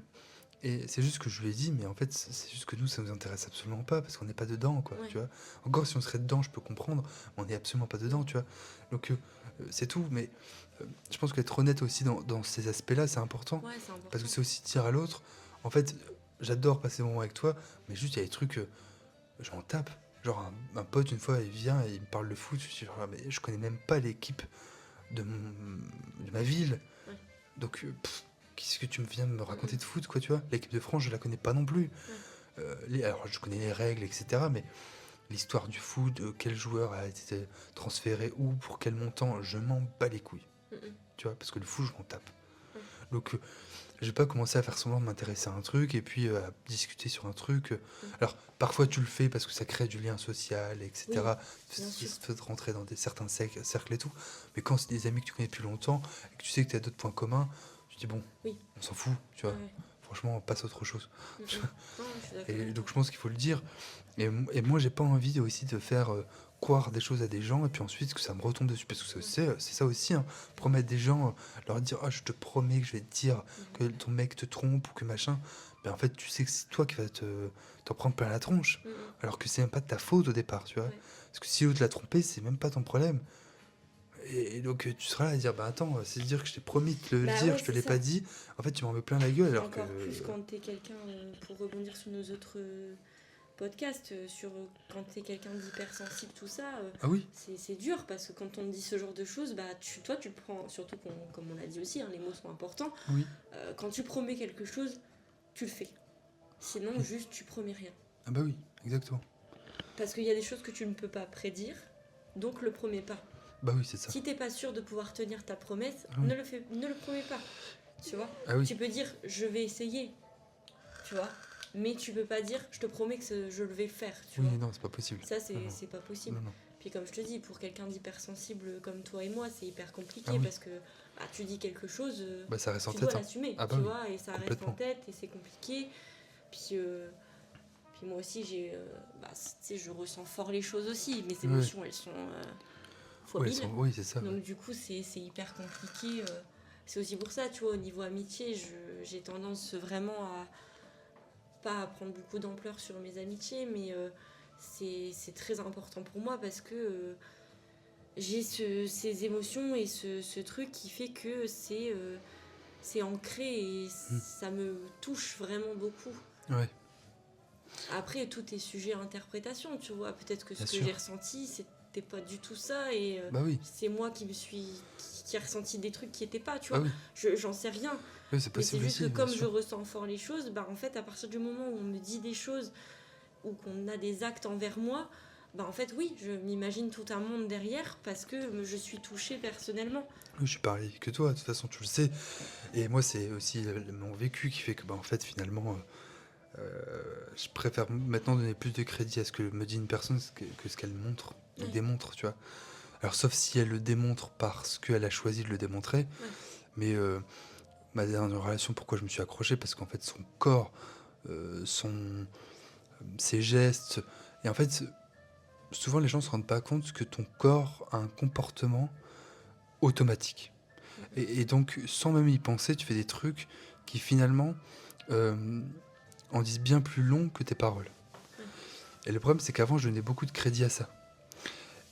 et c'est juste que je lui ai dit, mais en fait, c'est juste que nous, ça nous intéresse absolument pas, parce qu'on n'est pas dedans, quoi, Ouais. tu vois. Encore si on serait dedans, je peux comprendre, mais on n'est absolument pas dedans, tu vois. Donc, c'est tout, mais je pense qu'être honnête aussi dans ces aspects-là, c'est important, Ouais, c'est parce que important. c'est aussi dire à l'autre, en fait, j'adore passer des moments avec toi, mais juste, il y a des trucs, je m'en tape. Genre, un pote, une fois, il vient et il me parle de foot, je dis, genre, mais je connais même pas l'équipe de ma ville. Ouais. Donc, qu'est-ce que tu me viens de me raconter Mm, de foot, quoi, tu vois? L'équipe de France, je la connais pas non plus. ouais. Alors, je connais les règles, etc. Mais l'histoire du foot, quel joueur a été transféré où, pour quel montant, je m'en bats les couilles. Mm, mm. Tu vois, parce que le foot, je m'en tape. Ouais. Donc, je vais pas commencer à faire semblant de m'intéresser à un truc et puis à discuter sur un truc. Mm. Alors, parfois, tu le fais parce que ça crée du lien social, Oui, etc. bien sûr. Ça te fait rentrer dans certains cercles et tout. Mais quand c'est des amis que tu connais depuis longtemps et que tu sais que tu as d'autres points communs, tu dis, bon, Oui. on s'en fout, tu Ouais, vois. ouais. Franchement, on passe à autre chose. Mm, mm. Non, je suis d'accord Et avec toi. donc je pense qu'il faut le dire. Et moi, j'ai pas envie aussi de faire croire des choses à des gens et puis ensuite que ça me retombe dessus. Parce que Ouais. c'est ça aussi, hein. Promettre des gens, leur dire, ah, je te promets que je vais te dire que Mm, ton mec te trompe ou que machin. Ben, en fait, tu sais que c'est toi qui vas t'en prendre plein la tronche. mm, mm. Alors que c'est même pas de ta faute au départ, tu vois. Ouais. Parce que si l'autre l'a trompé, c'est même pas ton problème. Et donc tu seras là à dire, bah attends, c'est dire que je t'ai promis de te le Bah dire, ouais, je te c'est l'ai ça. pas dit. En fait, tu m'en mets plein la gueule alors que. Encore plus quand t'es quelqu'un, pour rebondir sur nos autres podcasts, sur quand t'es quelqu'un d'hypersensible, tout ça, Ah oui, c'est dur parce que quand on te dit ce genre de choses, bah toi tu le prends, surtout comme on l'a dit aussi, hein, les mots sont importants. oui. Quand tu promets quelque chose, tu le fais. Sinon, Oui. juste tu promets rien. Ah bah oui, exactement. Parce qu'il y a des choses que tu ne peux pas prédire, donc le promets pas. Bah oui, c'est ça. Si t'es pas sûr de pouvoir tenir ta promesse, Ah oui. ne le promets pas. Tu vois? Ah oui, Tu peux dire je vais essayer, tu vois, mais tu peux pas dire je te promets que je le vais faire, tu oui, vois. non, c'est pas possible. Ça Non, non, c'est pas possible. non, non. Puis comme je te dis, pour quelqu'un d'hypersensible comme toi et moi, c'est hyper compliqué Ah oui. parce que bah, tu dis quelque chose, Bah ça reste en tu tête, dois hein. l'assumer, Ah bah tu oui, vois, et ça reste en complètement. tête et c'est compliqué. Puis, puis moi aussi, bah, tu sais, je ressens fort les choses aussi. Mes Ouais. émotions, elles sont fois Ouais, 1000. oui, c'est ça. Donc du coup, c'est hyper compliqué. C'est aussi pour ça, tu vois, au niveau amitié, j'ai tendance vraiment à pas à prendre beaucoup d'ampleur sur mes amitiés, mais c'est très important pour moi parce que j'ai ces émotions et ce truc qui fait que c'est ancré et ça me touche vraiment beaucoup. Ouais, Après, tout est sujet à interprétation, tu vois. Peut-être que ce bien que sûr. j'ai ressenti, c'était pas du tout ça et Bah oui, c'est moi qui a ressenti des trucs qui étaient pas, tu bah vois. oui. J'en sais rien. Oui, c'est Mais c'est possible juste que aussi, bien comme je sûr. ressens fort les choses, bah en fait, à partir du moment où on me dit des choses ou qu'on a des actes envers moi, bah en fait, oui, je m'imagine tout un monde derrière parce que je suis touchée personnellement. Oui, je suis pareil que toi, de toute façon, tu le sais. Et moi, c'est aussi mon vécu qui fait que, bah, en fait, finalement, je préfère maintenant donner plus de crédit à ce que me dit une personne que ce qu'elle montre, Ouais. démontre, tu vois. Alors, sauf si elle le démontre parce qu'elle a choisi de le démontrer. Ouais. Mais ma dernière relation, pourquoi je me suis accroché? Parce qu'en fait, son corps, ses gestes. Et en fait, souvent, les gens se rendent pas compte que ton corps a un comportement automatique. Et donc, sans même y penser, tu fais des trucs qui finalement euh, en disent bien plus long que tes paroles. Ouais. Et le problème, c'est qu'avant, je donnais beaucoup de crédit à ça.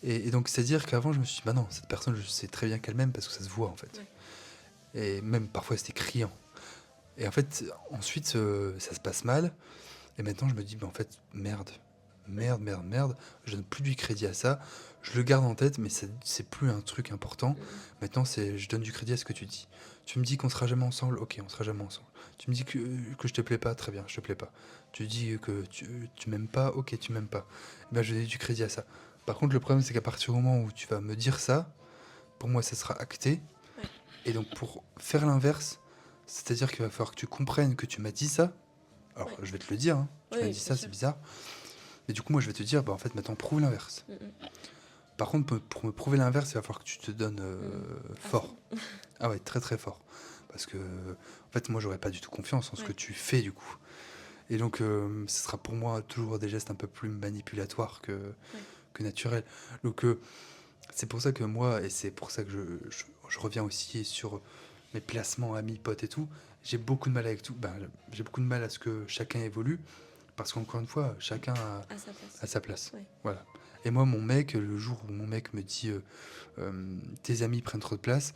Et donc, c'est-à-dire qu'avant, je me suis dit, bah non, cette personne, je sais très bien qu'elle m'aime parce que ça se voit, en fait. Ouais. Et même parfois, c'était criant. Et en fait, ensuite, ça se passe mal. Et maintenant, je me dis, bah en fait, merde. merde, merde, merde, je donne plus du crédit à ça, je le garde en tête, mais c'est plus un truc important. Mm. Maintenant, c'est je donne du crédit à ce que tu dis. Tu me dis qu'on sera jamais ensemble, ok, on sera jamais ensemble. Tu me dis que je te plais pas, très bien, je te plais pas. Tu dis que tu m'aimes pas, ok, tu m'aimes pas. Eh ben, je donne du crédit à ça. Par contre, le problème, c'est qu'à partir du moment où tu vas me dire ça, pour moi, ça sera acté. Ouais. Et donc, pour faire l'inverse, c'est-à-dire qu'il va falloir que tu comprennes que tu m'as dit ça. Alors, Ouais. je vais te le dire, hein. Tu Oui, m'as oui, dit bien ça, sûr. c'est bizarre. Mais du coup, moi, je vais te dire, bah, en fait, maintenant, prouve l'inverse. Mm, mm. Par contre, pour me prouver l'inverse, il va falloir que tu te donnes À fort. fond. Ah ouais, très très fort. Parce que, en fait, moi, j'aurais pas du tout confiance en ce que Ouais. tu fais, du coup. Et donc, ce sera pour moi toujours des gestes un peu plus manipulatoires que naturels. Donc, c'est pour ça que moi, et c'est pour ça que je reviens aussi sur mes placements amis, potes et tout, j'ai beaucoup de mal avec tout. Ben, j'ai beaucoup de mal à ce que chacun évolue. Parce qu'encore une fois, chacun À sa place. a sa place. Ouais. Voilà. Et moi, mon mec, le jour où mon mec me dit tes amis prennent trop de place,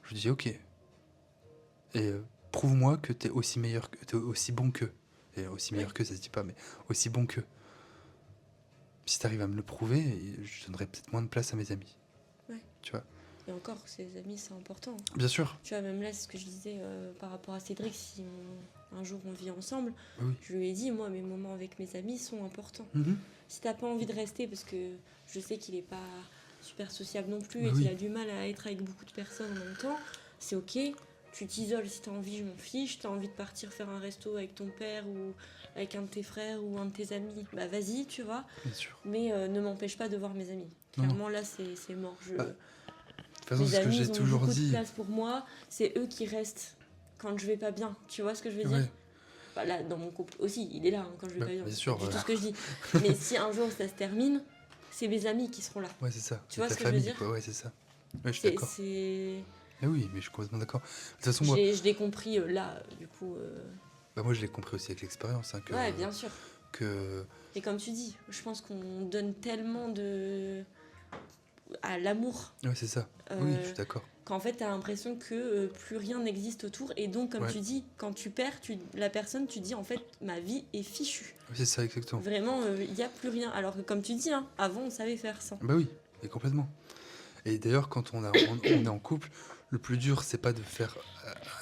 je dis ok. Et prouve-moi que t'es aussi meilleur, que t'es aussi bon qu'eux. Et aussi meilleur Ouais. que ça se dit pas, mais aussi bon qu'eux. Si t'arrives à me le prouver, je donnerai peut-être moins de place à mes amis. Ouais. Tu vois. Et encore, ses amis, c'est important. Bien sûr. Tu vois, même là, c'est ce que je disais par rapport à Cédric, si un jour on vit ensemble, Oui. je lui ai dit, moi, mes moments avec mes amis sont importants. Mhm. Si t'as pas envie de rester, parce que je sais qu'il est pas super sociable non plus Bah et oui. qu'il a du mal à être avec beaucoup de personnes en même temps, c'est ok. Tu t'isoles si t'as envie, je m'en fiche. T'as envie de partir faire un resto avec ton père ou avec un de tes frères ou un de tes amis, bah vas-y, tu vois. Bien sûr. Mais ne m'empêche pas de voir mes amis. Non, non. Clairement, là, c'est mort. Bah, de toute façon, Mes c'est ce que amis, j'ai ils ont toujours beaucoup de dit. place pour moi. C'est eux qui restent quand je vais pas bien. Tu vois ce que je veux Ouais. dire? Bah là, dans mon couple aussi, il est là hein, quand je vais Bah, pas bien. bien C'est sûr, pas du tout ouais. ce que je dis. Mais si un jour ça se termine, c'est mes amis qui seront là. Ouais, c'est ça. Tu C'est vois ta ce que je veux famille, dire? quoi. Ouais, c'est ça. Ouais, je suis C'est, d'accord. c'est... Mais oui, mais je suis complètement d'accord. De toute façon, moi, Je l'ai compris là, du coup. bah, moi, je l'ai compris aussi avec l'expérience. Hein, Ouais, bien sûr. que Et comme tu dis, je pense qu'on donne tellement à l'amour ouais, c'est ça. Oui, je suis d'accord. qu'en fait, t'as l'impression que plus rien n'existe autour. Et donc, comme Ouais. tu dis, quand tu perds la personne, tu dis en fait, ma vie est fichue. Oui, c'est ça, exactement. Vraiment, il n'y a plus rien. Alors que, comme tu dis, hein, avant, on savait faire sans. Bah oui, mais complètement. Et d'ailleurs, quand on est en couple, le plus dur, c'est pas de faire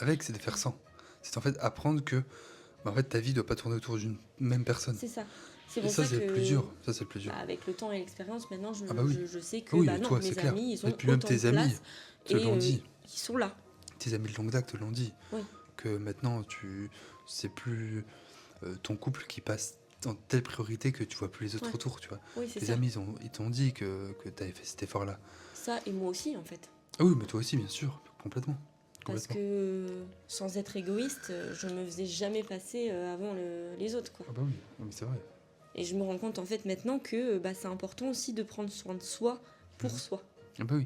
avec, c'est de faire sans. C'est en fait apprendre que bah, en fait, ta vie doit pas tourner autour d'une même personne. C'est ça. C'est Et pour ça, ça c'est que le plus dur. Ça, c'est le plus dur. bah, avec le temps et l'expérience, maintenant, Ah bah oui. je sais que Oui, bah, non, toi, mes c'est clair. amis, ils Et ont puis même autant tes de amis place te l'ont dit. ils sont là. Tes amis de longue date te l'ont dit. Oui. Que maintenant, c'est plus ton couple qui passe en telle priorité que tu vois plus les autres Ouais. autour, tu vois. Oui, c'est Tes ça. amis, ils t'ont dit que tu avais fait cet effort-là. Ça, et moi aussi, en fait. Ah oui, mais toi aussi, bien sûr, complètement. Parce Complètement. que, sans être égoïste, je me faisais jamais passer avant les autres, quoi. Ah bah oui, non, mais c'est vrai. Et je me rends compte, en fait, maintenant que bah, c'est important aussi de prendre soin de soi pour Mhm. soi. Ah bah oui.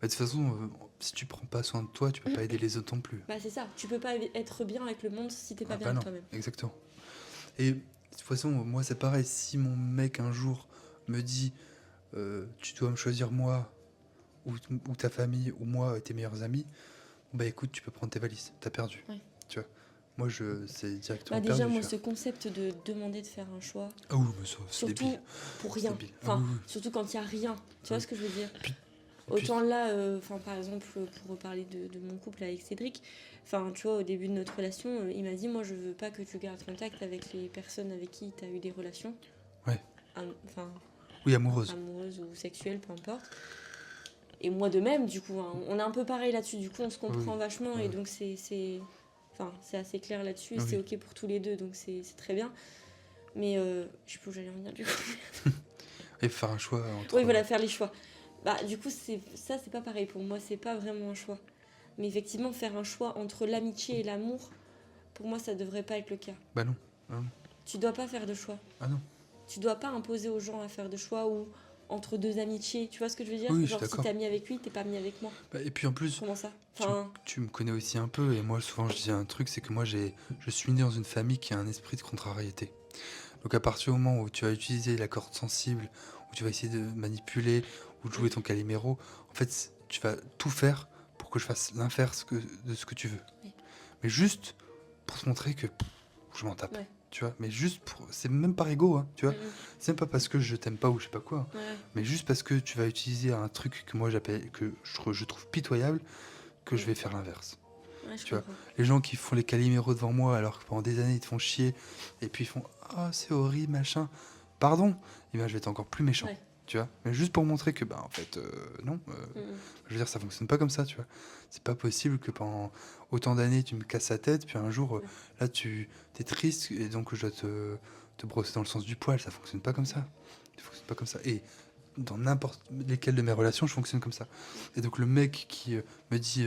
Bah, de toute façon, si tu prends pas soin de toi, tu peux pas aider les autres non plus. Bah, c'est ça. Tu peux pas être bien avec le monde si t'es pas Ah bien bah avec non, toi-même. exactement. Et de toute façon, moi c'est pareil, si mon mec un jour me dit tu dois me choisir moi ou ta famille ou moi et tes meilleurs amis, bah écoute, tu peux prendre tes valises, t'as perdu. Ouais. Tu vois. Moi c'est directement Bah, déjà, perdu. moi, tu ce vois. concept de demander de faire un choix, Ah oui, mais ça, c'est surtout débile. pour C'est rien. débile. Ah Enfin, oui, oui. surtout quand il y a rien. Tu vois Oui. ce que je veux dire? Et puis- Autant là, par exemple, pour reparler de mon couple avec Cédric, tu vois, au début de notre relation, il m'a dit, moi, je veux pas que tu gardes contact avec les personnes avec qui tu as eu des relations. Ouais. Enfin, Oui, amoureuse. amoureuses ou sexuelles, peu importe. Et moi de même, du coup, hein, on est un peu pareil là-dessus. Du coup, on se comprend Oui. vachement Ouais. et donc c'est assez clair là-dessus. Ah C'est oui. ok pour tous les deux, donc c'est très bien. Mais je sais plus où j'allais en venir du coup. Et faire un choix entre. Oui, voilà, faire les choix. Bah, du coup, c'est pas pareil pour moi, c'est pas vraiment un choix. Mais effectivement, faire un choix entre l'amitié et l'amour, pour moi, ça devrait pas être le cas. Bah non. Tu dois pas faire de choix. Ah non. Tu dois pas imposer aux gens à faire de choix ou entre deux amitiés. Tu vois ce que je veux dire? Oui, je suis Genre, si d'accord. t'es ami avec lui, t'es pas ami avec moi. Bah, et puis en plus, Comment ça? tu me connais aussi un peu, et moi souvent je dis un truc, c'est que moi je suis né dans une famille qui a un esprit de contrariété. Donc à partir du moment où tu vas utiliser la corde sensible, où tu vas essayer de manipuler, ou de jouer ton Calimero, en fait tu vas tout faire pour que je fasse l'inverse de ce que tu veux. Oui. Mais juste pour te montrer que je m'en tape. Ouais. tu vois. Mais juste pour... C'est même par ego, hein, tu vois. C'est même pas parce que je t'aime pas ou je sais pas quoi. Ouais, Mais juste parce que tu vas utiliser un truc que moi j'appelle, que je trouve pitoyable, que je vais faire l'inverse. ouais, je Tu vois, comprends. les gens qui font les caliméros devant moi alors que pendant des années ils te font chier et puis ils font ah c'est horrible machin, pardon, et bien je vais être encore plus méchant, Ouais. tu vois, mais juste pour montrer que bah en fait non, Mm. je veux dire ça fonctionne pas comme ça, tu vois, c'est pas possible que pendant autant d'années tu me casses la tête puis un jour Ouais. là tu t'es triste et donc je dois te brosser dans le sens du poil, ça fonctionne pas comme ça, ça fonctionne pas comme ça et dans n'importe lesquelles de mes relations, je fonctionne comme ça. Et donc le mec qui me dit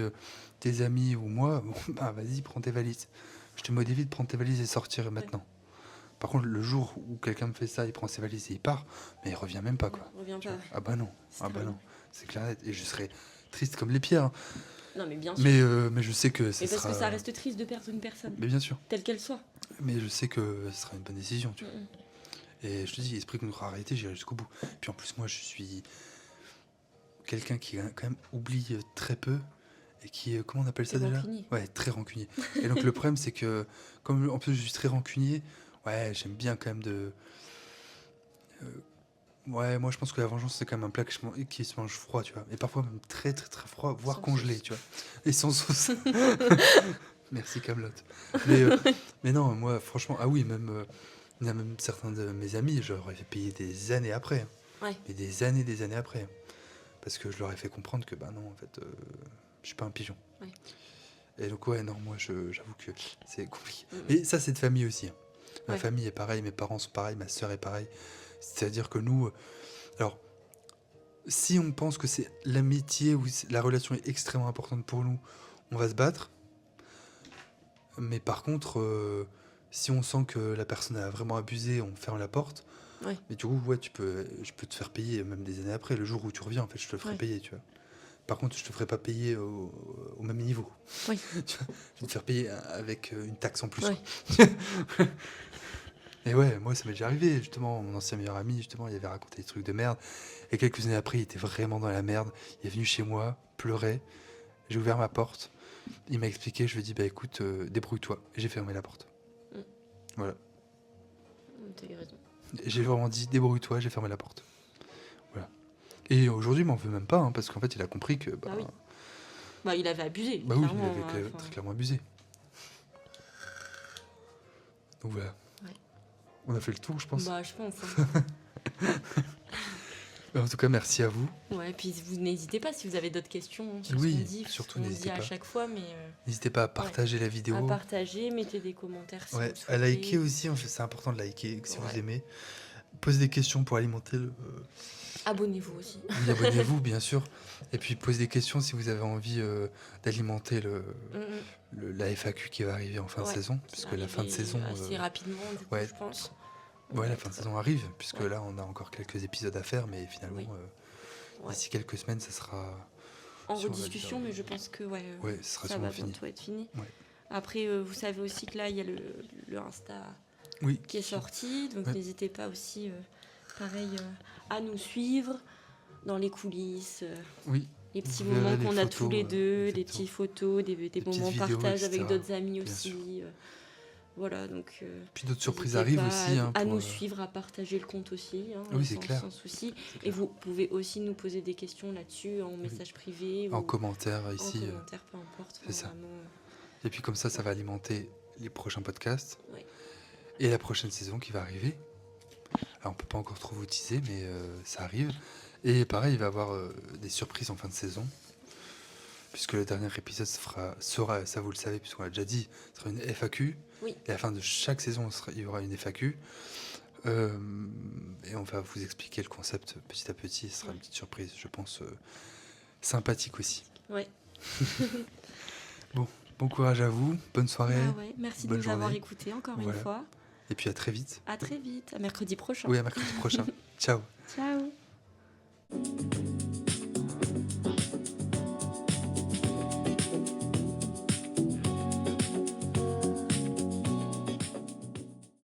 tes amis ou moi, bon, bah vas-y, prends tes valises. Je te modifie de prendre tes valises et sortir maintenant. Par contre, le jour où quelqu'un me fait ça, il prend ses valises et il part, mais il revient même pas, quoi. Reviens Tu pas. vois. Ah bah non, C'est ah bah terrible. non, c'est clair net. Et je serais triste comme les pierres, hein. Non, mais bien sûr. Mais je sais que ça Mais parce sera... que ça reste triste de perdre une personne, Mais bien sûr, telle qu'elle soit. mais je sais que ce sera une bonne décision, tu vois. Mm. Et je te dis, esprit contre réalité, j'irai jusqu'au bout. Puis en plus, moi, je suis quelqu'un qui quand même oublie très peu et qui, comment on appelle ça C'est déjà? rancunier. Ouais, très rancunier. Et donc le problème, c'est que comme en plus je suis très rancunier, ouais, j'aime bien quand même de... ouais, moi je pense que la vengeance, c'est quand même un plat qui se mange froid, tu vois. Et parfois même très très très froid, voire Sans congelé, sauce. tu vois. Et sans sauce. Merci Kaamelott. Mais non, moi franchement, ah oui, même, il y a même certains de mes amis, je leur ai fait payer des années après, hein. Ouais. Mais des années après, hein. Parce que je leur ai fait comprendre que bah non, en fait, je suis pas un pigeon. Ouais. Et donc ouais, non, moi j'avoue que c'est compliqué. Mm. Mais ça, c'est de famille aussi, hein. Ma Ouais. famille est pareille, mes parents sont pareils, ma sœur est pareille. C'est-à-dire que nous, alors, si on pense que c'est l'amitié ou la relation est extrêmement importante pour nous, on va se battre. Mais par contre, si on sent que la personne a vraiment abusé, on ferme la porte. Ouais. Mais du coup, ouais, je peux te faire payer même des années après. Le jour où tu reviens, en fait, je te le ferai Ouais. payer, tu vois. Par contre, je te ferai pas payer au même niveau. Oui. Tu vois, je vais te faire payer avec une taxe en plus, Ouais. quoi. Et ouais, moi, ça m'est déjà arrivé, justement. Mon ancien meilleur ami, justement, il avait raconté des trucs de merde. Et quelques années après, il était vraiment dans la merde. Il est venu chez moi, pleurait. J'ai ouvert ma porte. Il m'a expliqué. Je lui ai dit, bah écoute, débrouille-toi. Et j'ai fermé la porte. Mm. Voilà. T'as eu raison. Et j'ai vraiment dit, débrouille-toi. J'ai fermé la porte. Voilà. Et aujourd'hui, il m'en veut même pas, hein, parce qu'en fait, il a compris que. Bah, Ah oui. Bah, il avait abusé, bah oui, il clairement. avait Enfin, très clairement abusé. Donc voilà. Ouais. On a fait le tour, je pense. Bah, je pense. Hein. En tout cas, merci à vous. Ouais, puis vous n'hésitez pas si vous avez d'autres questions sur Oui, ce qu'on dit, surtout, ce qu'on n'hésitez dit à pas. chaque fois, mais N'hésitez pas à partager la vidéo. à partager, mettez des commentaires si Ouais, vous le à souhaitez. liker aussi, en fait, c'est important de liker si vous Ouais. aimez. Posez des questions pour alimenter le. Abonnez-vous aussi. Oui, abonnez-vous, bien sûr. Et puis posez des questions si vous avez envie d'alimenter la FAQ qui va arriver en fin de Ouais, saison, qui puisque va la fin de arriver saison. assez rapidement, du coup, ouais. je pense. Ouais, la fin de saison arrive, puisque Ouais. là, on a encore quelques épisodes à faire, mais finalement, Oui. Ouais. d'ici quelques semaines, ça sera. En si on va rediscussion, dire, mais je pense que ouais, ouais, ce sera ça sûrement va fini. bientôt être fini. Ouais. Après, vous savez aussi que là, il y a le Insta Oui. qui est sorti, donc Ouais. n'hésitez pas aussi, pareil, à nous suivre dans les coulisses, Oui. les petits Vous verrez moments les qu'on a photos, tous les deux, des exactement. petites photos, des petites moments vidéos, partage avec etc. d'autres amis Bien aussi. sûr. Voilà, donc Puis d'autres surprises n'hésitez arrivent pas aussi. à pour, nous suivre, à partager le compte aussi, hein, Oui, c'est sans, clair. sans souci. c'est Et clair. vous pouvez aussi nous poser des questions là-dessus en message privé En ou commentaire en ici. commentaire, peu importe. c'est ça. Vraiment, Et puis comme ça va alimenter les prochains podcasts. Ouais. Et la prochaine saison qui va arriver. Alors on peut pas encore trop vous teaser, mais ça arrive. Et pareil, il va y avoir des surprises en fin de saison. Puisque le dernier épisode sera, ça vous le savez, puisqu'on l'a déjà dit, ce sera une FAQ. Oui. Et à la fin de chaque saison, il y aura une FAQ. Et on va vous expliquer le concept petit à petit. Ce sera une petite surprise, je pense, sympathique aussi. Ouais. Bon courage à vous, bonne soirée. Bah ouais, merci de bonne nous avoir journée. écoutés encore Voilà. une fois. Et puis à très vite. À très vite, à mercredi prochain. Oui, à mercredi prochain. Ciao. Ciao.